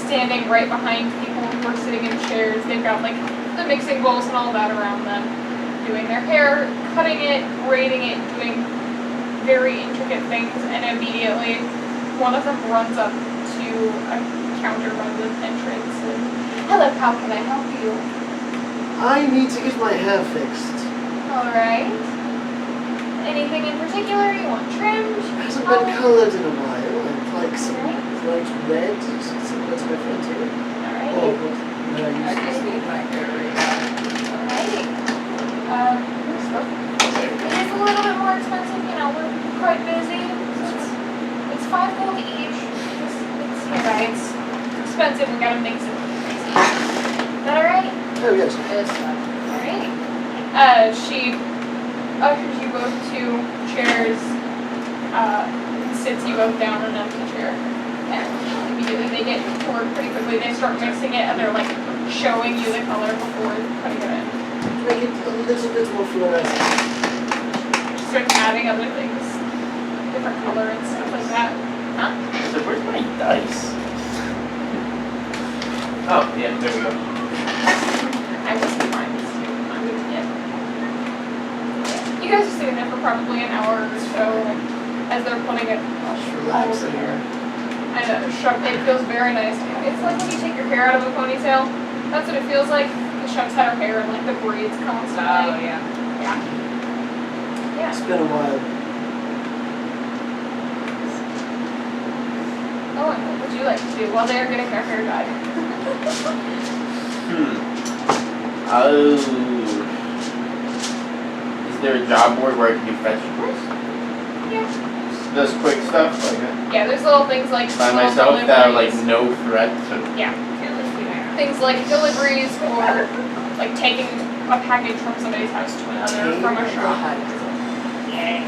standing right behind people who are sitting in chairs. They've got like the mixing bowls and all that around them, doing their hair, cutting it, braiding it, doing very intricate things. And immediately, one of them runs up to a counter by the entrance and, "Hello, how can I help you?" I need to get my hair fixed. All right. Anything in particular you want trimmed? It hasn't been colored in a while. I'd like some bright red. So that's my friend here. Alright. Oh, what? No, I just need my hair Alrighty. It is a little bit more expensive, you know, we're quite busy. So it's 5 gold each. It's expensive, we gotta mix it with crazy. Is that alright? Oh, yes. Alright. She ushers you both to chairs, sits you both down in an empty chair. And immediately they get to work pretty quickly. They start mixing it, and they're like showing you the color before putting it in. Make it a little bit more fluorescent. Start adding other things, different color and stuff like that. Huh? So where's my dice? Oh, yeah, there we go. I was fine. Yeah. You guys are sitting there for probably an hour or so, as they're putting it Just all relax over in here. here. And it feels very nice. It's like when you take your hair out of a ponytail. That's what it feels like. Shucks had her hair and like the braids constantly. Oh yeah. Yeah. It's been a while. Oh, and what would you like to do while they're getting their hair dyed? Oh. Is there a job board where I can do vegetables? Yeah. Does quick stuff like that? Yeah, there's little things like By small myself that are like deliveries. no threat to. Things like deliveries or like taking a package from somebody's house to another from a shop. Yay.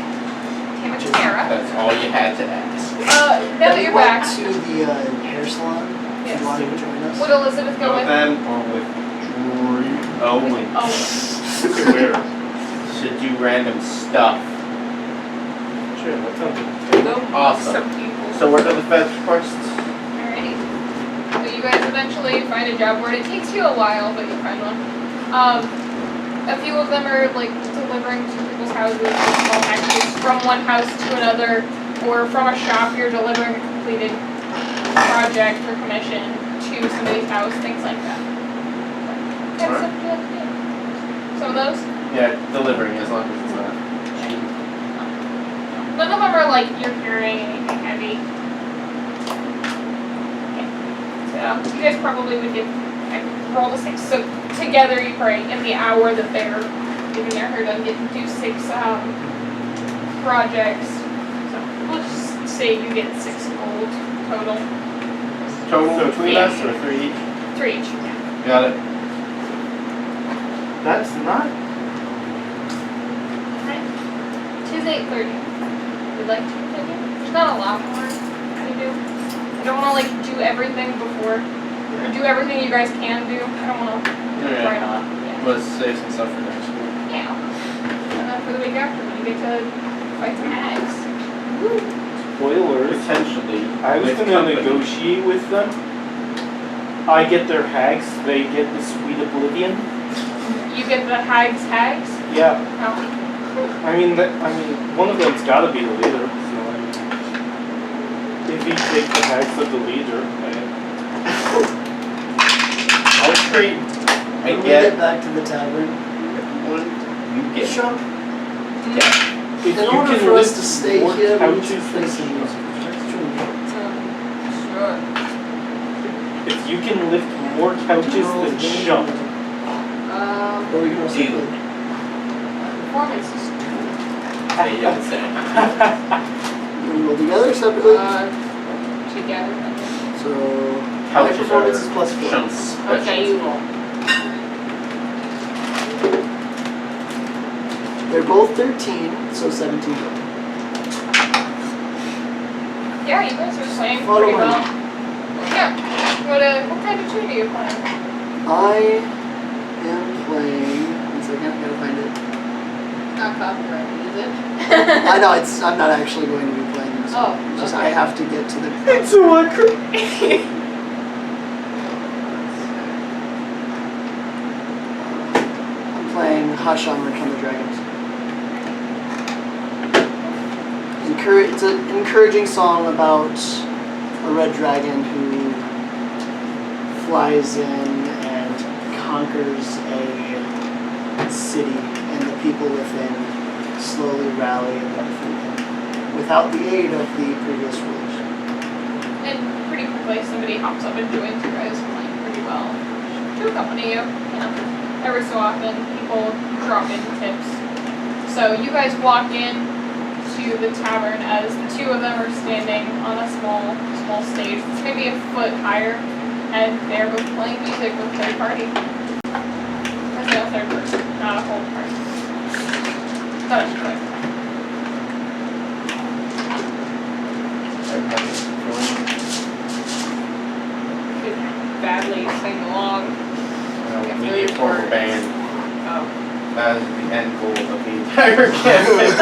Damn it, Tamara. That's all you had to ask. Now that you're back. We went to the hair salon If Yes. you want to join us. Would Elizabeth go With with? them or with Owen? Oh, Where? Should do random stuff. Sure, that sounds good. go Awesome. some people. So where are the fetch quests? Alrighty. So you guys eventually find a job board. It takes you a while, but you find one. A few of them are like delivering to people's houses, small packages from one house to another, or from a shop you're delivering a completed project or commission to somebody's house, things like that. That's Alright. something like that. Some of those? Yeah, delivering as long as it's not cheap. None of them are like you're carrying anything heavy. Okay. So you guys probably would get roll the 6. So together you probably in the hour that they're getting their hair done, get to do 6 projects. So we'll just say you get 6 gold total. Total So between yeah. us or 3 each? 3 each. Got it. That's not. Right. It is 8:30. Would like to continue? There's not a lot more to do. I don't want to like do everything before, or do everything you guys can do. I don't want to Yeah. right off. Yeah. Let's save some stuff for next week. Yeah. And then for the week after, when you get to fight some hags. Spoilers. Potentially. I was with gonna company. negotiate with them. I get their hags, they get the sweet oblivion. You get the hags. Yeah, Oh. I mean, one of them's gotta be the leader. So if you take the hags of the leader, I'll trade. I When we get get back to the tavern. one. You get. Shop. if In you order can for us lift to stay more here, we need to couches play than some music. Sure. if you can lift more couches than jump, Or we can also Deal. play. Performance is Say you don't say. We roll together separately. together. So high Couches performance are is plus 4. some special. Okay, you roll. They're both 13, so 17. Yeah, you guys are playing Follow pretty my well. Yeah. What kind of tune do you play? I am playing. One second, I gotta find it. Not copyrighted, is it? I know I'm not actually going to be playing this. Oh, one. Just okay. I have to get to the. it's a record. I'm playing Hush on Return of the Dragons. It's an encouraging song about a red dragon who flies in and conquers a city, and the people within slowly rally and defeat him without the aid of the previous rulers. And pretty quickly somebody hops up and joins you guys playing pretty well. To accompany you. Every so often people drop in tips. So you guys walk in to the tavern as the 2 of them are standing on a small stage. It's maybe a foot higher, and they're both playing music with third party. Or no, third person, not a whole party. Thought I should clarify. Could badly sing along. We need a formal band. Oh. That is the end goal of the entire campaign.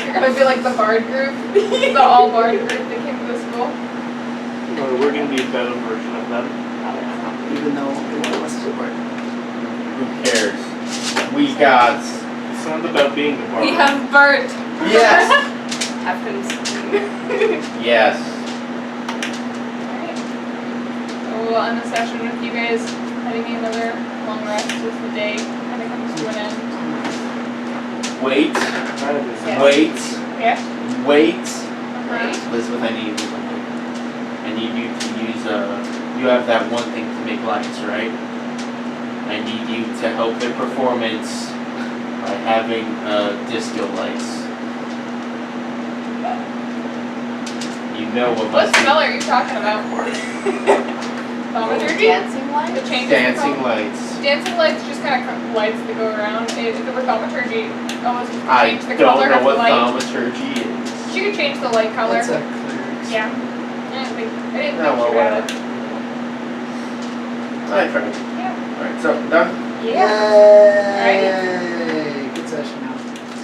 You're gonna be like the bard group, the all bard group that came to the school. Or we're gonna be a better version of them. Even though one of us is a bard. Who cares? We got. It's not about being the bar. We have Bert. Yes! Happens. Yes. Alright. So we'll end the session with you guys having another long rest as the day kind of comes to an end. Wait. That is Yeah. Wait. Yeah? Wait. Right. Elizabeth, I need you to do something. I need you to use, you have that one thing to make lights, right? I need you to help their performance by having, disco lights. You know what What must be spell are you talking about? Thaumaturgy? Dancing The light? changes dancing from- lights. Dancing lights just kind of lights that go around. If it were thaumaturgy, almost I change the don't color know of what the light. thaumaturgy is. She could change the light color. That's a cleric's. Yeah. I didn't think Oh, she well, had it. whatever. Alright, Frank. Yeah. Alright, so done? Yeah. Yay! Good session now.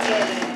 Yeah.